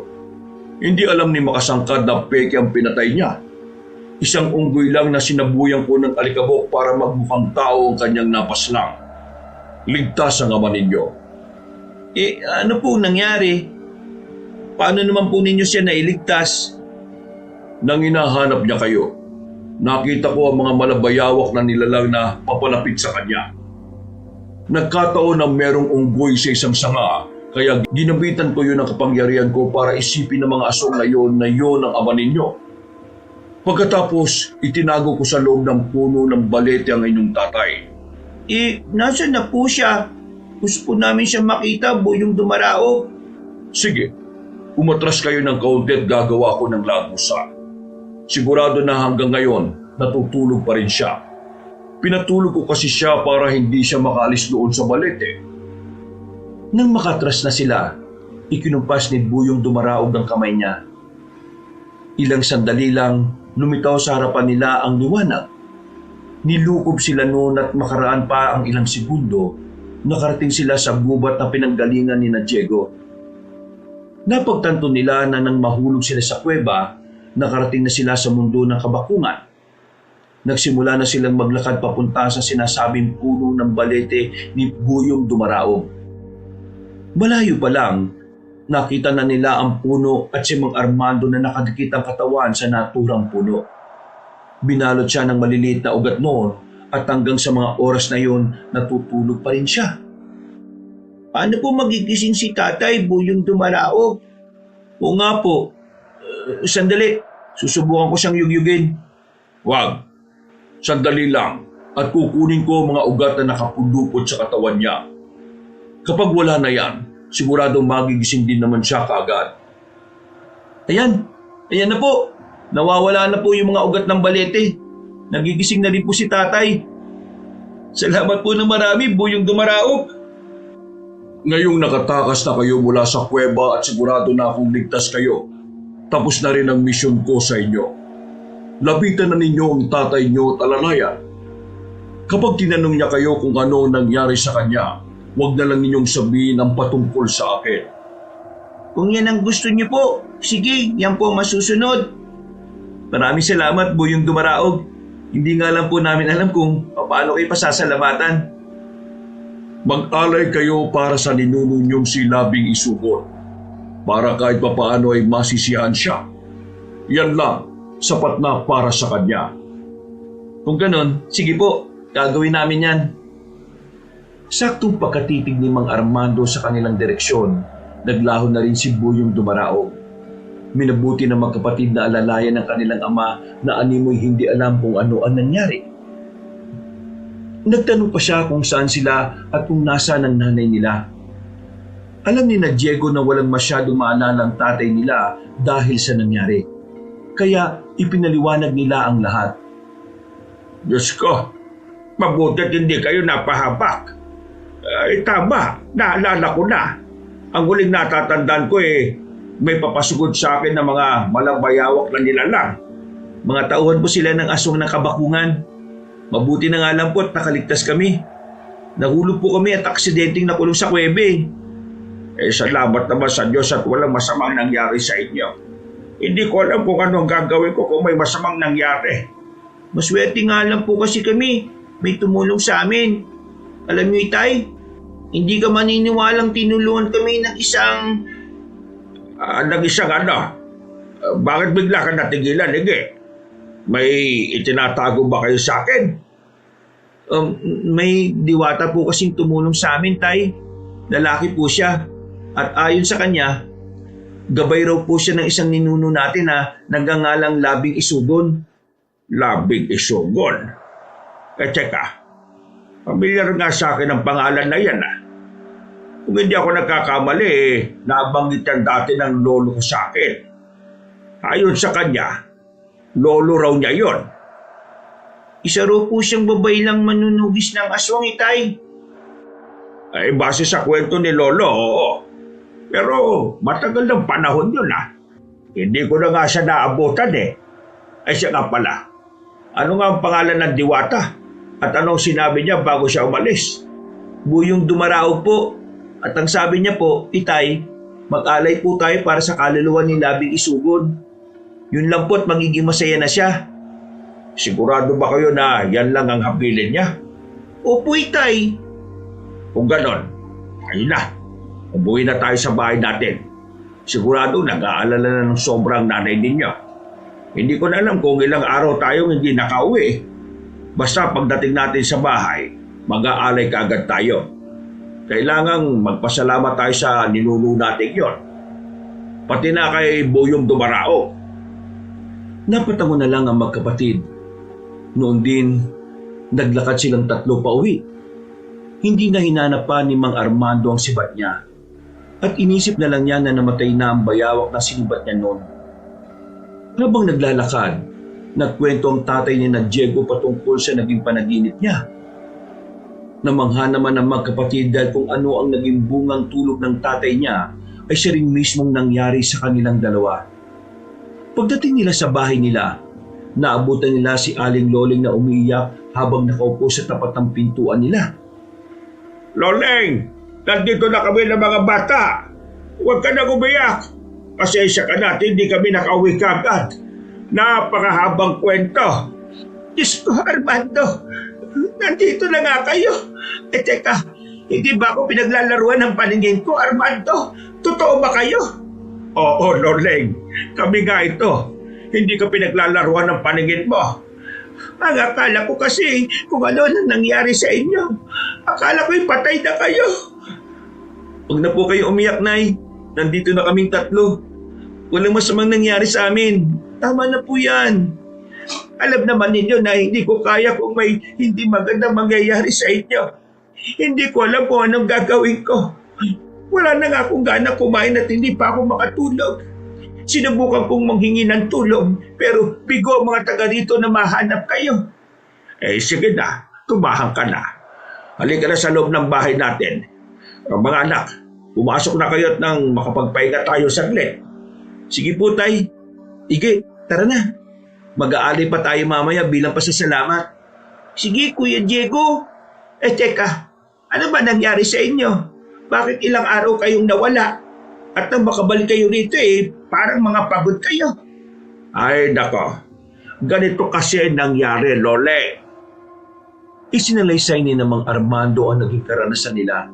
Hindi alam ni Makasangkad na peke ang pinatay niya. Isang unggoy lang na sinabuyan ko ng alikabok para magmukhang tao ang kanyang napaslang. Ligtas ang ama ninyo. Ano po nangyari? Paano naman po ninyo siya nailigtas? Nang hinahanap niya kayo, nakita ko ang mga malabayawak na nilalang na papalapit sa kanya. Nagkataon na merong unggoy sa isang sanga, kaya ginabitan ko yun ang kapangyarihan ko para isipin ng mga aswang na yon ang ama ninyo. Pagkatapos, itinago ko sa loob ng puno ng balete ang inyong tatay. Nasaan na po siya? Gusto po namin siya makita, Buyong Dumaraog. Sige, umatras kayo ng kaunti at gagawa ko ng lagusa. Sigurado na hanggang ngayon, natutulog pa rin siya. Pinatulog ko kasi siya para hindi siya makaalis doon sa balete. Nang makatras na sila, ikinumpas ni Buyong Dumaraog ang kamay niya. Ilang sandali lang, lumitaw sa harapan nila ang liwanag. Nilukob sila noon at makaraan pa ang ilang segundo, nakarating sila sa gubat na pinanggalingan ni Diego. Napagtanto nila na nang mahulog sila sa kuweba, nakarating na sila sa mundo ng kabakungan. Nagsimula na silang maglakad papunta sa sinasabing puno ng balete ni Buyong Dumaraog. Malayo pa lang, nakita na nila ang puno at si Mang Armando na nakadikit ang katawan sa naturang puno. Binalot siya ng maliliit na ugat noon at hanggang sa mga oras na yun, natutulog pa rin siya. Paano po magigising si Tatay Buyong Dumaraog? O nga po, sandali, susubukan ko siyang yugyugin. Wag. Sandali lang at kukunin ko mga ugat na nakapundupot sa katawan niya. Kapag wala na yan, siguradong magigising din naman siya kaagad. Ayan na po. Nawawala na po yung mga ugat ng balete. Nagigising na rin po si Tatay. Salamat po ng marami, Buyong Dumaraog. Ngayong nakatakas na kayo mula sa kuweba at sigurado na akong ligtas kayo, tapos na rin ang misyon ko sa inyo. Lapitan na ninyo ang tatay nyo at alalayan. Kapag tinanong niya kayo kung ano nangyari sa kanya, huwag na lang ninyong sabihin ang patungkol sa akin. Kung yan ang gusto niyo po, sige, yan po masusunod. Maraming salamat, Buyong Dumaraog. Hindi nga lang po namin alam kung paano kayo pasasalamatan. Mag-alay kayo para sa ninuno niyong si Labing Isugon, para kahit papaano ay masisiyahan siya. Yan lang, sapat na para sa kanya. Kung ganon, sige po, gagawin namin yan. Saktong pagkatitig ni Mang Armando sa kanilang direksyon, naglaho na rin si Buyong Dumaraog. Minabuti ng magkapatid na alalayan ng kanilang ama na animoy hindi alam kung ano ang nangyari. Nagtanong pa siya kung saan sila at kung nasaan ang nanay nila. Alam ni Diego na walang masyadong maalala ang tatay nila dahil sa nangyari. Kaya ipinaliwanag nila ang lahat. Diyos ko, mabuti't hindi kayo napahabak. Tama, naalala ko na. Ang huling natatandaan ko may papasugod sa akin ng mga malangbayawak na nilalang. Mga tauhan po sila ng aswang ng kabakungan. Mabuti na nga lang po at nakaligtas kami. Nahulog po kami at aksidenteng nakulong sa kuwebe. Salamat naman sa Diyos at walang masamang nangyari sa inyo. Hindi ko alam kung anong gagawin ko kung may masamang nangyari. Maswerte nga lang po kasi kami. May tumulong sa amin. Alam niyo, Itay, hindi ka maniniwalang tinulungan kami ng isang... Bakit bigla ka natigilan, Ige? May itinatago ba kayo sa akin? May diwata po kasing tumulong sa amin, Tay. Lalaki po siya. At ayon sa kanya, gabay raw po siya ng isang ninuno natin na nagngangalang Labing Isugon. Labing Isugon? Teka, pamilyar nga sa akin ang pangalan na yan. Kung hindi ako nagkakamali, nabanggit yan dati ng lolo ko sa akin. Ayon sa kanya, lolo raw niya yon. Isa raw po siyang babaylang manunugis ng aswang, Itay. Base sa kwento ni lolo, oo. Pero matagal ng panahon yun Hindi ko na nga siya naabutan siya nga pala. Ano nga ang pangalan ng diwata? At anong sinabi niya bago siya umalis? Buyong Dumaraog po. At ang sabi niya po, Itay, mag-alay po tayo para sa kaluluwa ni Labing Isugon. Yun lang po at magiging masaya na siya. Sigurado ba kayo na yan lang ang habilin niya? Opo, Itay. Kung ganon, ayun na. Umuwi na tayo sa bahay natin. Sigurado nag-aalala na ng sobrang nanay ninyo. Hindi ko na alam kung ilang araw tayong hindi nakauwi. Basta pagdating natin sa bahay, mag-aalay kaagad tayo. Kailangang magpasalamat tayo sa ninuno natin yon. Pati na kay Buyong Dumaraog. Napatango na lang ang magkapatid. Noon din, naglakad silang tatlo pa uwi. Hindi na hinanap pa ni Mang Armando ang sibat niya. At inisip na lang niya na namatay na ang bayawak na sinibat niya noon. Habang naglalakad, Nagkwento ang tatay ni na Diego patungkol sa naging panaginip niya. Namangha naman ang magkapatid dahil kung ano ang naging bungang tulog ng tatay niya ay siya rin mismong nangyari sa kanilang dalawa. Pagdating nila sa bahay nila, naabutan nila si Aling Loleng na umiiyak habang nakaupo sa tapat ng pintuan nila. Loleng, nandito na kami ng mga bata. Huwag ka nang umiyak. Pasensya ka na at hindi kami nakauwi kagad. Napakahabang kwento. Diyos ko, Armando. Nandito na nga kayo. Teka, hindi ba ako pinaglalaruan ng paningin ko, Armando? Totoo ba kayo? Oo, Loleng. Kami nga ito. Hindi ka pinaglalaruan ng paningin mo. Ang akala ko kasi kung ano na nangyari sa inyo. Akala ko'y patay na kayo. Huwag na po kayo umiyak, Nay. Nandito na kaming tatlo. Walang masamang nangyari sa amin. Tama na po yan. Alam naman ninyo na hindi ko kaya kung may hindi magandang mangyayari sa inyo. Hindi ko alam kung anong gagawin ko. Wala na nga akong gana kumain at hindi pa ako makatulog. Sinubukan kong manghingi ng tulong pero bigo ang mga taga rito na mahanap kayo. Sige na, tumahan ka na. Halika na sa loob ng bahay natin. Ang mga anak, pumasok na kayo at nang makapagpahinga tayo saglit. Sige po, Tay. Ige, tara na. Mag-aalay pa tayo mamaya bilang pasasalamat. Sige, Kuya Diego. Teka, ano ba nangyari sa inyo? Bakit ilang araw kayong nawala? At nang makabalik kayo rito parang mga pagod kayo. Ay, nako. Ganito kasi nangyari, Lole. Isinalaysay ni namang Armando ang naging karanasan nila.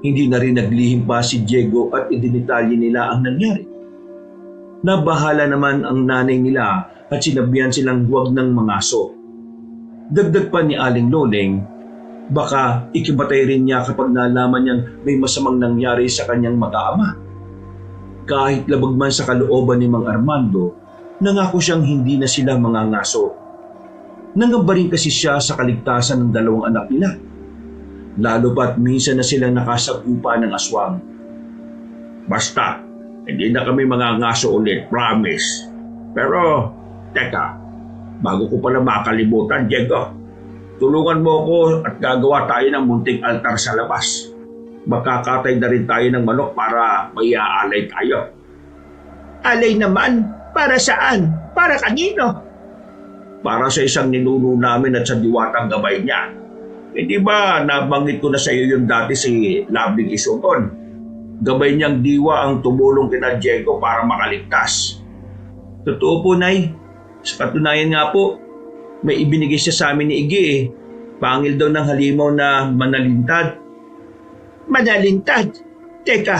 Hindi na rin naglihim pa si Diego at idinitalye nila ang nangyari. Nabahala naman ang nanay nila at sinabihan silang huwag ng mangaso. Dagdag pa ni Aling Loleng, baka ikibatay rin niya kapag nalaman niyang may masamang nangyari sa kanyang mag-aama. Kahit labag man sa kalooban ni Mang Armando, nangako siyang hindi na sila mangangaso. Nangamba rin kasi siya sa kaligtasan ng dalawang anak nila. Lalo pa't minsan na silang nakasagupa ng aswang. Basta, hindi na kami mangangaso ulit, promise. Pero, teka, bago ko pala makalimutan, Diego, tulungan mo ako at gagawa tayo ng munting altar sa labas. Magkakatay na rin tayo ng manok para may aalay tayo. Alay naman? Para saan? Para kanino? Para sa isang ninuno namin at sa diwatang gabay niya. Hindi ba nabanggit ko na sa iyo yung dati si Labing Isugon? Gabay niyang diwa ang tumulong kina Diego para makaligtas. Totoo po, Nay. Sa katunayan nga po, may ibinigay siya sa amin ni Ige Pangil daw ng halimaw na manalintad. Manalintad? Teka,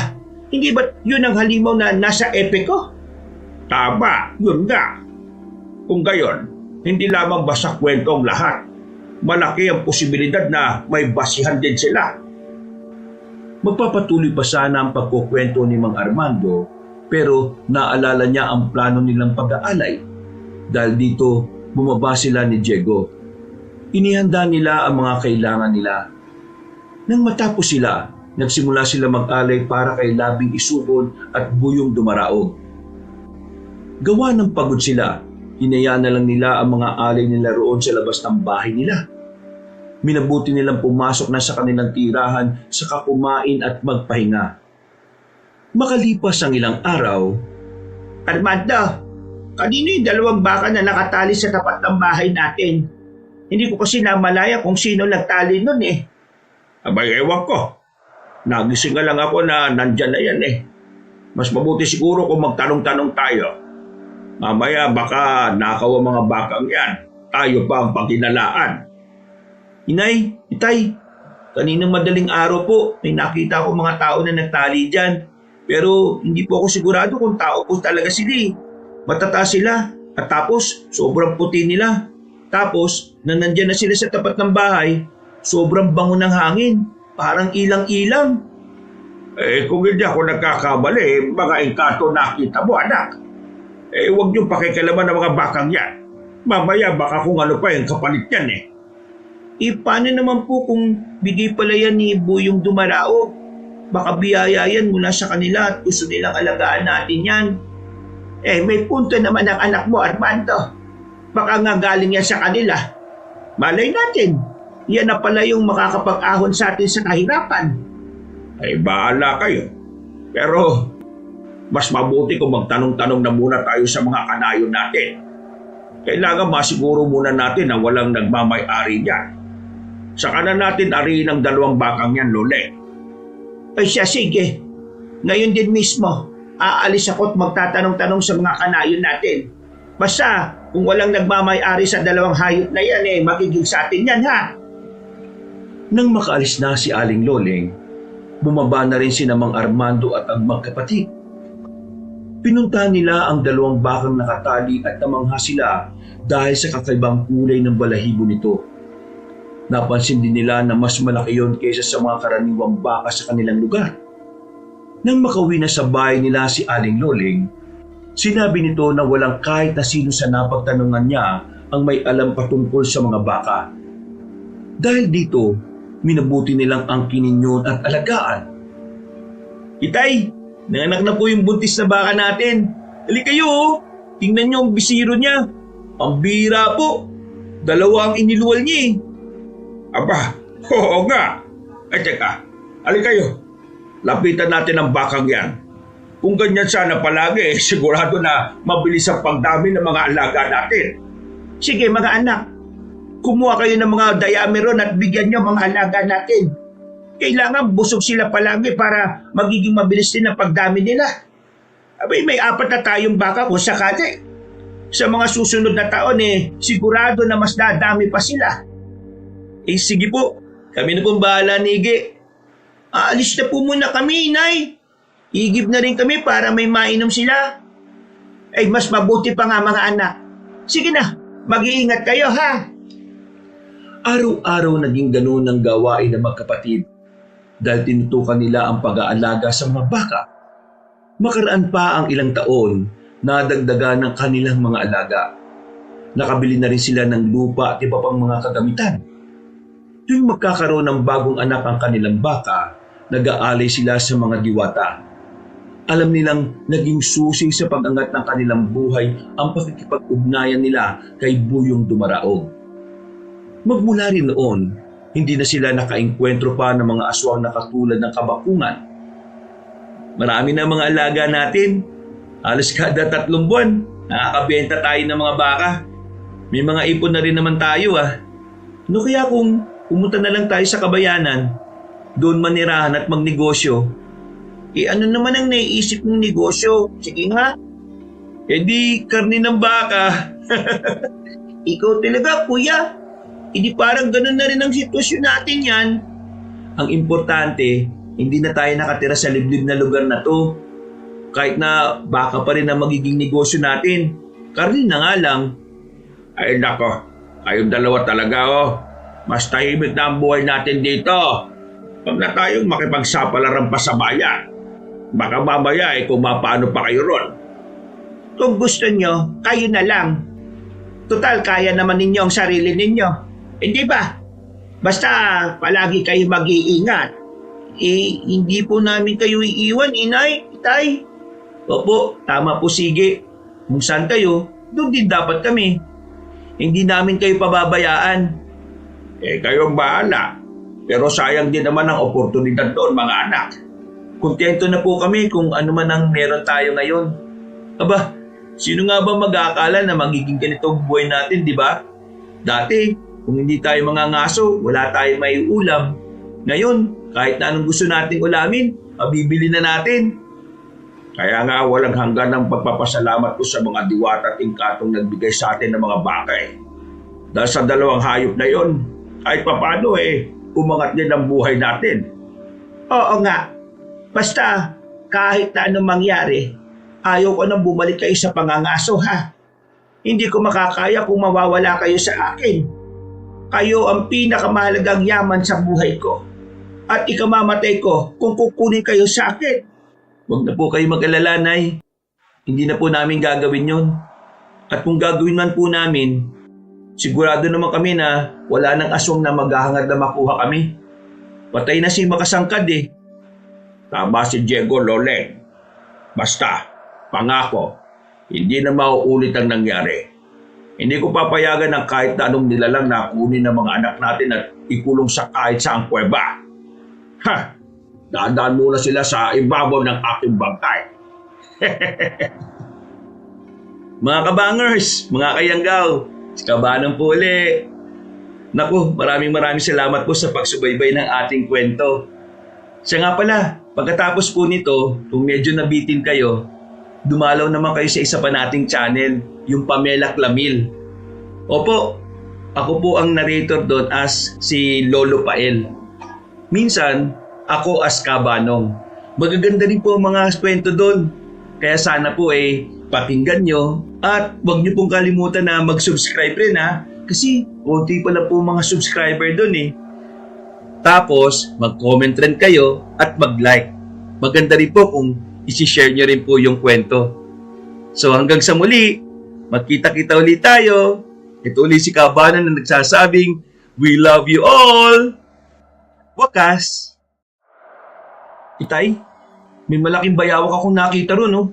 hindi ba yun ang halimaw na nasa epe ko? Tama, yun nga. Kung gayon, hindi lamang basta kwento ang lahat. Malaki ang posibilidad na may basihan din sila. Magpapatuloy pa sana ang pagkukwento ni Mang Armando pero naalala niya ang plano nilang pag-aalay. Dahil dito, bumaba sila ni Diego. Inihanda nila ang mga kailangan nila. Nang matapos sila, nagsimula sila mag-alay para kay Labing Isugon at Buyong Dumaraog. Gawa ng pagod sila, hinayaan na lang nila ang mga alay nila roon sa labas ng bahay nila. Minabuti nilang pumasok na sa kanilang tirahan saka kumain at magpahinga. Makalipas ang ilang araw, Armando, kanino yung dalawang baka na nakatali sa tapat ng bahay natin? Hindi ko kasi namalaya kung sino nagtali nun Abay, ewan ko. Nagising lang ako na nandyan na yan Mas mabuti siguro kung magtanong-tanong tayo. Mamaya baka nakaw ang mga bakang yan. Tayo pa ang pagkinalaan. Inay, Itay, kaninang madaling araw po, may nakita ko mga tao na nagtali dyan. Pero hindi po ako sigurado kung tao po talaga sila Matataas sila at tapos sobrang puti nila. Tapos, nandyan na sila sa tapat ng bahay, sobrang bango ng hangin, parang ilang-ilang. Kung hindi ako nagkakamali, mga engkanto nakita mo, anak. Huwag niyong pakikilaman ng mga bakang yan. Mamaya baka kung ano pa yung kapalit yan Paano naman po kung bigay pala yan ni Buyong Dumaraog? Baka biyaya yan mula sa kanila at gusto nilang alagaan natin yan. May punto naman ang anak mo, Armando. Baka nga galing yan sa kanila. Malay natin, yan na pala yung makakapag-ahon sa atin sa kahirapan. Ay bahala kayo. Pero mas mabuti kung magtanong-tanong na muna tayo sa mga kanayon natin. Kailangan masiguro muna natin na walang nagmamay-ari niyan. Saka na natin ariin ang 2 bakang yan, Lole. Ay siya, sige. Ngayon din mismo, aalis ako at magtatanong-tanong sa mga kanayon natin. Basta, kung walang nagmamay-ari sa 2 hayop na yan, magiging sa atin yan, ha? Nang makaalis na si Aling Loleng, bumaba na rin si Mang Armando at ang magkapatid. Pinuntahan nila ang 2 bakang nakatali at namangha sila dahil sa kakaibang kulay ng balahibo nito. Napansin din nila na mas malaki yon kaysa sa mga karaniwang baka sa kanilang lugar. Nang makauwi na sa bahay nila si Aling Loleng, sinabi nito na walang kahit na sino sa napagtanungan niya ang may alam patungkol sa mga baka. Dahil dito, minabuti nilang angkinin yun at alagaan. Itay, nanganak na po yung buntis na baka natin. Dali kayo, oh. Tingnan niyo ang bisiro niya. Ang bira po. 2 ang iniluwal niya eh. Aba, oo nga. Ay teka, alin kayo. Lapitan natin ang bakang yan. Kung ganyan sana palagi, sigurado na mabilis ang pagdami ng mga alaga natin. Sige mga anak, kumuha kayo ng mga diameron at bigyan niyo mga alaga natin. Kailangan busog sila palagi para magiging mabilis din ang pagdami nila. Abay, may 4 na tayong baka kung sakali. Sa mga susunod na taon sigurado na mas dadami pa sila. Sige po, kami na pong bahala, Nige. Aalis na po muna kami, Inay. Igib na rin kami para may mainom sila. Ay, mas mabuti pa nga mga anak. Sige na, mag-iingat kayo ha. Araw-araw naging ganun ang gawain ng magkapatid dahil tinutukan nila ang pag-aalaga sa mga baka. Makaraan pa ang ilang taon, nadagdagan ng kanilang mga alaga. Nakabili na rin sila ng lupa at iba pang mga kagamitan. Tuwing magkakaroon ng bagong anak ang kanilang baka, nag-aalay sila sa mga diwata. Alam nilang naging susi sa pag-angat ng kanilang buhay ang pakikipag-ugnayan nila kay Buyong Dumaraog. Magmula rin noon, hindi na sila nakaengkwentro pa ng mga aswang na katulad ng kabakungan. Marami na mga alaga natin. Halos kada 3 buwan, nakakabenta tayo ng mga baka. May mga ipon na rin naman tayo ah. Ano kaya kung pumunta na lang tayo sa kabayanan, doon manirahan at magnegosyo? Ano naman ang naiisip ng negosyo? Sige nga. Di karne ng baka. Ikaw talaga, kuya. Di parang ganun na rin ang sitwasyon natin yan. Ang importante, hindi na tayo nakatira sa liblib na lugar na to. Kahit na baka pa rin ang magiging negosyo natin, karne na nga lang. Ay nako, kayong 2 talaga oh. Mas tahimik na ang buhay natin dito. Huwag na tayong makipagsapalaran pa sa bayan. Baka mamaya kung mapaano pa kayo ron. Kung gusto nyo, kayo na lang. Total, kaya naman ninyo ang sarili ninyo. Hindi ba? Basta palagi kayo mag-iingat. Hindi po namin kayo iiwan, Inay, Itay. Opo, tama po, sige. Kung saan kayo, doon din dapat kami. Hindi namin kayo pababayaan. Kayong bahala. Pero sayang din naman ang oportunidad doon, mga anak. Kontento na po kami kung ano man ang meron tayo ngayon. Aba, sino nga ba mag-aakala na magiging ganitong buhay natin, di ba? Dati, kung hindi tayo mga ngaso, wala tayong may ulam. Ngayon, kahit na anong gusto nating ulamin, mabibili na natin. Kaya nga walang hanggan ng pagpapasalamat ko sa mga diwata at tingkatong nagbigay sa atin ng mga baka Dahil sa 2 hayop na yon, kahit papano umangat din ang buhay natin. Oo nga. Basta kahit na anong mangyari, ayaw ko nang bumalik kayo sa pangangaso ha. Hindi ko makakaya kung mawawala kayo sa akin. Kayo ang pinakamahalagang yaman sa buhay ko. At ikamamatay ko kung kukunin kayo sa akin. Huwag na po kayo mag-alala, Nay. Hindi na po namin gagawin yon. At kung gagawin man po namin, sigurado naman kami na wala nang aswang na maghahangad na makuha kami. Patay na si Makasangkad Tama si Diego, Loleng. Basta, pangako, hindi na mauulit ang nangyari. Hindi ko papayagan ng kahit na anong nilalang na kunin ng mga anak natin at ikulong sa kahit saang kuweba. Ha! Dadaan muna sila sa ibabaw ng aking bangkay. Mga kabangers, mga kayanggaw, si Kabanong po uli. Naku, maraming salamat po sa pagsubaybay ng ating kwento. Siya nga pala, pagkatapos po nito, kung medyo nabitin kayo, dumalaw naman kayo sa isa pa nating channel, yung Pamela Clamil. Opo, ako po ang narrator doon as si Lolo Pael. Minsan, ako as Kabanong. Magaganda rin po ang mga kwento doon. Kaya sana po pakinggan nyo at huwag nyo pong kalimutan na mag-subscribe rin ha. Kasi konti pala po mga subscriber doon. Tapos, mag-comment rin kayo at mag-like. Maganda rin po kung isi-share nyo rin po yung kwento. So hanggang sa muli, magkita-kita ulit tayo. Ito ulit si Kabanan na nagsasabing, we love you all! Wakas! Itay, may malaking bayawak akong nakita ron, oh.